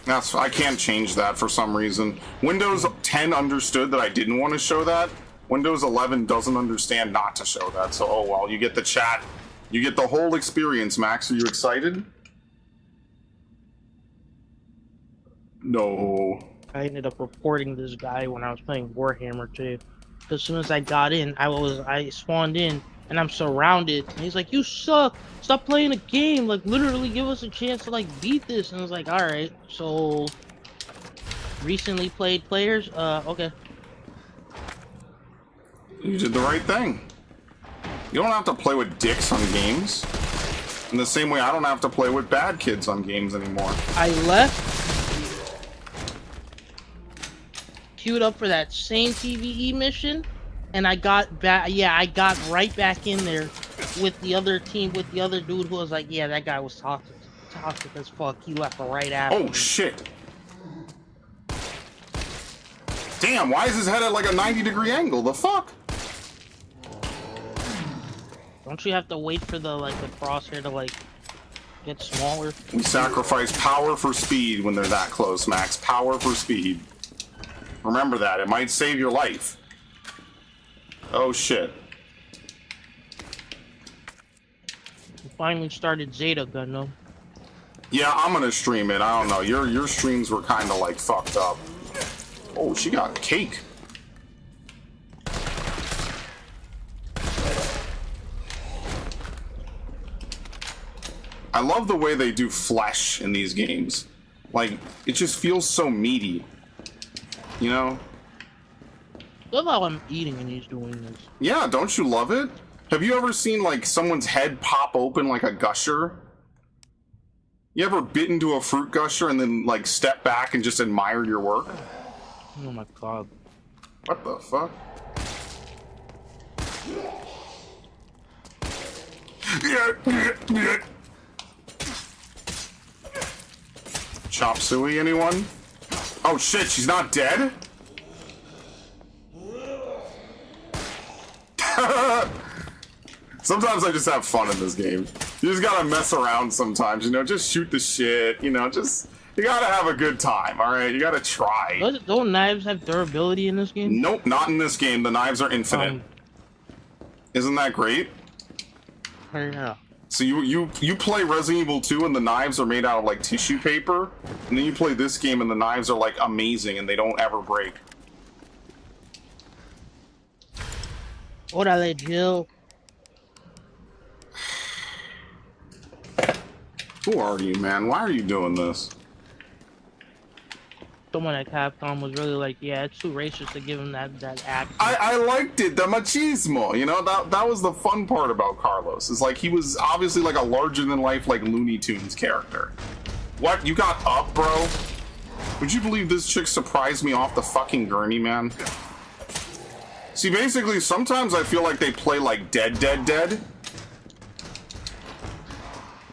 I can't change that for some reason. Windows 10 understood that I didn't want to show that. Windows 11 doesn't understand not to show that. So, oh well, you get the chat. You get the whole experience, Max. Are you excited? No. I ended up reporting this guy when I was playing Warhammer too. As soon as I got in, I spawned in and I'm surrounded. And he's like, "You suck! Stop playing a game! Like literally, give us a chance to like beat this." And I was like, "All right." So recently played players. Okay. You did the right thing. You don't have to play with dicks on games. In the same way, I don't have to play with bad kids on games anymore. I left, queued up for that same PvE mission, and I got back. Yeah, I got right back in there with the other team, with the other dude who was like, "Yeah, that guy was toxic as fuck." He left right after. Oh shit! Damn, why is his head at like a 90-degree angle? The fuck? Don't you have to wait for the crosshair to like get smaller? We sacrifice power for speed when they're that close, Max. Power for speed. Remember that. It might save your life. Oh shit. We finally started Zeta Gundam. Yeah, I'm gonna stream it. I don't know. Your streams were kind of like fucked up. Oh, she got cake. I love the way they do flesh in these games. Like, it just feels so meaty. You know? Love how I'm eating and he's doing this. Yeah, don't you love it? Have you ever seen, like, someone's head pop open like a gusher? You ever bit into a fruit gusher and then, like, step back and just admire your work? Oh my god. What the fuck? Chop Suey, anyone? Oh shit, she's not dead? Sometimes I just have fun in this game. You just gotta mess around sometimes, you know, just shoot the shit, you know, you gotta have a good time, alright? You gotta try. Don't knives have durability in this game? Nope, not in this game. The knives are infinite. Isn't that great? Yeah. So you play Resident Evil 2 and the knives are made out of like tissue paper, and then you play this game and the knives are like amazing and they don't ever break. Orale, Jill. Who are you, man? Why are you doing this? Someone at Capcom was really like, yeah, it's too racist to give him that act. I liked it, the machismo. You know, that was the fun part about Carlos. Is like he was obviously like a larger than life like Looney Tunes character. What? You got up, bro? Would you believe this chick surprised me off the fucking gurney, man? See, basically, sometimes I feel like they play like dead.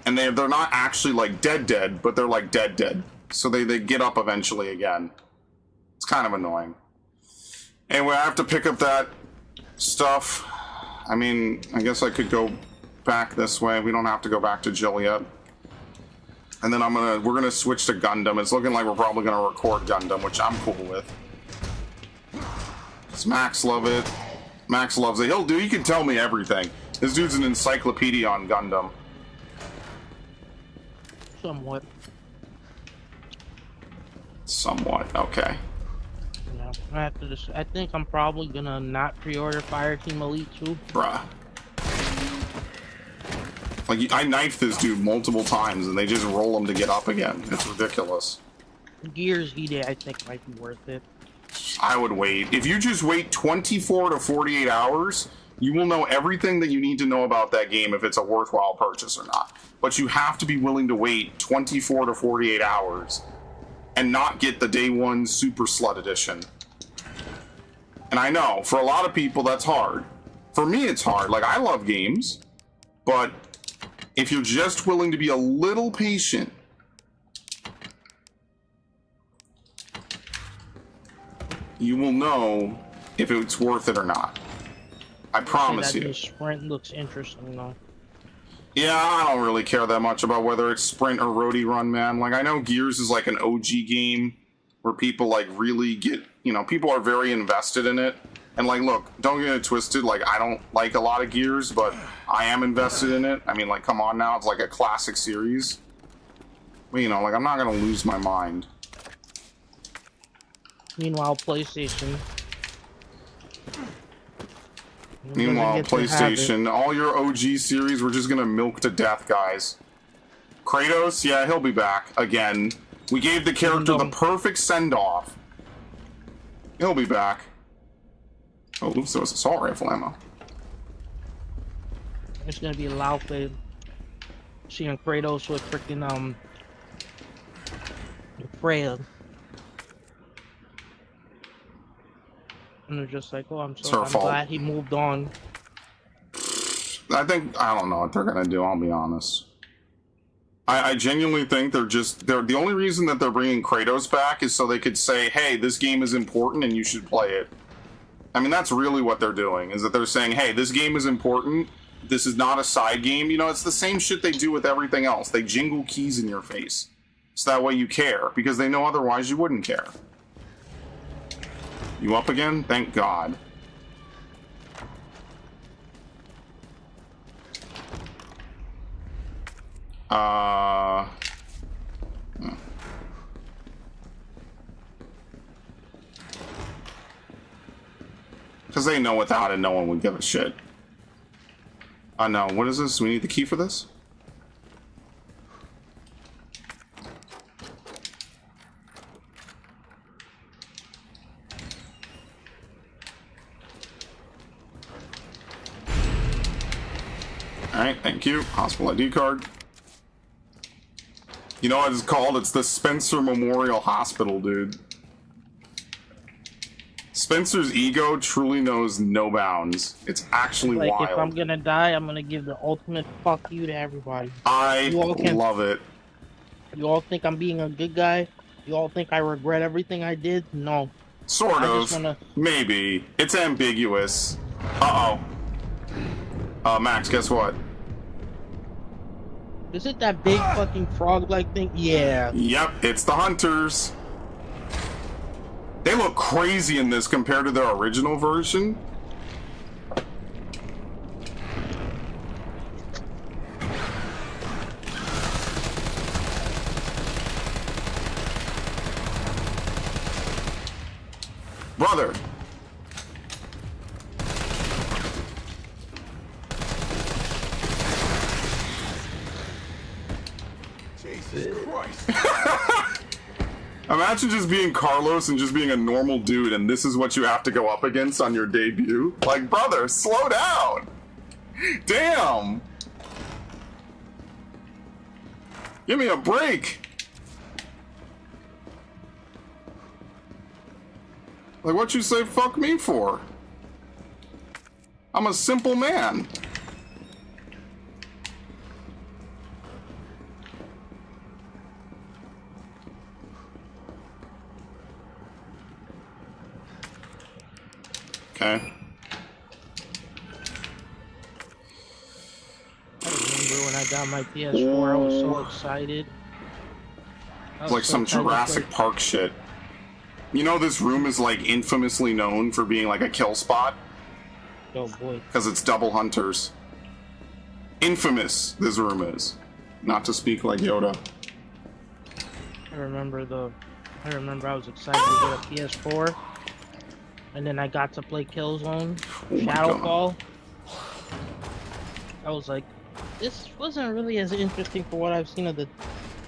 And they're not actually like dead, but they're like dead. So they get up eventually again. It's kind of annoying. Anyway, I have to pick up that stuff. I mean, I guess I could go back this way. We don't have to go back to Jill yet. And then we're gonna switch to Gundam. It's looking like we're probably gonna record Gundam, which I'm cool with. Does Max love it? Max loves it. He can tell me everything. This dude's an encyclopedia on Gundam. Somewhat, okay. Yeah, I have to I think I'm probably gonna not pre-order Fireteam Elite 2. Bruh. Like, I knifed this dude multiple times and they just roll him to get up again. It's ridiculous. Gears E-Day, I think, might be worth it. I would wait. If you just wait 24 to 48 hours, you will know everything that you need to know about that game if it's a worthwhile purchase or not. But you have to be willing to wait 24 to 48 hours and not get the day one Super Slut Edition. And I know, for a lot of people, that's hard. For me, it's hard. Like, I love games, but if you're just willing to be a little patient, you will know if it's worth it or not. I promise you. That Sprint looks interesting, though. Yeah, I don't really care that much about whether it's Sprint or Roadie Run, man. Like, I know Gears is like an OG game where people like really get, people are very invested in it. And like, look, don't get it twisted. Like, I don't like a lot of Gears, but I am invested in it. I mean, like, come on now. It's like a classic series. But, like, I'm not going to lose my mind. Meanwhile, PlayStation, all your OG series, we're just gonna milk to death, guys. Kratos, yeah, he'll be back again. We gave the character the perfect send-off. He'll be back. Oh, oops, there was assault rifle ammo. It's gonna be loud for seeing Kratos with freaking Freya. And they're just like, oh, I'm glad he moved on. I don't know what they're gonna do, I'll be honest. I genuinely think they're the only reason that they're bringing Kratos back is so they could say, hey, this game is important and you should play it. I mean, that's really what they're doing, is that they're saying, hey, this game is important, this is not a side game. It's the same shit they do with everything else. They jingle keys in your face. So that way you care, because they know otherwise you wouldn't care. You up again? Thank God. Because they know without it, no one would give a shit. No, what is this? We need the key for this? Alright, thank you. Hospital ID card. You know what it's called? It's the Spencer Memorial Hospital, dude. Spencer's ego truly knows no bounds. It's actually like, wild. If I'm gonna die, I'm gonna give the ultimate fuck you to everybody. I love it. You all think I'm being a good guy? You all think I regret everything I did? No. Sort of. Maybe. It's ambiguous. Uh-oh. Max, guess what? Is it that big fucking frog-like thing? Yeah. Yep, it's the Hunters. They look crazy in this compared to their original version. Brother. Christ. Imagine just being Carlos and just being a normal dude, and this is what you have to go up against on your debut. Like, brother, slow down. Damn. Give me a break. Like, what you say fuck me for? I'm a simple man. Okay. I remember when I got my PS4, I was so excited. It's like some Jurassic Park shit. You know, this room is like infamously known for being like a kill spot. Oh boy. Because it's double hunters. Infamous, this room is. Not to speak like Yoda. I remember I was excited to get a PS4. And then I got to play Killzone, Shadowfall. I was like, this wasn't really as interesting for what I've seen of the...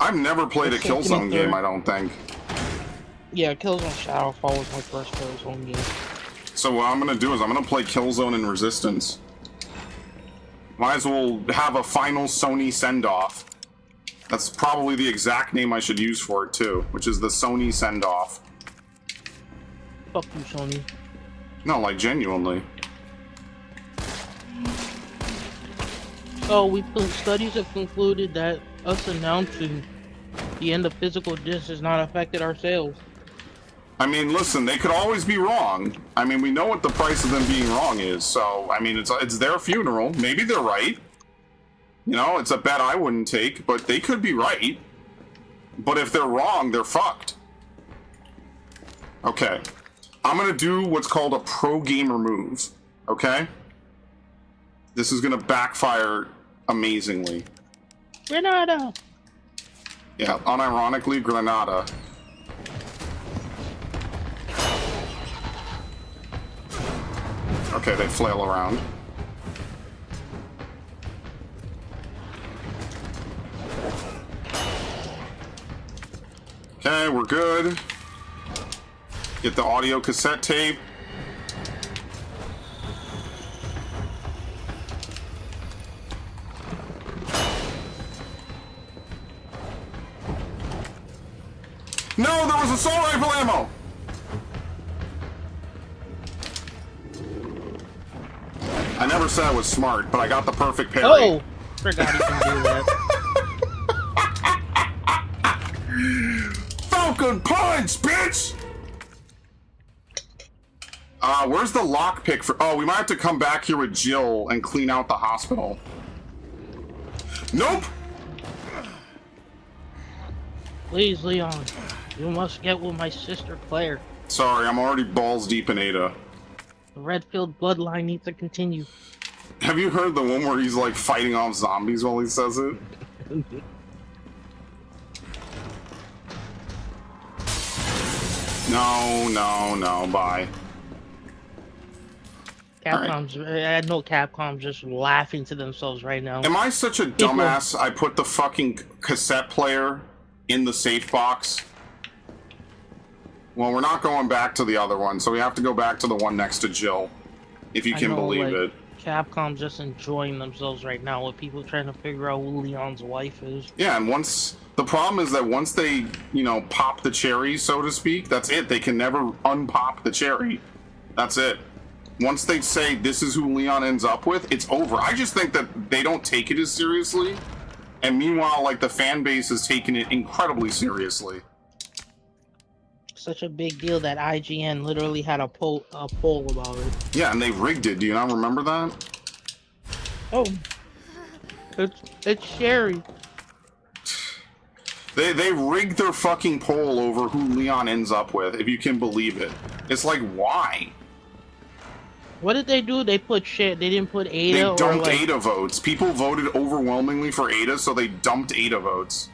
I've never played a Killzone game, I don't think. Yeah, Killzone Shadowfall was my first Killzone game. So what I'm gonna do is I'm gonna play Killzone and Resistance. Might as well have a final Sony send-off. That's probably the exact name I should use for it too, which is the Sony send-off. Fuck you, Sony. No, like genuinely. So studies have concluded that us announcing the end of physical discs has not affected our sales. I mean, listen, they could always be wrong. I mean, we know what the price of them being wrong is, so, I mean, it's their funeral. Maybe they're right. You know, it's a bet I wouldn't take, but they could be right. But if they're wrong, they're fucked. Okay. I'm gonna do what's called a pro gamer move, okay? This is gonna backfire amazingly. Granada! Yeah, unironically, Granada. Okay, they flail around. Okay, we're good. Get the audio cassette tape. No, there was assault rifle ammo! I never said I was smart, but I got the perfect parry. Oh! Forgot you can do that. Falcon Punch, bitch! Where's the lockpick for... Oh, we might have to come back here with Jill and clean out the hospital. Nope! Please, Leon. You must get with my sister, Claire. Sorry, I'm already balls deep in Ada. The Redfield bloodline needs to continue. Have you heard the one where he's like fighting off zombies while he says it? No, bye. Capcom's, I know Capcom's just laughing to themselves right now. Am I such a dumbass? I put the fucking cassette player in the safe box. Well, we're not going back to the other one, so we have to go back to the one next to Jill. If you can believe it. Capcom's just enjoying themselves right now with people trying to figure out who Leon's wife is. Yeah, and the problem is that once they, you know, pop the cherry, so to speak, that's it. They can never unpop the cherry. That's it. Once they say this is who Leon ends up with, it's over. I just think that they don't take it as seriously. And meanwhile, like, the fan base is taking it incredibly seriously. Such a big deal that IGN literally had a poll about it. Yeah, and they rigged it. Do you not remember that? Oh. It's Sherry. They rigged their fucking poll over who Leon ends up with, if you can believe it. It's like, why? What did they do? They put shit. They didn't put Ada. They dumped like... Ada votes. People voted overwhelmingly for Ada, so they dumped Ada votes.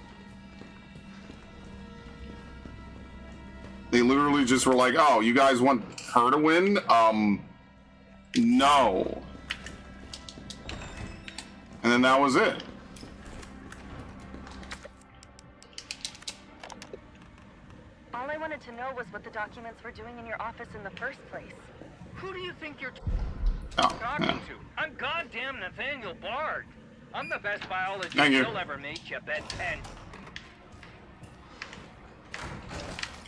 They literally just were like, oh, you guys want her to win? No. And then that was it. wanted to know was what the documents were doing in your office in the first place. Who do you think you're Oh, talking yeah. to? I'm goddamn Nathaniel Bard. I'm the best biologist Thank you. you'll ever meet, you bet 10.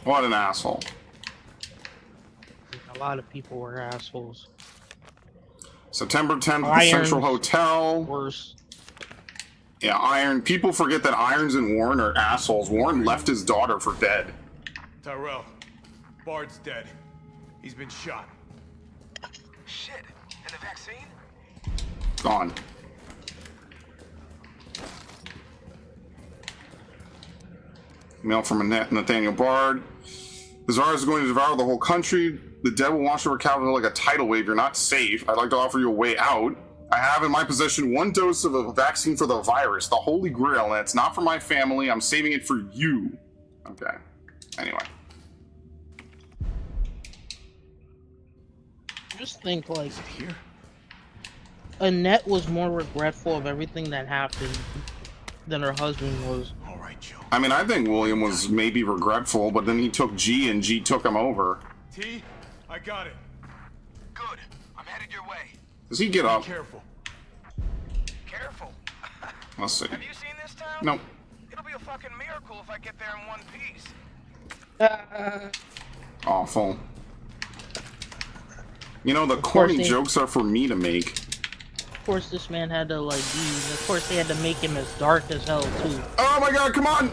What an asshole. A lot of people were assholes. September 10th, the Irons. Central Hotel. Worse. Yeah, Iron. People forget that Irons and Warren are assholes. Warren left his daughter for dead. Tyrell, Bard's dead. He's been shot. Shit. And the vaccine? Gone. Mail from Nathaniel Bard. The Tsar is going to devour the whole country. The dead will wash over Capitol like a tidal wave. You're not safe. I'd like to offer you a way out. I have in my possession 1 dose of a vaccine for the virus, the Holy Grail, and it's not for my family. I'm saving it for you. Okay. Anyway. Just think, like, Here? Annette was more regretful of everything that happened than her husband was. All right, Joe. I mean, I think William was maybe regretful, but then he took G and G took him over. T, I got it. Good. I'm headed your way. Does he get Be up? careful. Careful. Let's see. Have you seen this town? Nope. It'll be a fucking miracle if I get there in one piece. Awful. You know, the course corny they- jokes are for me to make. Of course, this man had to, like, be... Of course, they had to make him as dark as hell, too. Oh my god, come on!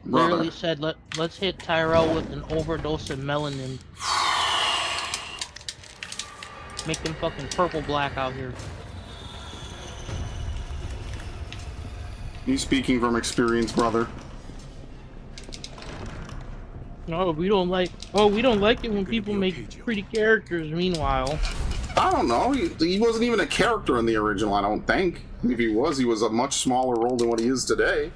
Brother. Literally said, let's hit Tyrell with an overdose of melanin. Make him fucking purple black out here. He's speaking from experience, brother. No, we don't like... Oh, we don't like it when people be make okay, Joe. pretty characters, meanwhile. I don't know. He wasn't even a character in the original, I don't think. If he was a much smaller role than what he is today.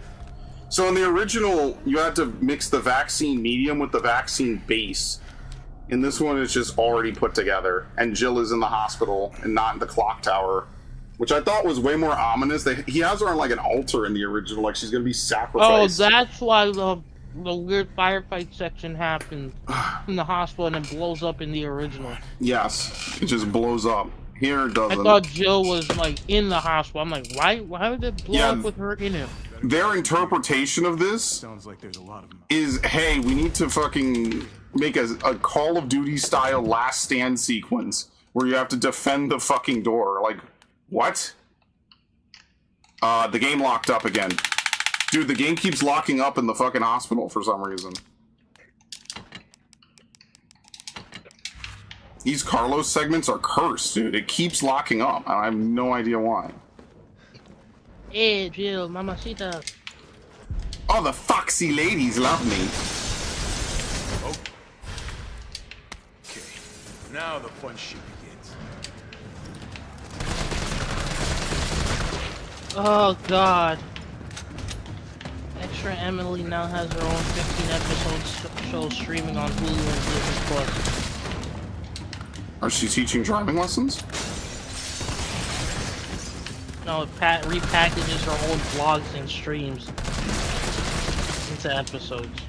So in the original, you had to mix the vaccine medium with the vaccine base. In this one, it's just already put together. And Jill is in the hospital and not in the clock tower. Which I thought was way more ominous. He has her on like an altar in the original, like she's gonna be Oh, sacrificed. that's why the weird firefight section happened in the hospital and it blows up in the original. Yes, it just blows up. Here it I doesn't. thought Jill was, like, in the hospital. I'm like, why did it blow Yeah. up with her in it? Their interpretation of this Sounds like there's a lot of them. is, hey, we need to fucking make a Call of Duty style last stand sequence where you have to defend the fucking door. Like, what? The game locked up again. Dude, the game keeps locking up in the fucking hospital for some reason. These Carlos segments are cursed, dude. It keeps locking up. I have no idea why. Hey, Jill, mamacita. Oh, the foxy ladies love me. Okay, now the fun shit begins. Oh, God. Extra Emily now has her own 15-episode show streaming on Hulu and Disney Plus. Are she teaching driving lessons? No, it repackages her old vlogs and streams into episodes.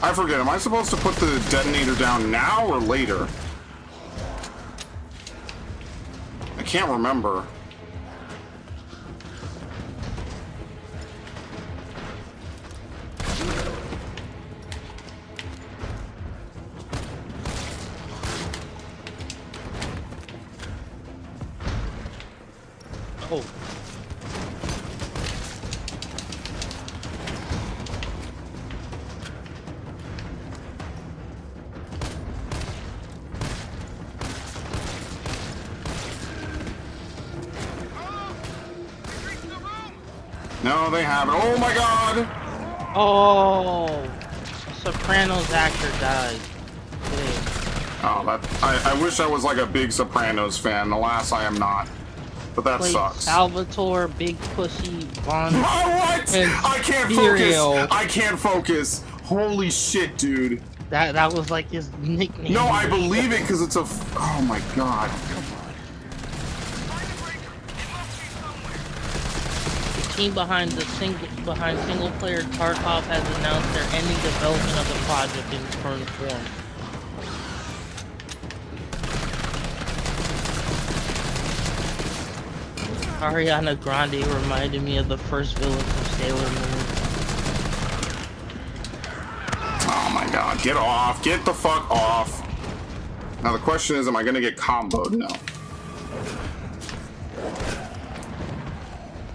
I forget, am I supposed to put the detonator down now or later? I can't remember. Oh. No, they haven't. Oh my god! Oh, a Sopranos actor died. Today. Oh, I wish I was like a big Sopranos fan. Alas, I am not. But that Played sucks. Salvatore Big Pussy Von. Oh, what? and I can't Stereo. focus. I can't focus. Holy shit, dude. That was like his nickname. No, I believe it because it's a. Oh my god. The team behind single player Tarkov has announced they're ending development of the project in its current form. Ariana Grande reminded me of the first villain from Sailor Moon. Oh my god, get off. Get the fuck off. Now the question is, am I gonna get comboed? No.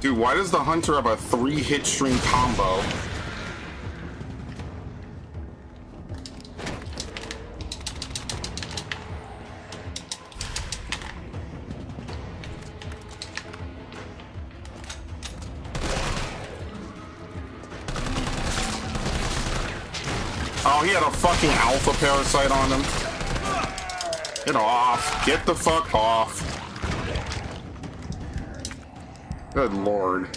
Dude, why does the Hunter have a 3-hit string combo? Oh, he had a fucking alpha parasite on him. Get off. Get the fuck off. Good lord.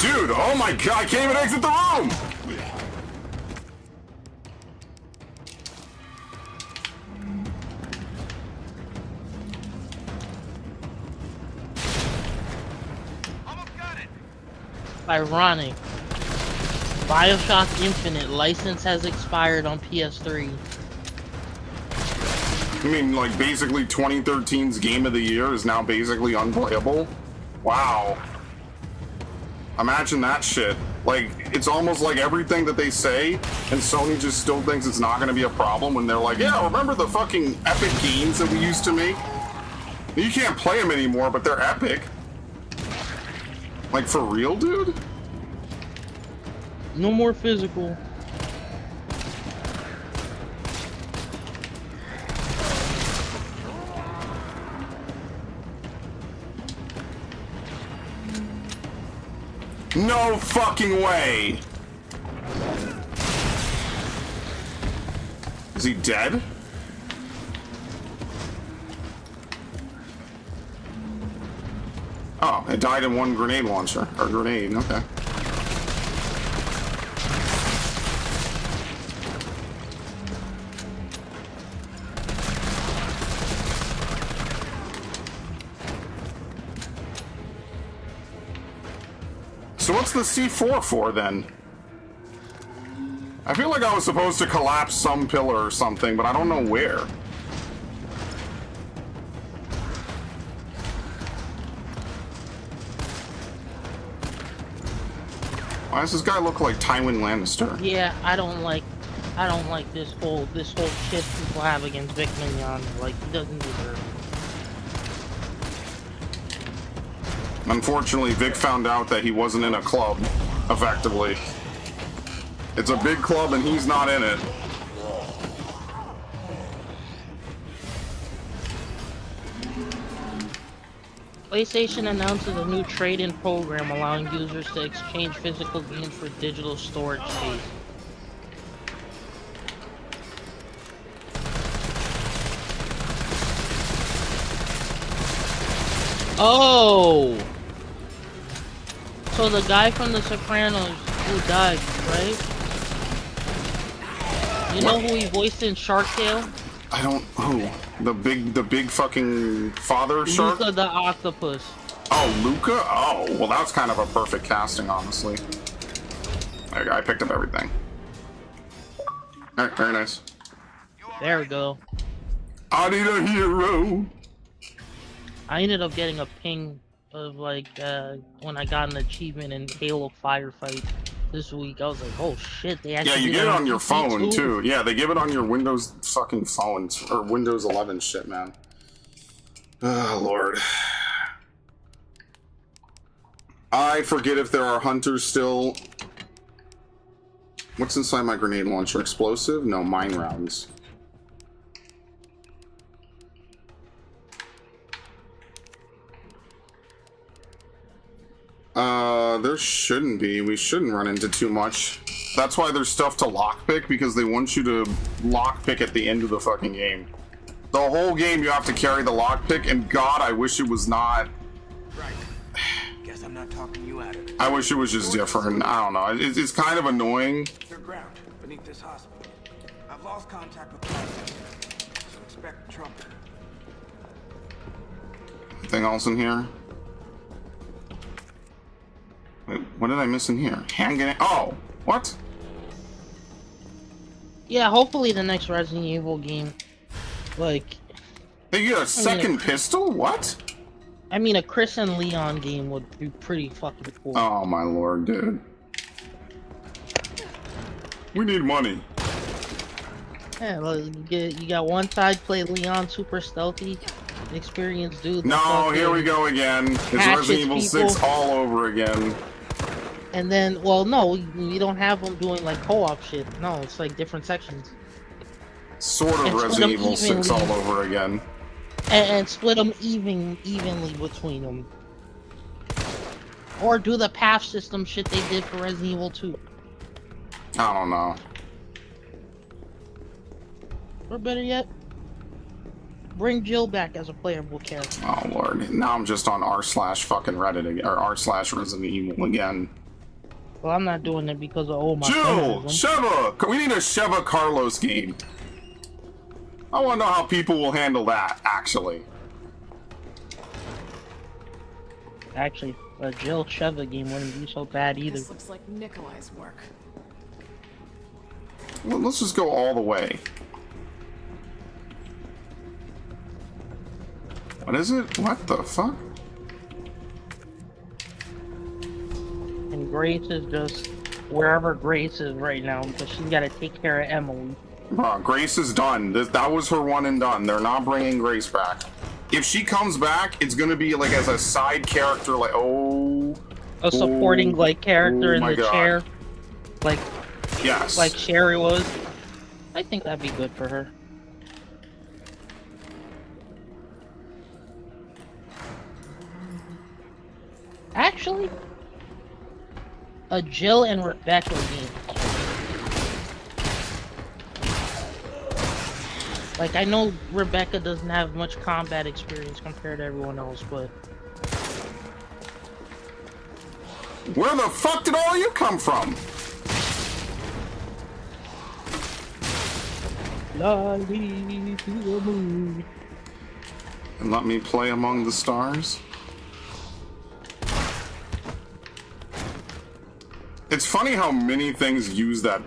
Dude, oh my god, I can't even exit the room! Ironic. BioShock Infinite license has expired on PS3. You mean like basically 2013's Game of the Year is now basically unplayable? Wow. Imagine that shit. Like, it's almost like everything that they say, and Sony just still thinks it's not gonna be a problem when they're like, yeah, remember the fucking epic games that we used to make? You can't play them anymore, but they're epic. Like, for real, dude? No more physical. No fucking way! Is he dead? Oh, it died in one grenade launcher. Or grenade, okay. So what's the C4 for then? I feel like I was supposed to collapse some pillar or something, but I don't know where. Why does this guy look like Tywin Lannister? Yeah, I don't like this whole shit people have against Vic Mignon. Like, he doesn't deserve it. Unfortunately, Vic found out that he wasn't in a club, effectively. It's a big club and he's not in it. PlayStation announces a new trade-in program allowing users to exchange physical games for digital storage space. Oh! So the guy from The Sopranos who died, right? You know who he voiced in Shark Tale? I don't. Who? The big fucking father shark? Luca the octopus. Oh, Luca? Oh, well, that's kind of a perfect casting, honestly. I picked up everything. Alright, very nice. There we go. I need a hero! I ended up getting a ping of like when I got an achievement in Halo Firefight this week. I was like, oh shit, they actually. Yeah, you get it on your phone too. Yeah, they give it on your Windows fucking phones or Windows 11 shit, man. Oh lord. I forget if there are hunters still. What's inside my grenade launcher? Explosive? No, mine rounds. There shouldn't be. We shouldn't run into too much. That's why there's stuff to lockpick, because they want you to lockpick at the end of the fucking game. The whole game you have to carry the lockpick, and God, I wish it was not... Right. Guess I'm not talking you out of it. I wish it was just different. I don't know. It's kind of annoying. Underground, beneath this hospital. I've lost contact with Plaza, so expect trouble. Anything else in here? Wait, what did I miss in here? Hand grenade. Oh, what? Yeah, hopefully the next Resident Evil game, like... They get a second pistol? What? I mean, a Chris and Leon game would be pretty fucking cool. Oh my lord, dude. We need money. Yeah, like, you got one side play Leon super stealthy, experienced dude. No, here we go again. It's Resident Evil 6 all over again. And then, well, no, we don't have them doing like co-op shit. No, it's like different sections. Sort of Resident Evil 6 all over again. And split them evenly between them. Or do the path system shit they did for Resident Evil 2. I don't know. Or better yet, bring Jill back as a playable character. Oh lord, now I'm just on r/fucking Reddit again, or r/Resident Evil again. Well, I'm not doing it because of my Jill! feminism. Sheva! We need a Sheva Carlos game. I want to know how people will handle that, actually. Actually, a Jill Sheva game wouldn't be so bad either. This looks like Nikolai's work. Well, let's just go all the way. What is it? What the fuck? And Grace is just wherever Grace is right now because she's got to take care of Emily. Bro, Grace is done. That was her one and done. They're not bringing Grace back. If she comes back, it's gonna be like as a side character, like a supporting like character in the chair, like yes, like Sherry was. I think that'd be good for her. Actually, a Jill and Rebecca game. Like, I know Rebecca doesn't have much combat experience compared to everyone else, but... Where the fuck did all you come from? Fly me to the moon. And let me play among the stars? It's funny how many things use that...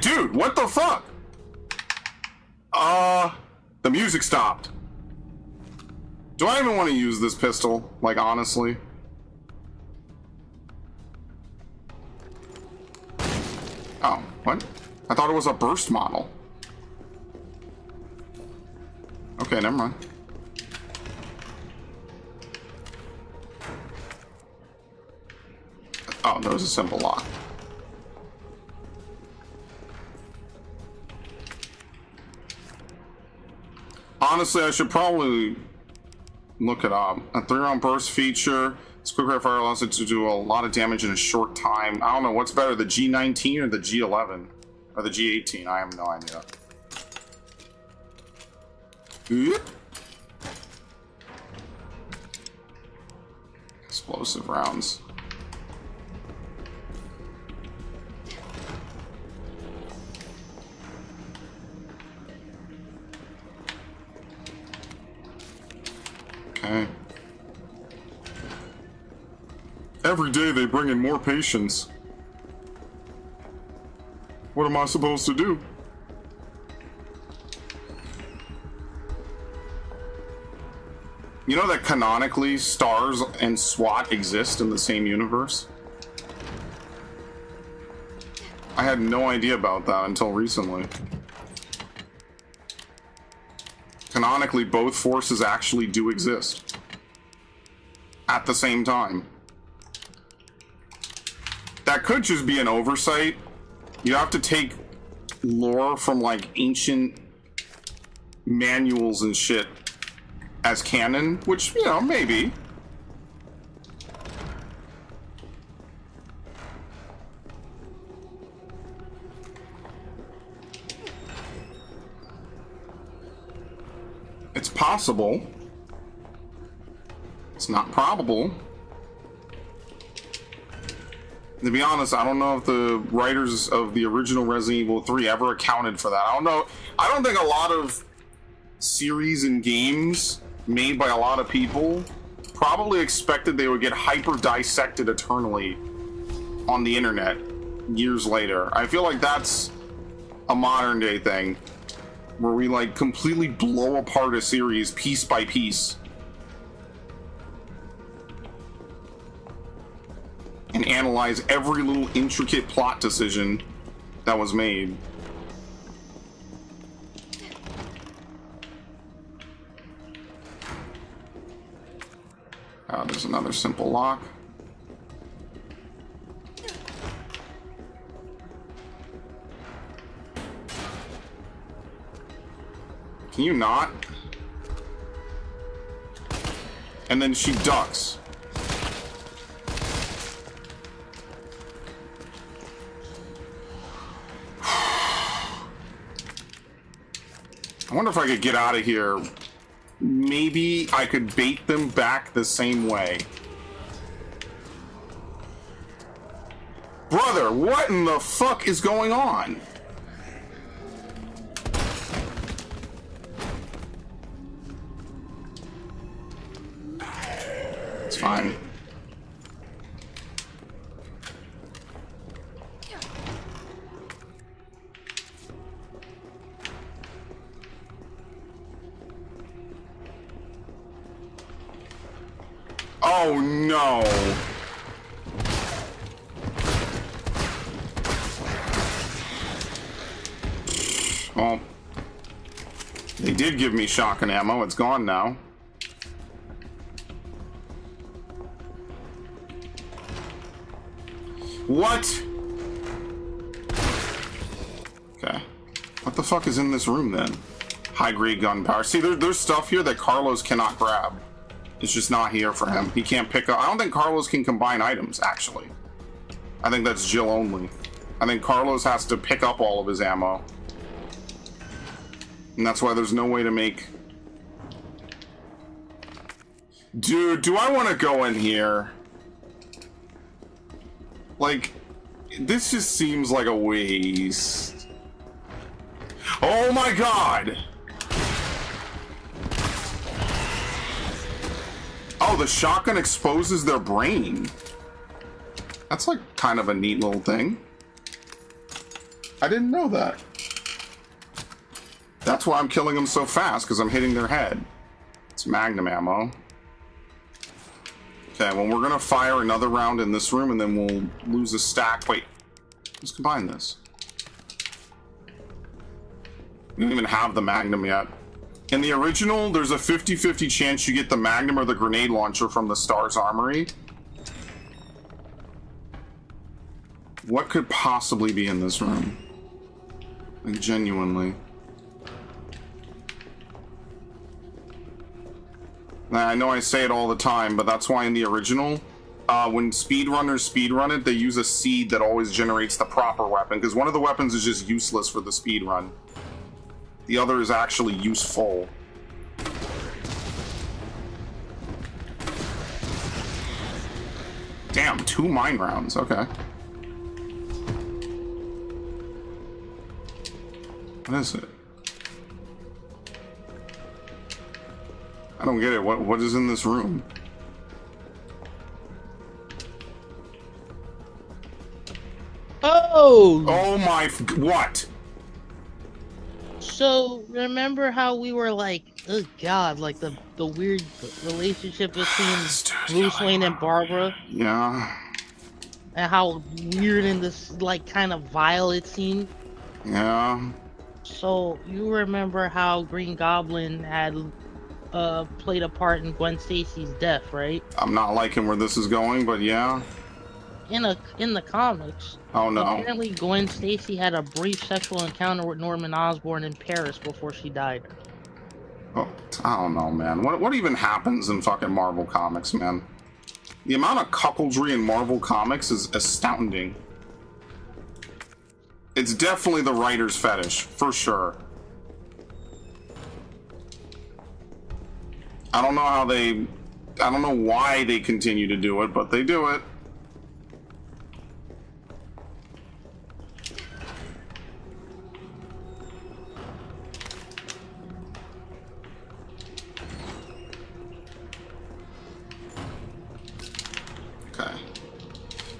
dude, what the fuck? The music stopped. Do I even want to use this pistol? Like, honestly? Oh, what? I thought it was a burst model. Okay, never mind. Oh, there was a simple lock. Honestly, I should probably look it up. A 3-round burst feature. This quick rate fire allows it to do a lot of damage in a short time. I don't know, what's better, the G19 or the G11? Or the G18? I have no idea. Oop. Explosive rounds. Okay. Every day they bring in more patients. What am I supposed to do? You know that canonically STARS and SWAT exist in the same universe? I had no idea about that until recently. Canonically, both forces actually do exist at the same time. That could just be an oversight. You have to take lore from like ancient manuals and shit as canon, which, you know, maybe. possible. It's not probable. To be honest, I don't know if the writers of the original Resident Evil 3 ever accounted for that. I don't know. I don't think a lot of series and games made by a lot of people probably expected they would get hyper dissected eternally on the internet years later. I feel like that's a modern day thing where we like completely blow apart a series piece by piece and analyze every little intricate plot decision that was made. Oh, there's another simple lock. Can you not? And then she ducks. I wonder if I could get out of here. Maybe I could bait them back the same way. Brother, what in the fuck is going on? It's fine. Oh no. Well, they did give me shotgun ammo. It's gone now. What? Okay. What the fuck is in this room then? High-grade gunpowder. See, there's stuff here that Carlos cannot grab. It's just not here for him. He can't pick up. I don't think Carlos can combine items, actually. I think that's Jill only. I think Carlos has to pick up all of his ammo. And that's why there's no way to make... Dude, do I want to go in here? Like, this just seems like a waste. Oh my god! Oh, the shotgun exposes their brain. That's like kind of a neat little thing. I didn't know that. That's why I'm killing them so fast, because I'm hitting their head. It's magnum ammo. Okay, well, we're gonna fire another round in this room, and then we'll lose a stack. Wait, let's combine this. We don't even have the magnum yet. In the original, there's a 50-50 chance you get the magnum or the grenade launcher from the STARS armory. What could possibly be in this room? Like, genuinely. I know I say it all the time, but that's why in the original, when speedrunners speedrun it, they use a seed that always generates the proper weapon, because one of the weapons is just useless for the speedrun. The other is actually useful. Damn, 2 mine rounds, okay. What is it? I don't get it. What is in this room? Oh! Oh my... What? So, remember how we were like, oh god, like the weird relationship between Bruce Wayne and Barbara? Yeah. And how weird and this, like, kind of vile it seemed? Yeah. So, you remember how Green Goblin had played a part in Gwen Stacy's death, right? I'm not liking where this is going, but yeah. In the comics. Oh no. Apparently Gwen Stacy had a brief sexual encounter with Norman Osborn in Paris before she died. Oh, I don't know, man. What even happens in fucking Marvel Comics, man? The amount of cuckoldry in Marvel Comics is astounding. It's definitely the writer's fetish, for sure. I don't know how they... I don't know why they continue to do it, but they do it. Okay.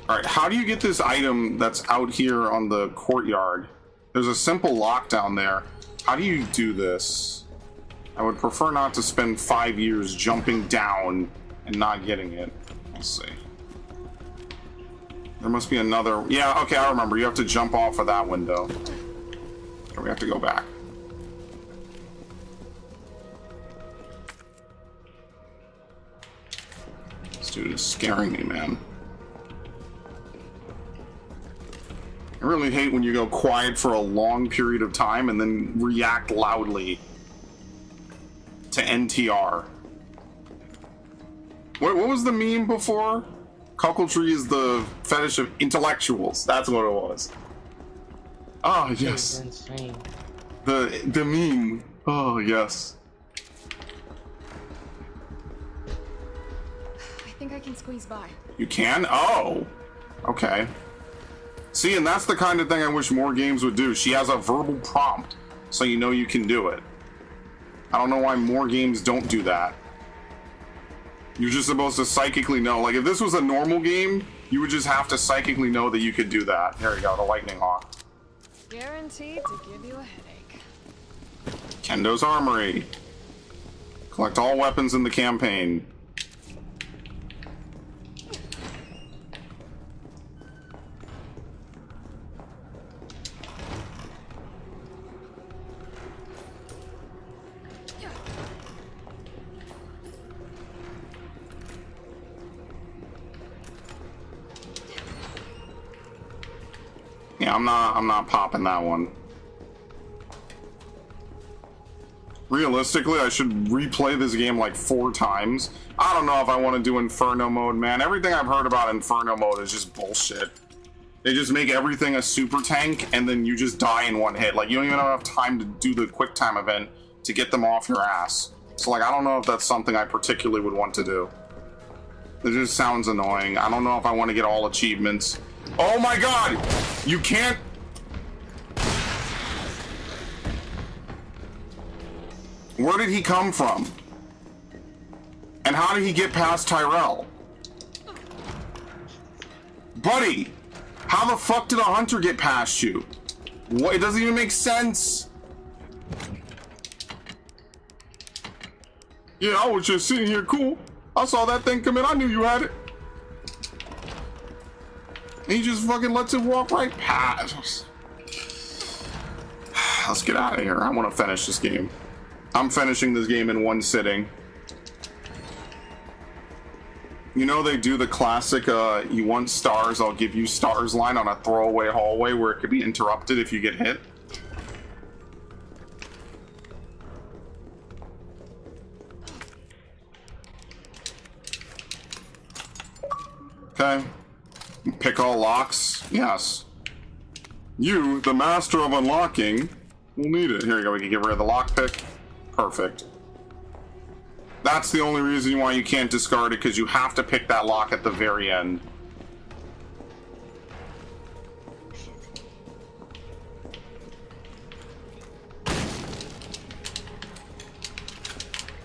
Alright, how do you get this item that's out here on the courtyard? There's a simple lock down there. How do you do this? I would prefer not to spend 5 years jumping down and not getting it. Let's see. There must be another... Yeah, okay, I remember. You have to jump off of that window. Or we have to go back. This dude is scaring me, man. I really hate when you go quiet for a long period of time and then react loudly to NTR. What was the meme before? Cuckoldry is the fetish of intellectuals. That's what it was. Oh, yes. Insane. The meme. Oh, yes. I think I can squeeze by. You can? Oh. Okay. See, and that's the kind of thing I wish more games would do. She has a verbal prompt, so you know you can do it. I don't know why more games don't do that. You're just supposed to psychically know. Like, if this was a normal game, you would just have to psychically know that you could do that. There you go, the Lightning Hawk. Guaranteed to give you a headache. Kendo's Armory. Collect all weapons in the campaign. Yeah, I'm not popping that one. Realistically, I should replay this game like 4 times. I don't know if I want to do Inferno mode, man. Everything I've heard about Inferno mode is just bullshit. They just make everything a super tank, and then you just die in one hit. Like, you don't even have enough time to do the quick time event to get them off your ass. So, like, I don't know if that's something I particularly would want to do. It just sounds annoying. I don't know if I want to get all achievements. Oh my god! You can't... Where did he come from? And how did he get past Tyrell? Buddy! How the fuck did a hunter get past you? What? It doesn't even make sense! Yeah, I was just sitting here cool. I saw that thing come in, I knew you had it. And he just fucking lets it walk right past. Let's get out of here. I want to finish this game. I'm finishing this game in one sitting. You know they do the classic, you want stars, I'll give you stars line on a throwaway hallway where it could be interrupted if you get hit? Okay. Pick all locks. Yes. You, the master of unlocking, will need it. Here you go. We can get rid of the lockpick. Perfect. That's the only reason why you can't discard it, because you have to pick that lock at the very end.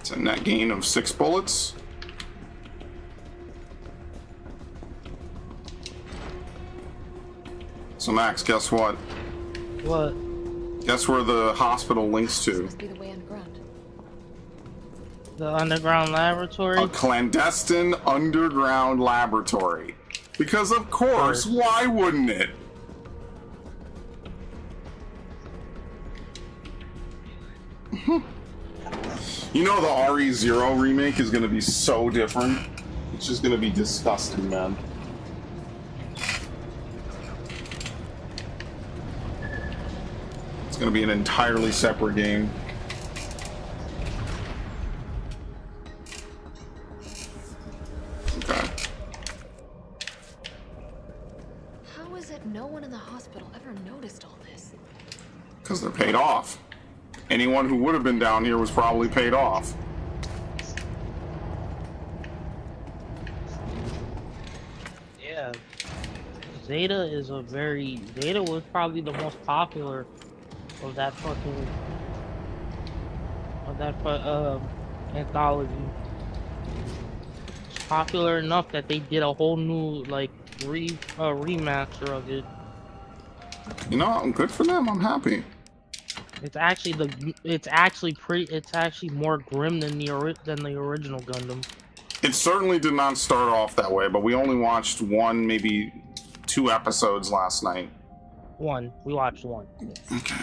It's a net gain of 6 bullets. So Max, guess what? What? Guess where the hospital links to? Must be the way underground. The underground laboratory? A clandestine underground laboratory. Because of course, why wouldn't it? You know the RE0 remake is gonna be so different. It's just gonna be disgusting, man. It's gonna be an entirely separate game. Okay. How is it no one in the hospital ever noticed all this? Because they're paid off. Anyone who would have been down here was probably paid off. Zeta is a very... Zeta was probably the most popular of that fucking... Of that anthology. It's popular enough that they did a whole new, like, remaster of it. You know, I'm good for them. I'm happy. It's actually more grim than the original Gundam. It certainly did not start off that way, but we only watched one, maybe 2 episodes last night. We watched one. Okay.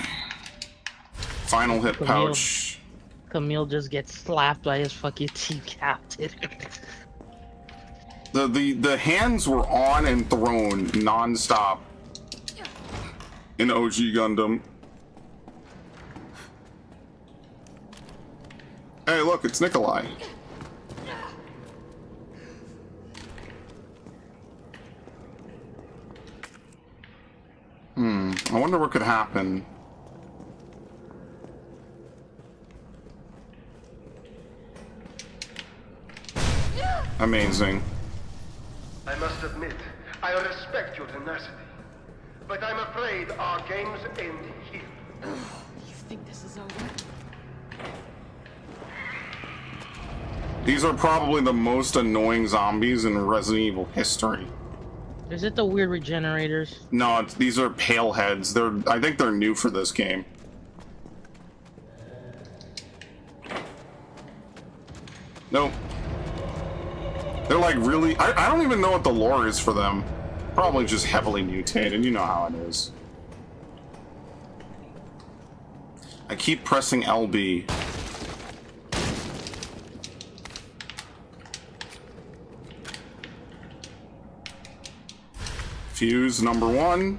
Final hit pouch. Camille just gets slapped by his fucking team captain. The hands were on and thrown non-stop in OG Gundam. Hey, look, it's Nikolai. I wonder what could happen. Amazing. I must admit, I respect your tenacity. But I'm afraid our games end here. You think this is over? These are probably the most annoying zombies in Resident Evil history. Is it the weird regenerators? No, these are pale heads. I think they're new for this game. Nope. They're like really... I don't even know what the lore is for them. Probably just heavily mutated. You know how it is. I keep pressing LB. Fuse number 1.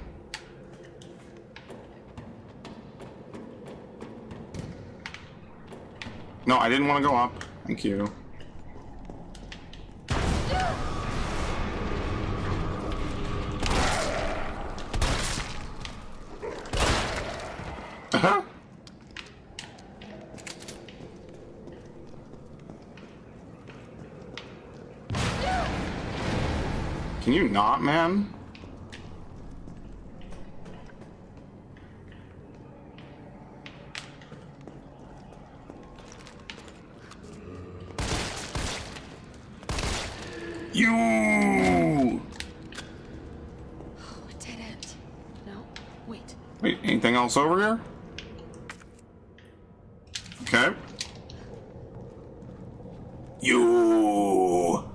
No, I didn't want to go up. Thank you. Uh-huh. Can you not, man? You! Oh, a dead end. No, wait. Wait, anything else over here? Okay. You!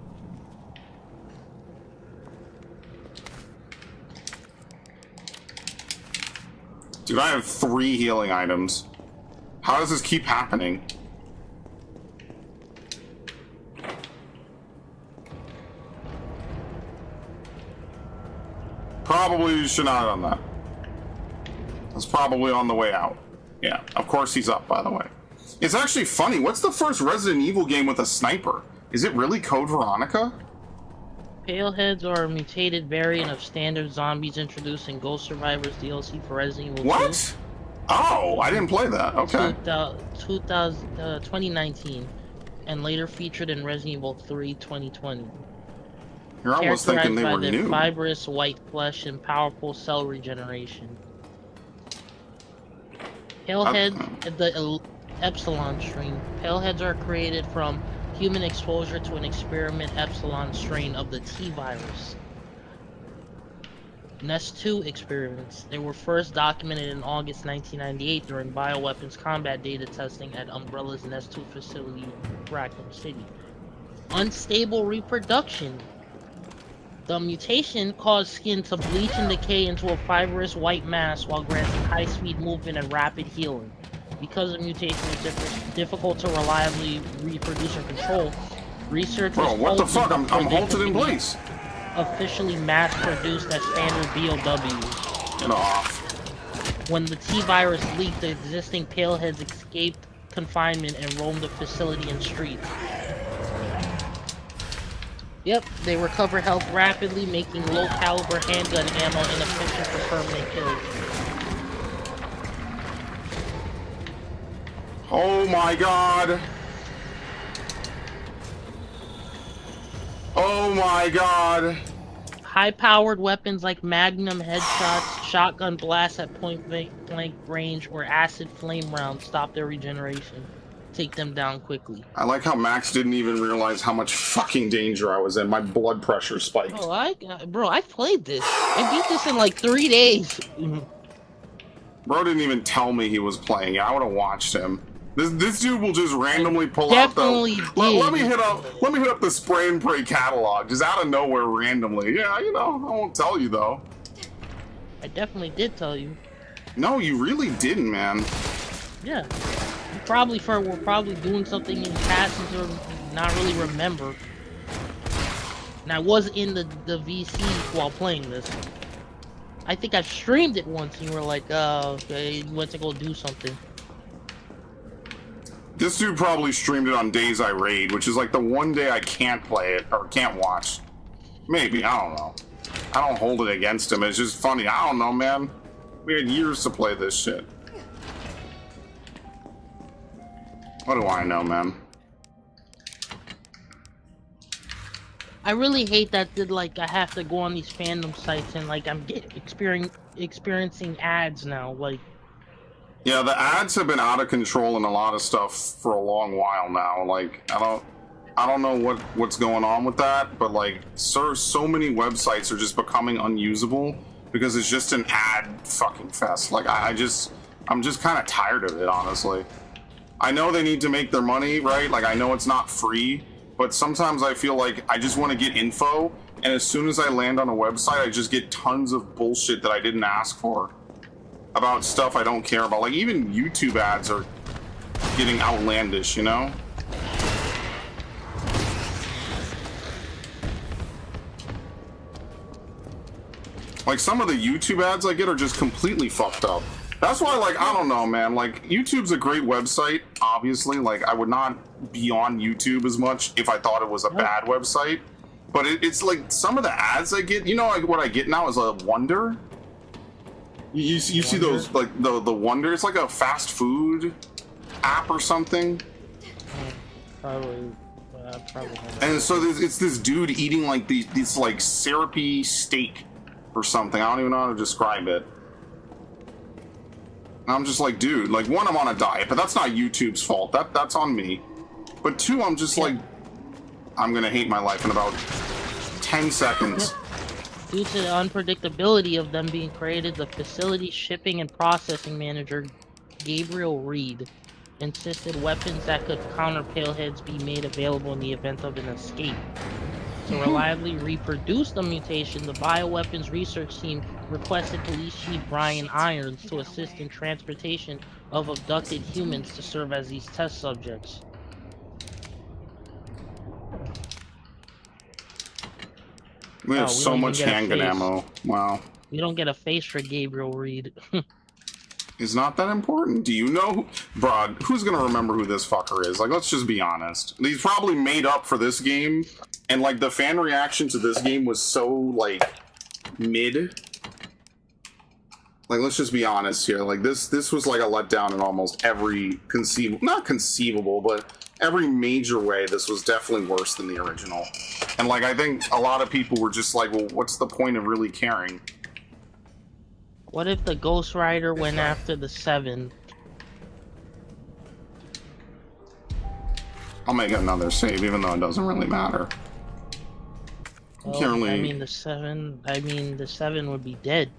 Dude, I have 3 healing items. How does this keep happening? Probably should not have done that. It's probably on the way out. Yeah, of course he's up, by the way. It's actually funny. What's the first Resident Evil game with a sniper? Is it really Code Veronica? Paleheads are a mutated variant of standard zombies introduced in Ghost Survivors DLC for Resident Evil 2. What? Oh, I didn't play that. Okay. 2019, and later featured in Resident Evil 3 2020. You're almost thinking they were by new. their fibrous white flesh and powerful cell regeneration. Palehead, the Epsilon strain. Paleheads are created from human exposure to an experiment Epsilon strain of the T-virus. Nest 2 experiments. They were first documented in August 1998 during bioweapons combat data testing at Umbrella's Nest 2 facility in Raccoon City. Unstable reproduction. The mutation caused skin to bleach and decay into a fibrous white mass while granting high-speed movement and rapid healing. Because the mutation is difficult to reliably reproduce or control, researchers... Bro, what the fuck? I'm halted in place. Officially mass-produced as standard BOWs. Get off. When the T-virus leaked, the existing Paleheads escaped confinement and roamed the facility and streets. Yep, they recover health rapidly, making low-caliber handgun ammo inefficient for permanent kills. Oh my god. Oh my god. high-powered weapons like Magnum headshots, shotgun blasts at point-blank range, or acid flame rounds stop their regeneration. Take them down quickly. I like how Max didn't even realize how much fucking danger I was in. My blood pressure spiked. Oh, I played this. I beat this in like 3 days. Bro didn't even tell me he was playing it. I would have watched him. This dude will just randomly pull Definitely out the. Let me hit up the Spray and Pray catalog just out of nowhere randomly. Yeah, you know, I won't tell you though. I definitely did tell you. No, you really didn't, man. Yeah. You probably were probably doing something in passing to not really remember. And I was in the VC while playing this. I think I streamed it once and you were like, oh, okay, you went to go do something. This dude probably streamed it on days I raid, which is like the one day I can't play it or can't watch. Maybe, I don't know. I don't hold it against him. It's just funny. I don't know, man. We had years to play this shit. What do I know, man? I really hate that like I have to go on these fandom sites and like I'm experiencing ads now. Like, yeah, the ads have been out of control in a lot of stuff for a long while now. Like, I don't know what's going on with that, but like, so many websites are just becoming unusable because it's just an ad fucking fest. Like, I'm just kind of tired of it, honestly. I know they need to make their money, right? Like, I know it's not free, but sometimes I feel like I just want to get info, and as soon as I land on a website, I just get tons of bullshit that I didn't ask for about stuff I don't care about. Like, even YouTube ads are getting outlandish, you know? Like, some of the YouTube ads I get are just completely fucked up. That's why, like, I don't know, man. Like, YouTube's a great website, obviously. Like, I would not be on YouTube as much if I thought it was a bad website. But it's like, some of the ads I get, you know, like, what I get now is a Wonder. You see those, like, the Wonder? It's like a fast food app or something. probably. And so it's this dude eating, like, this like, syrupy steak or something. I don't even know how to describe it. I'm just like, dude, like, one, I'm on a diet, but that's not YouTube's fault. That's on me. But two, I'm just like, I'm gonna hate my life in about 10 seconds. Due to the unpredictability of them being created, the facility shipping and processing manager, Gabriel Reed, insisted weapons that could counter Paleheads be made available in the event of an escape. To reliably reproduce the mutation, the bioweapons research team requested Police Chief Brian Irons to assist in transportation of abducted humans to serve as these test subjects. We have so much handgun ammo. Wow. We don't get a face for Gabriel Reed. It's not that important. Do you know, Brad, who's gonna remember who this fucker is? Like, let's just be honest. He's probably made up for this game, and like the fan reaction to this game was so like mid. Like, let's just be honest here. Like, this was like a letdown in almost every not conceivable, but every major way. This was definitely worse than the original. And like, I think a lot of people were just like, well, what's the point of really caring? What if the Ghost Rider went after the 7? I'll make another save, even though it doesn't really matter. Well, I mean, the 7 would be dead.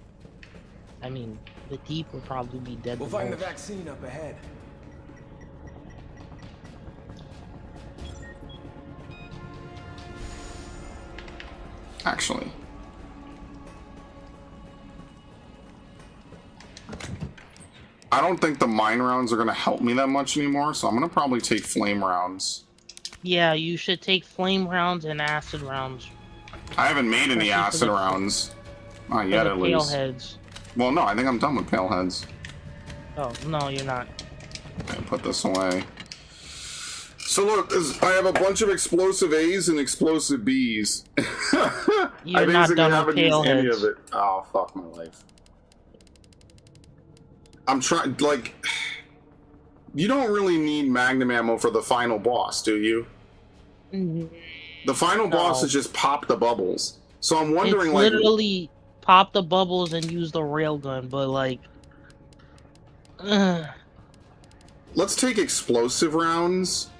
I mean, the Deep would probably be dead. We'll find the vaccine up ahead. Actually. I don't think the mine rounds are going to help me that much anymore, so I'm going to probably take flame rounds. Yeah, you should take flame rounds and acid rounds. I haven't made any acid rounds. Not yet, at least. Paleheads. Well, no, I think I'm done with Paleheads. Oh, no, you're not. Okay, put this away. So look, I have a bunch of explosive A's and explosive B's. You're not done with Paleheads. Of it. Oh, fuck my life. I'm trying, like, you don't really need Magnum ammo for the final boss, do you? Mm-hmm. The final boss is just pop the bubbles. So I'm wondering, It's like, literally pop the bubbles and use the railgun, but like, let's take explosive rounds.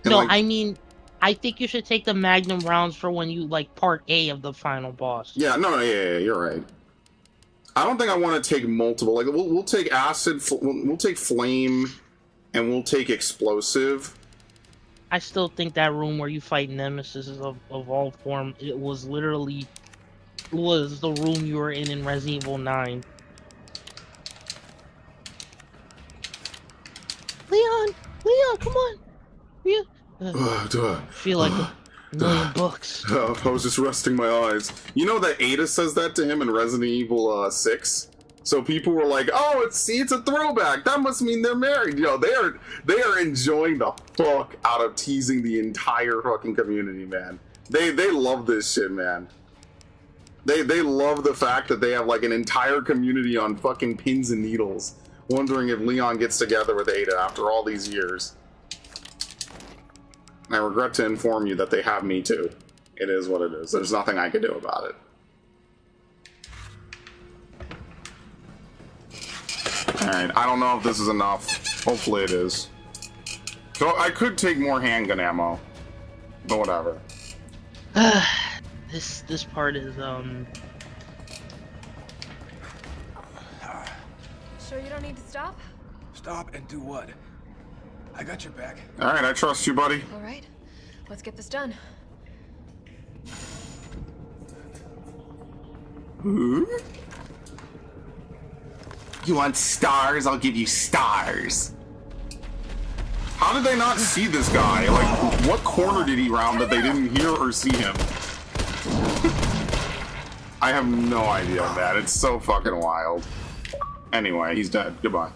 and, no, like, I mean, I think you should take the Magnum rounds for when you like part A of the final boss. Yeah, no, yeah, you're right. I don't think I want to take multiple. Like, we'll take acid, we'll take flame, and we'll take explosive. I still think that room where you fight Nemesis of all form, it was literally was the room you were in Resident Evil 9. Leon, come on. Leon. Feel like a million bucks. I was just resting my eyes. You know that Ada says that to him in Resident Evil 6? So people were like, "Oh, it's a throwback. That must mean they're married." You know, they are enjoying the fuck out of teasing the entire fucking community, man. They love this shit, man. They love the fact that they have like an entire community on fucking pins and needles, wondering if Leon gets together with Ada after all these years. And I regret to inform you that they have me too. It is what it is. There's nothing I can do about it. Alright, I don't know if this is enough. Hopefully it is. So I could take more handgun ammo. But whatever. This part is Sure you don't need to stop? Stop and do what? I got your back. Alright, I trust you, buddy. All right, let's get this done. Ooh. You want stars? I'll give you stars. How did they not see this guy? Like, what corner did he round that they didn't hear or see him? I have no idea, man. It's so fucking wild. Anyway, he's dead. Goodbye.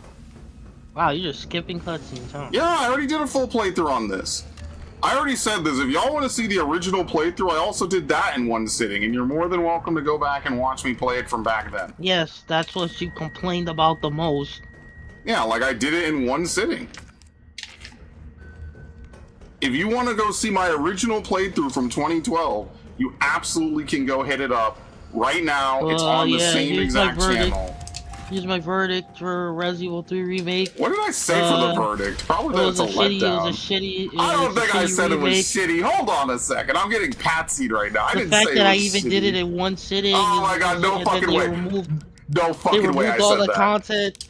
wow, you're just skipping cutscenes, huh? Yeah, I already did a full playthrough on this. I already said this. If y'all want to see the original playthrough, I also did that in one sitting, and you're more than welcome to go back and watch me play it from back then. Yes, that's what you complained about the most. Yeah, like I did it in one sitting. If you want to go see my original playthrough from 2012, you absolutely can go hit it up right now. It's on the same exact channel. Here's my verdict for Resident Evil 3 Remake. What did I say for the verdict? Probably that it's a letdown. It was a shitty. I don't think I said it was remake. shitty. Hold on a second. I'm getting patsied right now. I The didn't fact say that it I was even shitty. did it in one sitting. Oh my god, no fucking way. No fucking way I removed all said the that. content.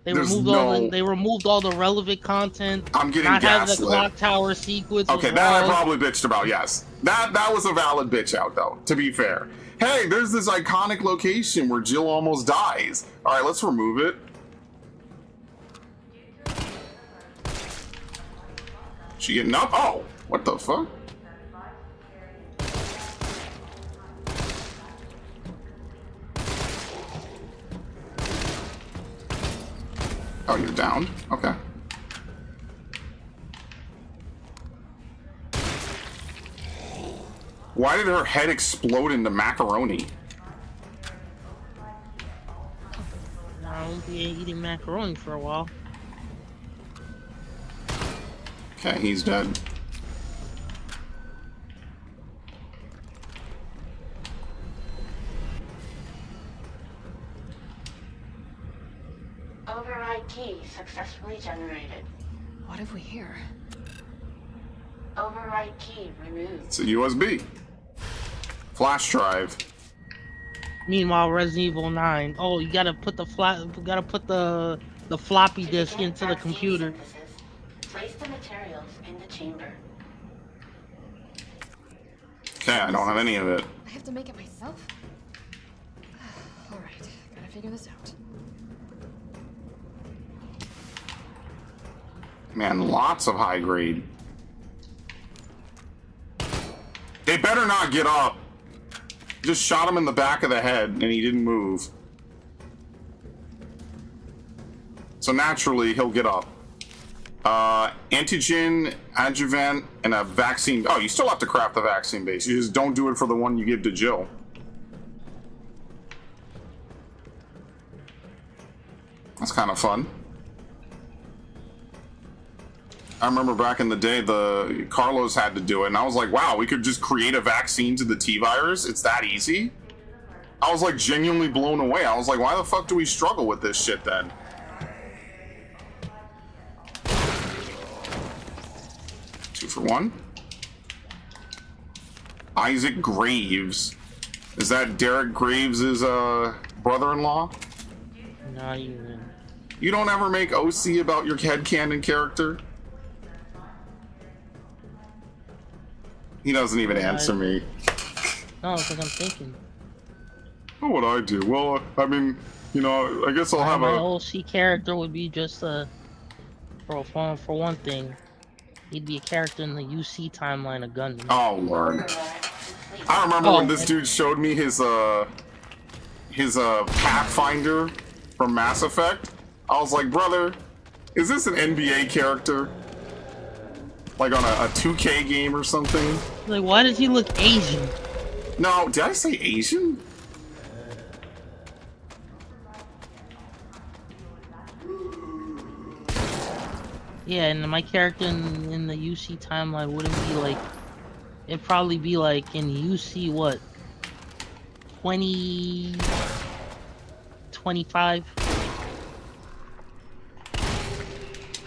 They There's removed they removed all the relevant content. I'm getting not having the gaslit. clock tower sequence. Okay, was that I wrong. probably bitched about, yes. That was a valid bitch out, though, to be fair. Hey, there's this iconic location where Jill almost dies. Alright, let's remove it. She getting up? Oh, what the fuck? Oh, you're down? Okay. Why did her head explode into macaroni? I won't be eating macaroni for a while. Okay, he's dead. Override key successfully generated. What have we here? Override key removed. It's a USB. Flash drive. Meanwhile, Resident Evil 9. Oh, you gotta put the floppy disk into the computer. Place the materials in the chamber. Okay, I don't have any of it. I have to make it myself? All right, gotta figure this out. Man, lots of high grade. They better not get up. Just shot him in the back of the head and he didn't move. So naturally, he'll get up. Antigen, adjuvant, and a vaccine. Oh, you still have to craft the vaccine base. You just don't do it for the one you give to Jill. That's kind of fun. I remember back in the day, the Carlos had to do it, and I was like, wow, we could just create a vaccine to the T-virus? It's that easy? I was like genuinely blown away. I was like, why the fuck do we struggle with this shit then? Two for one. Isaac Graves. Is that Derek Graves' brother-in-law? Not even. You don't ever make OC about your headcanon character? He doesn't even answer me. No, because I'm thinking. What would I do? Well, I mean, you know, I guess I'll have My a... OC character would be just for one thing. He'd be a character in the UC timeline of Gundam. Oh, Lord. I remember when this dude showed me his Pathfinder from Mass Effect. I was like, brother, is this an NBA character? Like on a 2K game or something? Like, why does he look Asian? No, did I say Asian? Yeah, and my character in the UC timeline wouldn't be like... It'd probably be like in UC, what? 20... 25?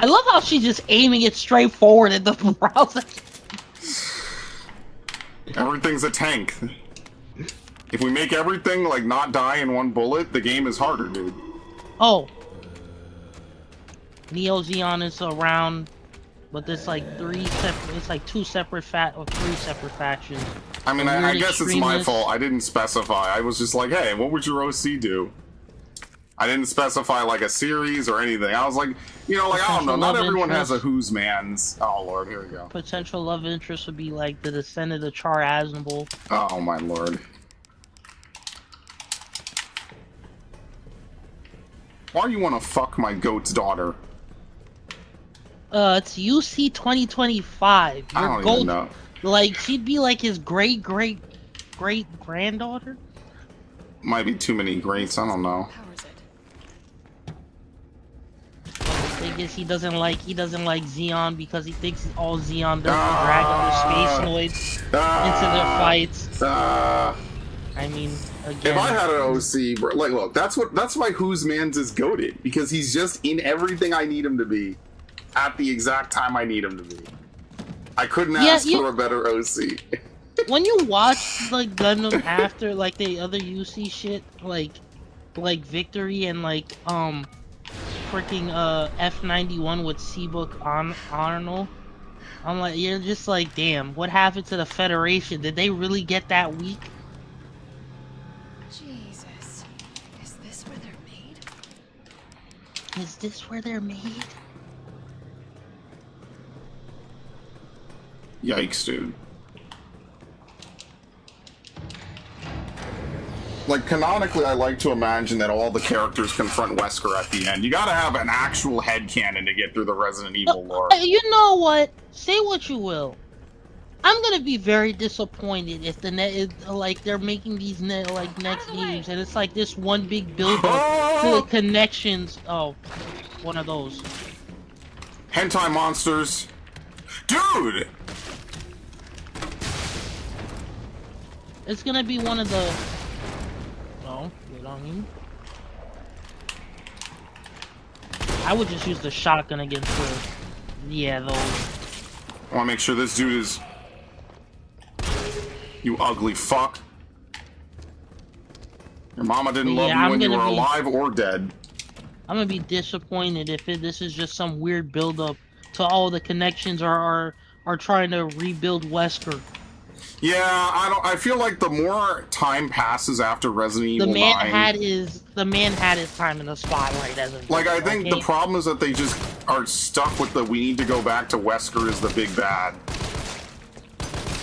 I love how she's just aiming it straight forward at the browser. Everything's a tank. If we make everything like not die in one bullet, the game is harder, dude. Oh. Neo Zeon is around, but there's like three separate factions. I mean, I guess it's my fault. I didn't specify. I was just like, hey, what would your OC do? I didn't specify like a series or anything. I was like, you know, like, I don't know. Not everyone has a Who's Man's. Oh, Lord, here we go. Potential love interest would be like the descendant of Char Aznavour. Oh, my Lord. Why do you want to fuck my goat's daughter? It's UC 2025. I don't even know. Like, she'd be like his great-great-great-granddaughter? Might be too many greats, I don't know. The thing is, he doesn't like Xeon because he thinks all Xeon does is drag other space noids into their fights. I mean, again, if I had an OC, bro, like, look, that's why Who's Man's is goated, because he's just in everything I need him to be at the exact time I need him to be. I couldn't ask for a better OC. When you watch like Gundam after like the other UC shit, like Victory and like freaking F91 with Seabook on Arnold, I'm like, you're just like, damn, what happened to the Federation? Did they really get that weak? Jesus, is this where they're made? Is this where they're made? Yikes, dude. Like, canonically, I like to imagine that all the characters confront Wesker at the end. You gotta have an actual headcanon to get through the Resident Evil lore. You know what? Say what you will. I'm gonna be very disappointed if like they're making these next games and it's like this one big build up to the connections. Oh, one of those. Hentai monsters. Dude! It's gonna be one of the... No, wait on me. I would just use the shotgun against the... Yeah, those. I wanna make sure this dude is... You ugly fuck. Your mama didn't love you when you were alive or dead. I'm gonna be disappointed if this is just some weird build-up to all the connections are trying to rebuild Wesker. Yeah, I feel like the more time passes after Resident Evil 9... The man had his time in the spotlight as a... Like, I think the problem is that they just are stuck with we need to go back to Wesker as the big bad.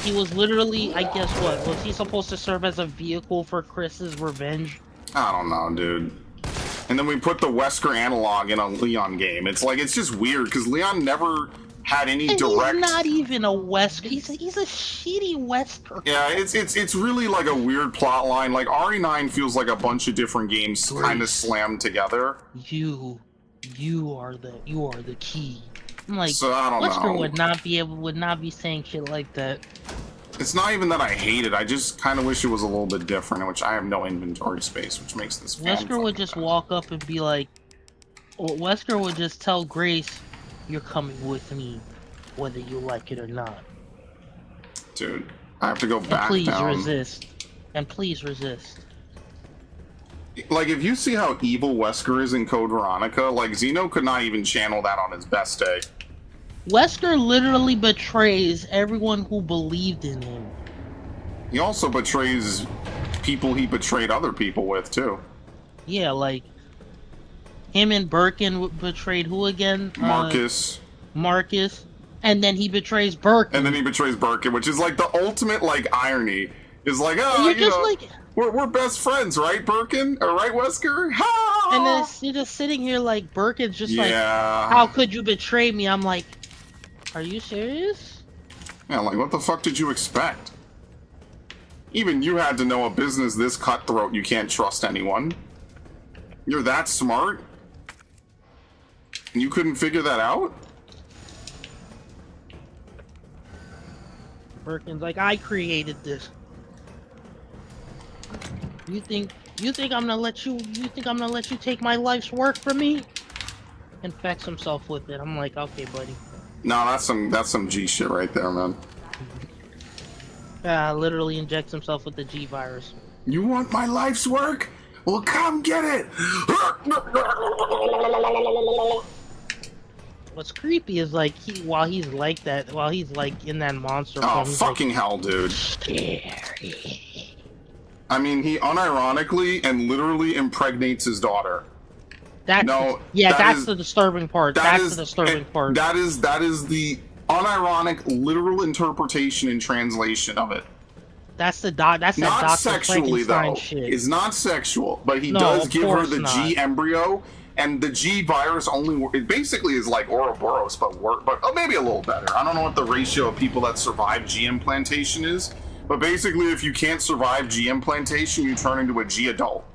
He was literally, I guess what, was he supposed to serve as a vehicle for Chris's revenge? I don't know, dude. And then we put the Wesker analog in a Leon game. It's like, it's just weird, because Leon never had any direct... He's not even a Wesker. He's a shitty Wesker. Yeah, it's really like a weird plot line. Like, RE9 feels like a bunch of different games kind of slammed together. You are the key. I'm like, So, I don't Wesker know. would not be saying shit like that. It's not even that I hate it. I just kind of wish it was a little bit different, which I have no inventory space, which makes this fan Wesker would just walk up and be like, Wesker would just tell Grace, "You're coming with me, whether you like it or not." Dude, I have to go And back please down. resist. And please resist. Like, if you see how evil Wesker is in Code Veronica, like, Xeno could not even channel that on his best day. Wesker literally betrays everyone who believed in him. He also betrays people he betrayed other people with, too. Yeah, like, him and Birkin betrayed who again? Marcus. Marcus. And then he betrays Birkin. And then he betrays Birkin, which is, like, the ultimate, like, irony. Is like, oh, You're you just know, like... we're best friends, right, Birkin? Or right, Wesker? Ha! And then you're just sitting here like, Birkin's just like, Yeah. how could you betray me? I'm like, are you serious? Yeah, like, what the fuck did you expect? Even you had to know a business this cutthroat you can't trust anyone. You're that smart? And you couldn't figure that out? Birkin's like, I created this. You think I'm gonna let you take my life's work from me? Infects himself with it. I'm like, okay, buddy. No, that's some G shit right there, man. Literally injects himself with the G virus. You want my life's work? Well, come get it! What's creepy is like while he's like in that monster Oh, form, he's fucking like, hell, dude. scary. I mean, he unironically and literally impregnates his daughter. That's the disturbing part. That's the disturbing part. That is the unironic, literal interpretation and translation of it. That's not Dr. Sexually Frankenstein though. shit. It's not sexual, but he No, does of give her course the not. G embryo, and the G virus it basically is like Ouroboros, but maybe a little better. I don't know what the ratio of people that survive G implantation is, but basically, if you can't survive G implantation, you turn into a G adult.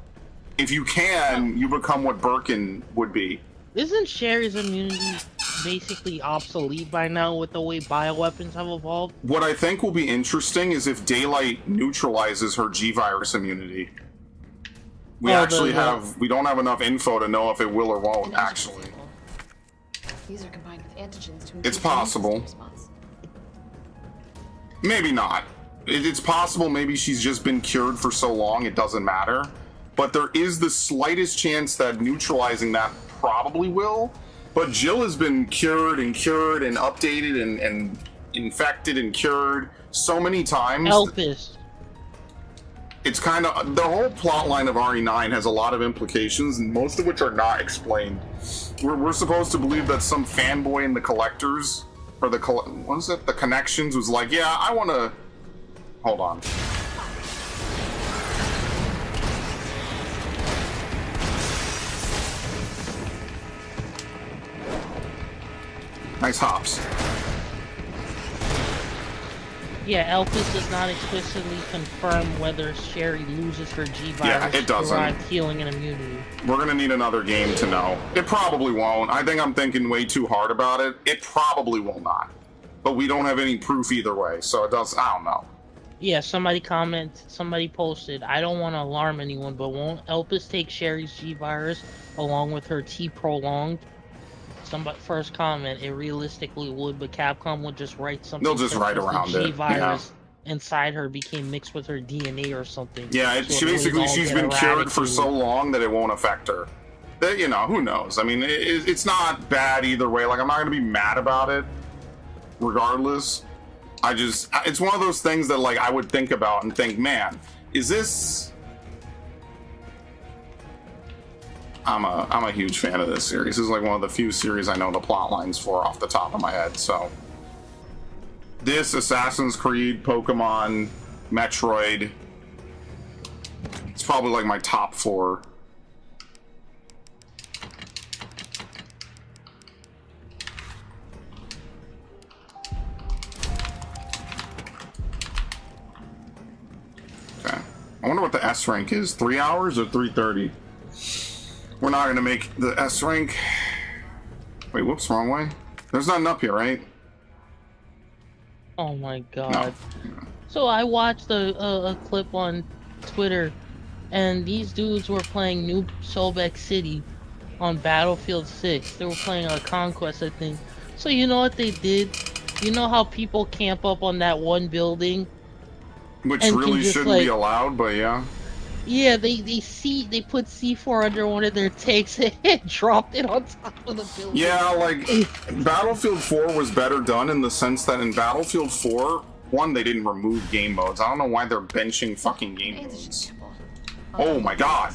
If you can, you become what Birkin would be. Isn't Sherry's immunity basically obsolete by now with the way bioweapons have evolved? What I think will be interesting is if Daylight neutralizes her G virus immunity. We don't have enough info to know if it will or won't, actually. These are combined with antigens to It's possible. response. Maybe not. It's possible maybe she's just been cured for so long it doesn't matter. But there is the slightest chance that neutralizing that probably will. But Jill has been cured and updated and infected and cured so many times. Elpis. It's kind of... The whole plot line of RE9 has a lot of implications, and most of which are not explained. We're supposed to believe that some fanboy in the Collectors, or the Connections, was like, yeah, I want to... Hold on. Nice hops. Yeah, Elpis does not explicitly confirm whether Sherry loses her G virus. Yeah, it doesn't. derived healing and immunity. We're gonna need another game to know. It probably won't. I think I'm thinking way too hard about it. It probably will not. But we don't have any proof either way, so it does... I don't know. Yeah, somebody posted, I don't want to alarm anyone, but won't Elpis take Sherry's G virus along with her T prolonged? Somebody first comment, it realistically would, but Capcom would just write something. They'll just write such as around the it, G virus inside her became mixed with her DNA or something. Yeah, she's been cured for so long that it won't affect her. You know, who knows? I mean, it's not bad either way. Like, I'm not going to be mad about it, regardless. It's one of those things that, like, I would think about and think, man, is this... I'm a huge fan of this series. This is like one of the few series I know the plot lines for off the top of my head, so... This, Assassin's Creed, Pokemon, Metroid... It's probably like my top 4. Okay. I wonder what the S rank is. 3 hours or 3:30? We're not going to make the S rank. Wait, whoops, wrong way. There's nothing up here, right? Oh my god. No. So I watched a clip on Twitter, and these dudes were playing New Sobek City on Battlefield 6. They were playing Conquest, I think. So you know what they did? You know how people camp up on that one building? Which and really can just, shouldn't like, be allowed, but yeah. Yeah, they put C4 under one of their tanks and dropped it on top of the building. Yeah, like, Battlefield 4 was better done in the sense that in Battlefield 4, one, they didn't remove game modes. I don't know why they're benching fucking game modes. Oh my god!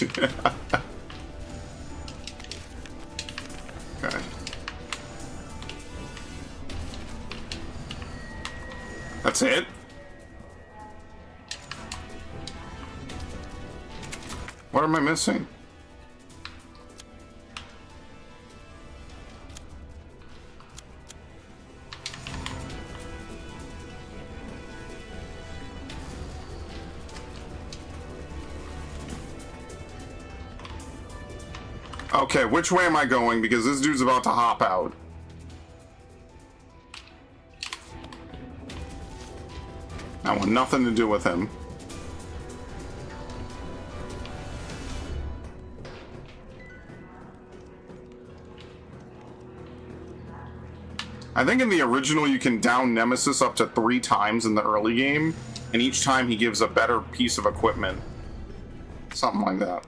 Okay. That's it? What am I missing? Okay, which way am I going? Because this dude's about to hop out. I want nothing to do with him. I think in the original you can down Nemesis up to 3 times in the early game, and each time he gives a better piece of equipment. Something like that.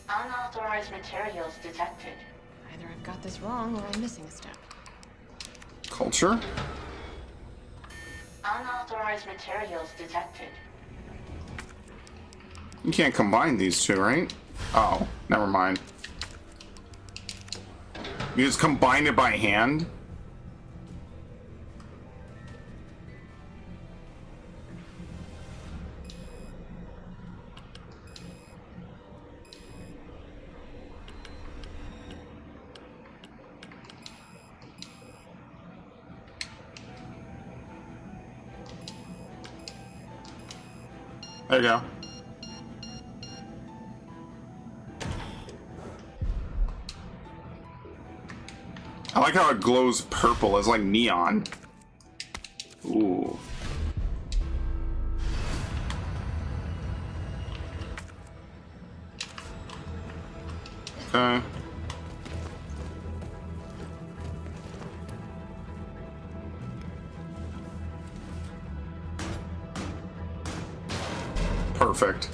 Unauthorized materials detected. Either I've got this wrong or I'm missing a step. Culture? Unauthorized materials detected. You can't combine these two, right? Oh, never mind. You just combine it by hand? There you go. I like how it glows purple. It's like neon. Ooh. Okay. Perfect.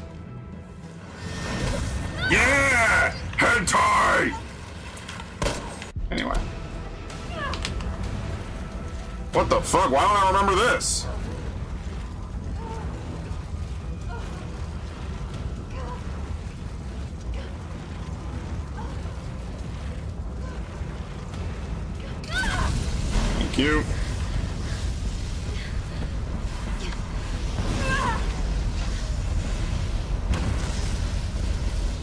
Yeah! Hentai! Anyway. What the fuck? Why don't I remember this? Thank you.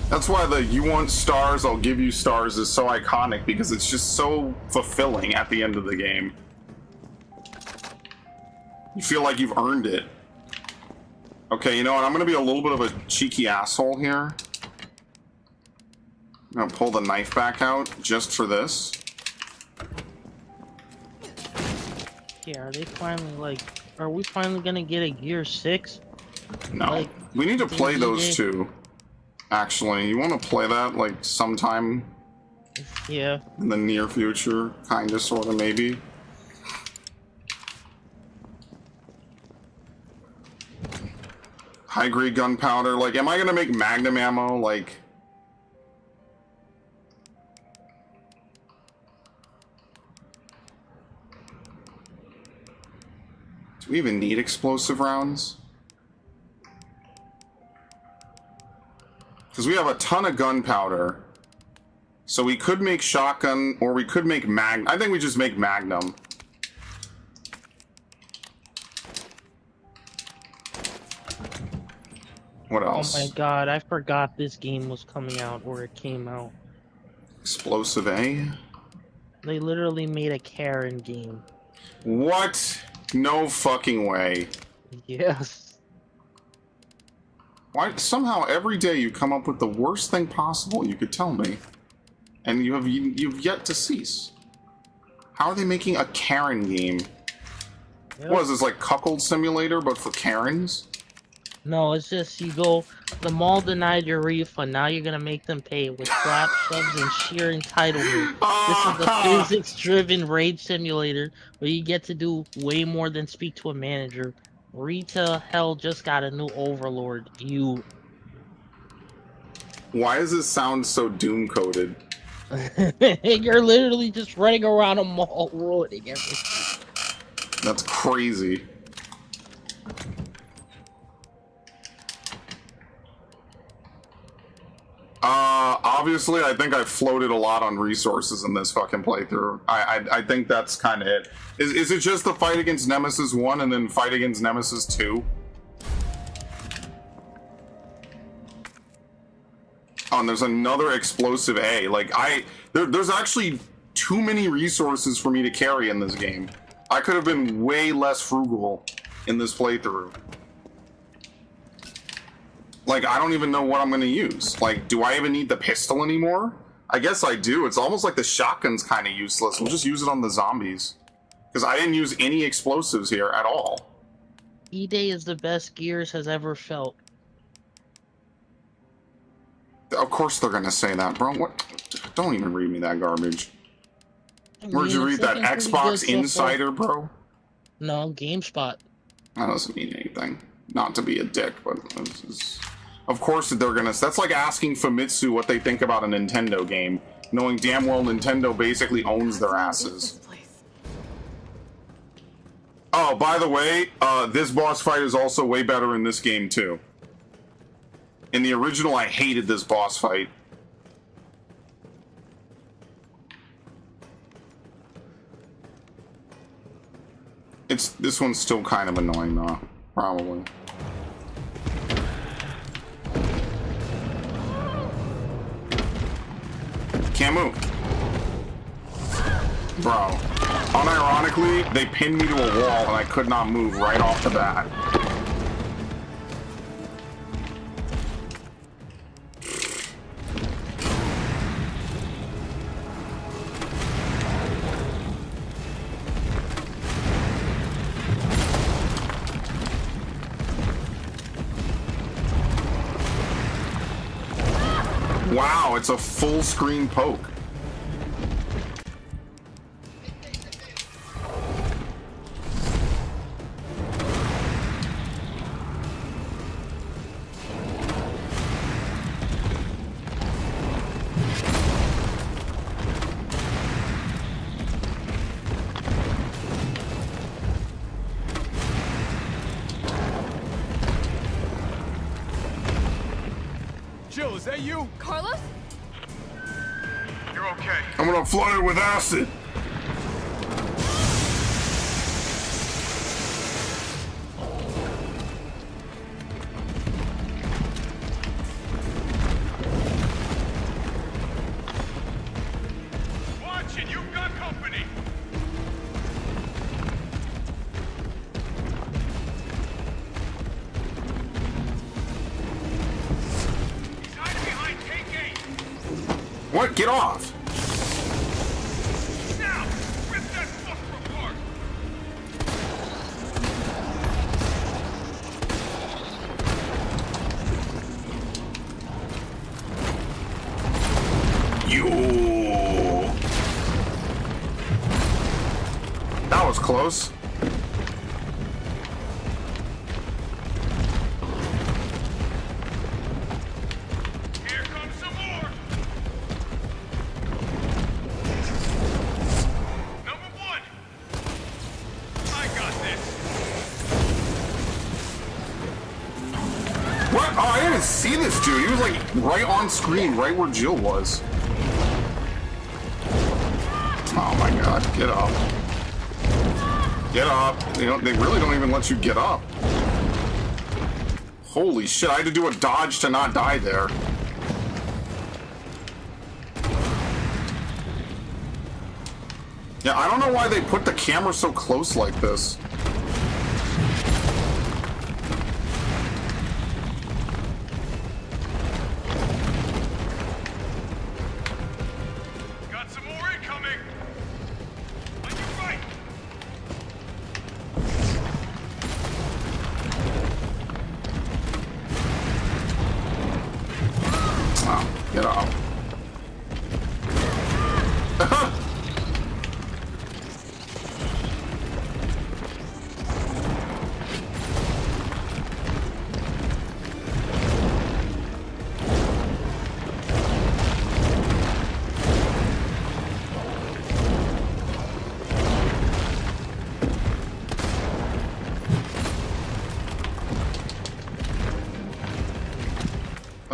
That's why the "you want stars, I'll give you stars" is so iconic, because it's just so fulfilling at the end of the game. You feel like you've earned it. Okay, you know what? I'm gonna be a little bit of a cheeky asshole here. I'm gonna pull the knife back out just for this. Yeah, are they finally like... Are we finally gonna get a Gear 6? No. Like, we need to play those DJ? two. Actually, you want to play that like sometime Yeah. in the near future, kinda, sorta, maybe. High grade gunpowder. Like, am I gonna make magnum ammo? Like, do we even need explosive rounds? Because we have a ton of gunpowder. So we could make shotgun, or we could make magnum. I think we just make magnum. What else? Oh my god, I forgot this game was coming out, or it came out. Explosive A? They literally made a Karen game. What? No fucking way. Yes. Why somehow every day you come up with the worst thing possible you could tell me, and you've yet to cease. How are they making a Karen game? Yep. What is this, like Cuckold Simulator but for Karens? No, it's just you go. The mall denied your refund. Now you're gonna make them pay with slap subs and sheer entitlement. This is the physics-driven rage simulator where you get to do way more than speak to a manager. Retail hell just got a new overlord. You. Why does this sound so doom-coded? You're literally just running around a mall ruining everything. That's crazy. Obviously, I think I floated a lot on resources in this fucking playthrough. I think that's kind of it. Is it just the fight against Nemesis 1 and then fight against Nemesis 2? Oh, and there's another explosive A. Like, there's actually too many resources for me to carry in this game. I could have been way less frugal in this playthrough. Like, I don't even know what I'm gonna use. Like, do I even need the pistol anymore? I guess I do. It's almost like the shotgun's kind of useless. We'll just use it on the zombies. Because I didn't use any explosives here at all. E-Day is the best Gears has ever felt. Of course they're gonna say that, bro. What? Don't even read me that garbage. Where'd you read that? Xbox Insider, bro? No, GameSpot. That doesn't mean anything. Not to be a dick, but of course they're gonna. That's like asking Famitsu what they think about a Nintendo game, knowing damn well Nintendo basically owns their asses. Oh, by the way, this boss fight is also way better in this game too. In the original, I hated this boss fight. This one's still kind of annoying though, probably. Can't move. Bro, unironically, they pinned me to a wall and I could not move right off the bat. Wow, it's a full screen poke. Jill, is that you? Carlos? You're okay. I'm gonna flood it with acid. Watch it, you've got company. He's hiding behind K-Gate. What? Get off! Now, rip that fucker apart. You. That was close. Here comes some more. Number one. I got this. What? Oh, I didn't see this dude. He was like right on screen, right where Jill was. Oh my god, get up. Get up. They really don't even let you get up. Holy shit, I had to do a dodge to not die there. Yeah, I don't know why they put the camera so close like this.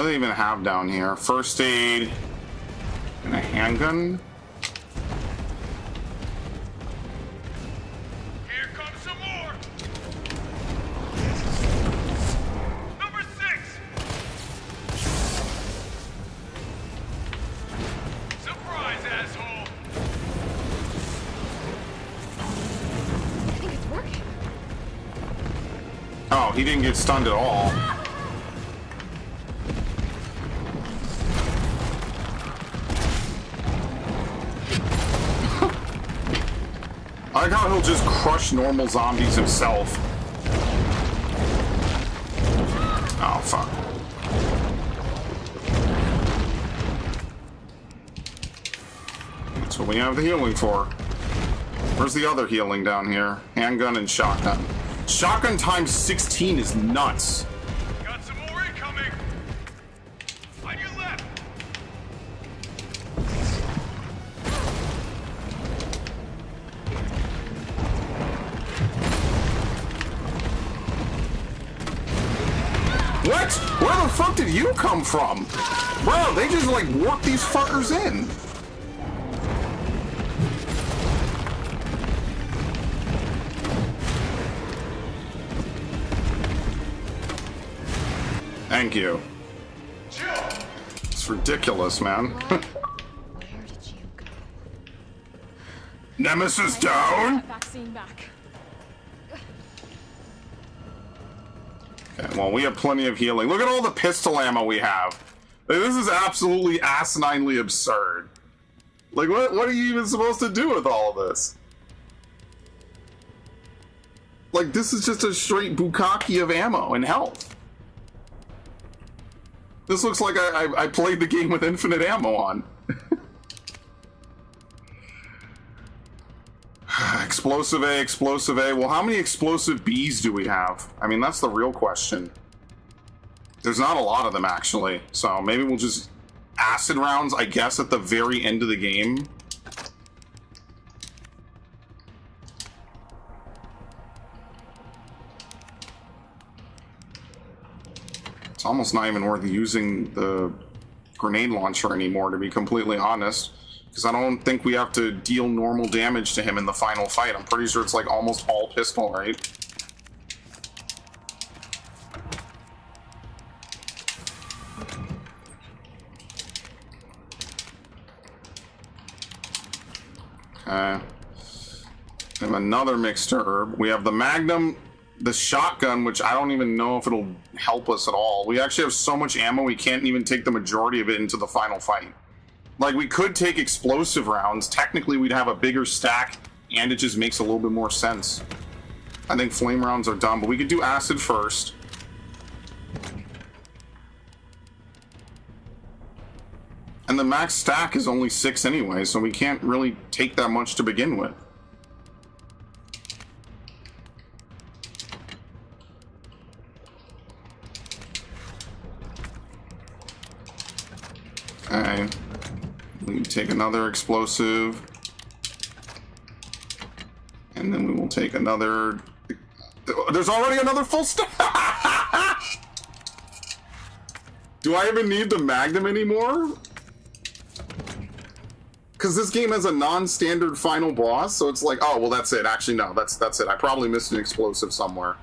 What do they even have down here? First aid and a handgun. Here comes some more. Number 6. Surprise, asshole. I think it's working. Oh, he didn't get stunned at all. I like how he'll just crush normal zombies himself. Oh, fuck. That's what we have the healing for. Where's the other healing down here? Handgun and shotgun. Shotgun times 16 is nuts. Got some more incoming. On your left. What? Where the fuck did you come from? Bro, they just like warped these fuckers in. Thank you. It's ridiculous, man. Where did you go? Nemesis down? Vaccine back. Okay, well, we have plenty of healing. Look at all the pistol ammo we have. Like, this is absolutely asininely absurd. Like, what are you even supposed to do with all of this? Like, this is just a straight bukkake of ammo and health. This looks like I played the game with infinite ammo on. Explosive A, explosive A. Well, how many explosive Bs do we have? I mean, that's the real question. There's not a lot of them, actually. So maybe we'll just acid rounds, I guess, at the very end of the game. It's almost not even worth using the grenade launcher anymore, to be completely honest. Because I don't think we have to deal normal damage to him in the final fight. I'm pretty sure it's like almost all pistol, right? Okay. We have another mixed herb. We have the Magnum, the shotgun, which I don't even know if it'll help us at all. We actually have so much ammo, we can't even take the majority of it into the final fight. Like, we could take explosive rounds. Technically, we'd have a bigger stack, and it just makes a little bit more sense. I think flame rounds are dumb, but we could do acid first. And the max stack is only 6 anyway, so we can't really take that much to begin with. Okay. We can take another explosive. And then we will take another... There's already another full stack! Do I even need the Magnum anymore? Because this game has a non-standard final boss, so it's like, oh, well, that's it. Actually, no, that's it. I probably missed an explosive somewhere.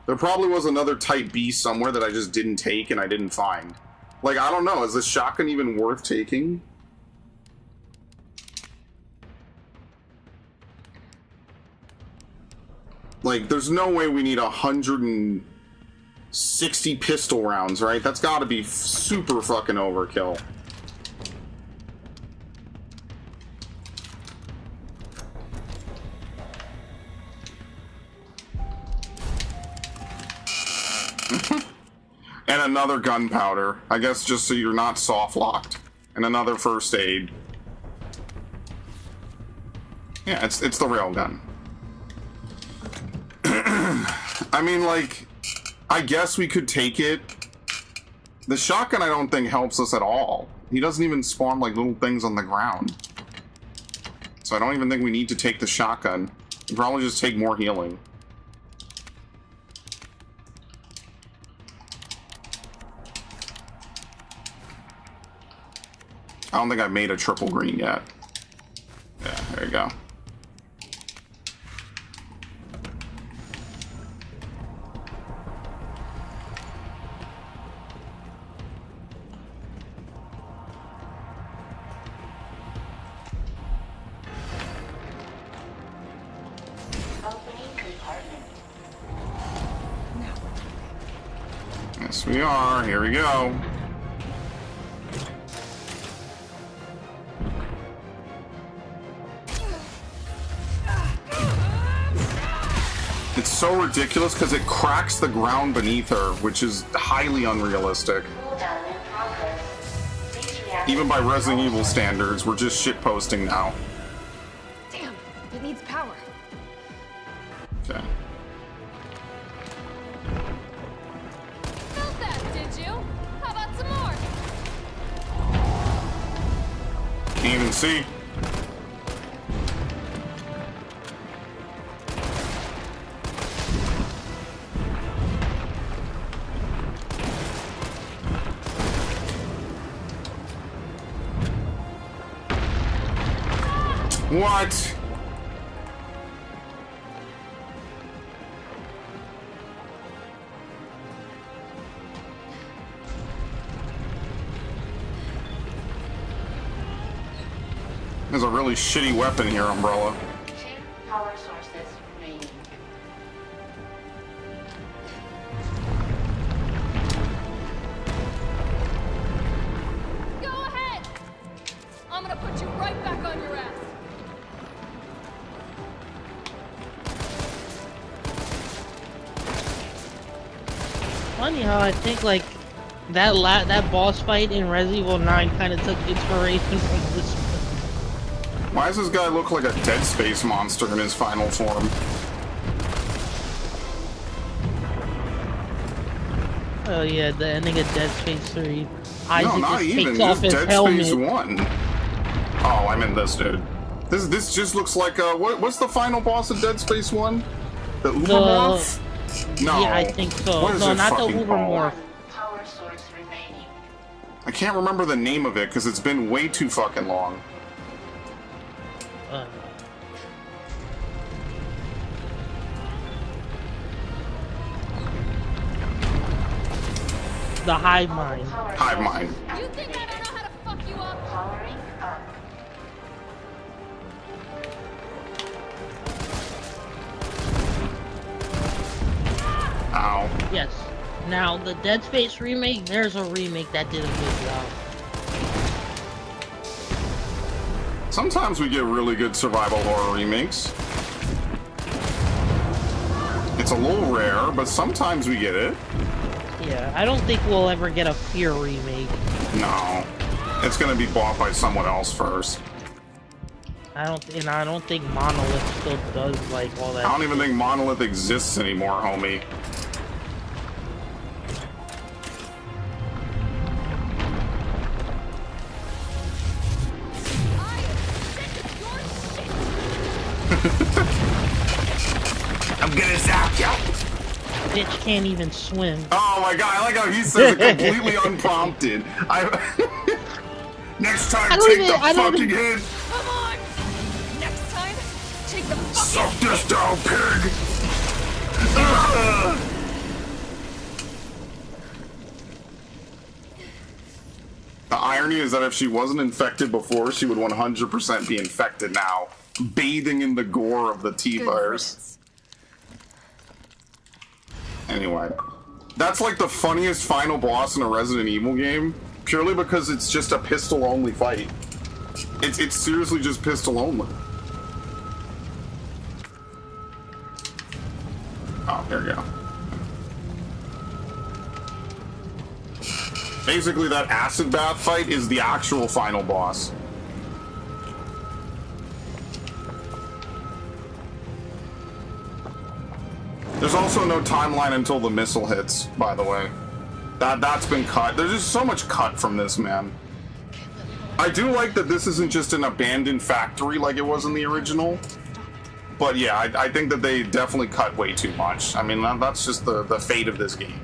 There probably was another Type B somewhere that I just didn't take and I didn't find. Like, I don't know. Is this shotgun even worth taking? Like, there's no way we need 160 pistol rounds, right? That's gotta be super fucking overkill. And another gunpowder. I guess just so you're not soft-locked. And another first aid. Yeah, it's the railgun. I mean, like, I guess we could take it. The shotgun I don't think helps us at all. He doesn't even spawn, like, little things on the ground. So I don't even think we need to take the shotgun. We'd probably just take more healing. I don't think I made a triple green yet. Yeah, there you go. Yes, we are. Here we go. It's so ridiculous because it cracks the ground beneath her, which is highly unrealistic. Even by Resident Evil standards, we're just shitposting now. Damn, it needs power. Okay. Felt that, did you? How about some more? Can't even see. What? There's a really shitty weapon here, Umbrella. Power sources remaining. Go ahead! I'm gonna put you right back on your ass. Funny how I think like that boss fight in Resident Evil 9 kind of took inspiration from this. Why does this guy look like a Dead Space monster in his final form? Oh yeah, the ending of Dead Space 3. Isaac No, not just even. takes off Just his Dead helmet. Space 1. Oh, I meant this dude. This just looks like what's the final boss of Dead Space 1? The Ubermorph? No. Yeah, I think so. What is No, it not the fucking Ubermorph. called? Power source remaining. I can't remember the name of it because it's been way too fucking long. The Hive Mind. Hive Mind. You think I don't know how to fuck you up? Powering up. Ow. Yes. Now, the Dead Space remake, there's a remake that did a good job. Sometimes we get really good survival horror remakes. It's a little rare, but sometimes we get it. Yeah, I don't think we'll ever get a Fear remake. No. It's gonna be bought by someone else first. I don't think Monolith still does like all that. I don't even think Monolith exists anymore, homie. I'm gonna zap you. Bitch can't even swim. Oh my god, I like how he says it completely unprompted. Next time, take the fucking hit. Come on! Next time, take the fucking Suck this down, pig! Ugh. The irony is that if she wasn't infected before, she would 100% be infected now, bathing in the gore of the T-virus. Anyway, that's like the funniest final boss in a Resident Evil game, purely because it's just a pistol-only fight. It's seriously just pistol-only. Oh, there we go. Basically, that acid bath fight is the actual final boss. There's also no timeline until the missile hits, by the way. That's been cut. There's just so much cut from this, man. I do like that this isn't just an abandoned factory like it was in the original. But yeah, I think that they definitely cut way too much. I mean, that's just the fate of this game.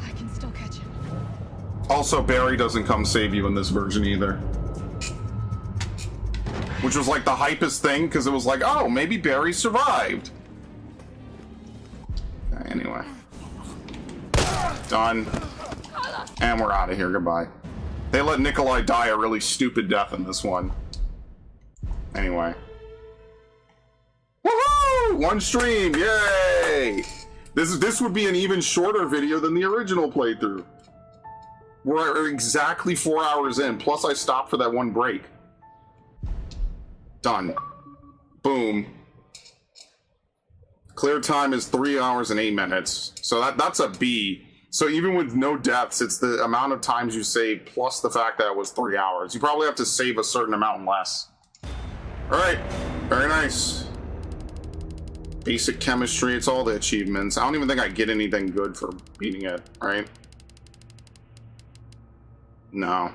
I can still catch Also, Barry doesn't come save you in this version either. Which was like the hypest thing, because it was like, oh, maybe Barry survived. Anyway. Done. And we're out of here. Goodbye. They let Nikolai die a really stupid death in this one. Anyway. Woohoo! One stream! Yay! This would be an even shorter video than the original playthrough. We're exactly 4 hours in, plus I stopped for that one break. Done. Boom. Clear time is 3 hours and 8 minutes. So that's a B. So even with no deaths, it's the amount of times you save plus the fact that it was 3 hours. You probably have to save a certain amount less. Alright. Very nice. Basic chemistry, it's all the achievements. I don't even think I get anything good for beating it, right? No.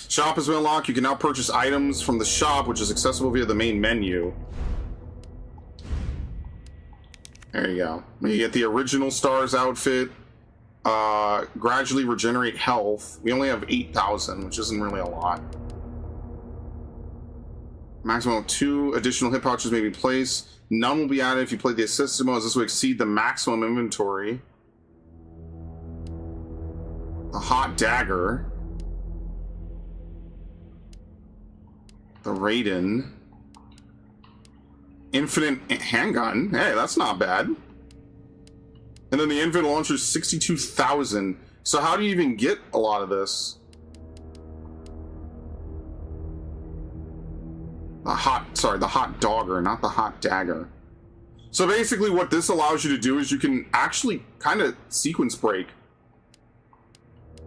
Shop has been unlocked. You can now purchase items from the shop, which is accessible via the main menu. There you go. You get the original Stars outfit. Gradually regenerate health. We only have 8,000, which isn't really a lot. Maximum of 2 additional hit pouches may be placed. None will be added if you play the assisted mode, as this will exceed the maximum inventory. The hot dagger. The Raiden. Infinite handgun. Hey, that's not bad. And then the infinite launcher is 62,000. So how do you even get a lot of this? The hot dogger, not the hot dagger. So basically what this allows you to do is you can actually kind of sequence break.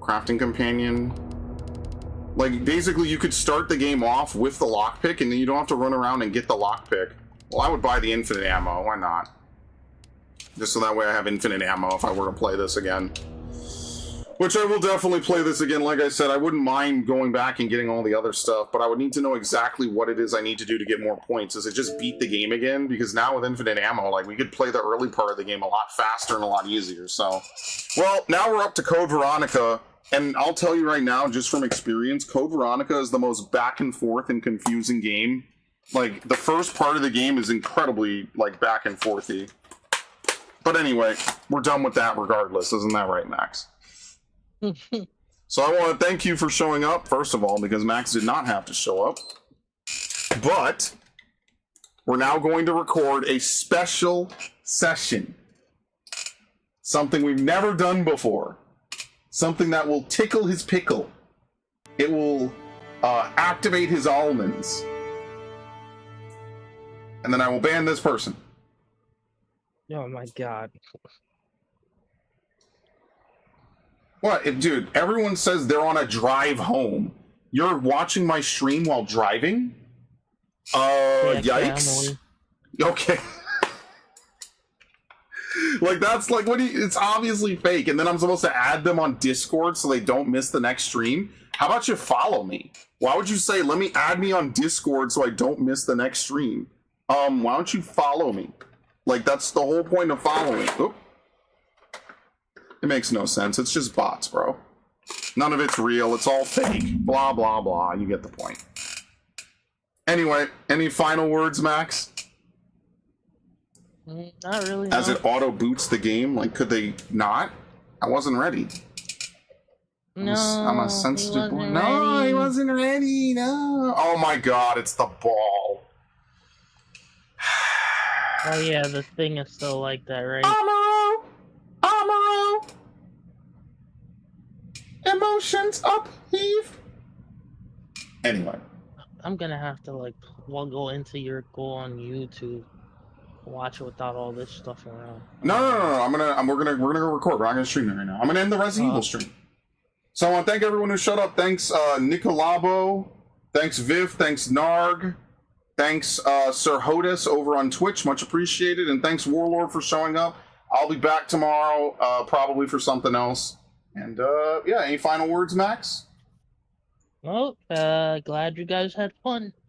Crafting companion. Like, basically you could start the game off with the lockpick and then you don't have to run around and get the lockpick. Well, I would buy the infinite ammo, why not? Just so that way I have infinite ammo if I were to play this again. Which I will definitely play this again. Like I said, I wouldn't mind going back and getting all the other stuff, but I would need to know exactly what it is I need to do to get more points. Is it just beat the game again? Because now with infinite ammo, like, we could play the early part of the game a lot faster and a lot easier, so. Well, now we're up to Code Veronica, and I'll tell you right now, just from experience, Code Veronica is the most back and forth and confusing game. Like, the first part of the game is incredibly, like, back and forthy. But anyway, we're done with that regardless, isn't that right, Max? So I want to thank you for showing up, first of all, because Max did not have to show up. But we're now going to record a special session. Something we've never done before. Something that will tickle his pickle. It will activate his almonds. And then I will ban this person. Oh my god. What? Dude, everyone says they're on a drive home. You're watching my stream while driving? Yikes. Okay. Like, that's like, what do you, it's obviously fake, and then I'm supposed to add them on Discord so they don't miss the next stream? How about you follow me? Why would you say, let me add me on Discord so I don't miss the next stream? Why don't you follow me? Like, that's the whole point of following. Oop. It makes no sense. It's just bots, bro. None of it's real. It's all fake. Blah, blah, blah. You get the point. Anyway, any final words, Max? Not really. As it auto boots the game, like, could they not? I wasn't ready. No, I'm a sensitive boy. No, he wasn't ready. No. Oh my god, it's the ball. Oh yeah, the thing is still like that, right? Amaro! Amaro! Emotions upheave. Anyway. I'm gonna have to, like, go into your on YouTube. Watch it without all this stuff around. No. We're gonna record. We're not gonna stream it right now. I'm gonna end the Resident Evil stream. So I want to thank everyone who showed up. Thanks, Nicolabo. Thanks, Viv. Thanks, Narg. Thanks, Sir Hodis over on Twitch. Much appreciated. And thanks, Warlord, for showing up. I'll be back tomorrow, probably for something else. And, yeah, any final words, Max? Well, glad you guys had fun.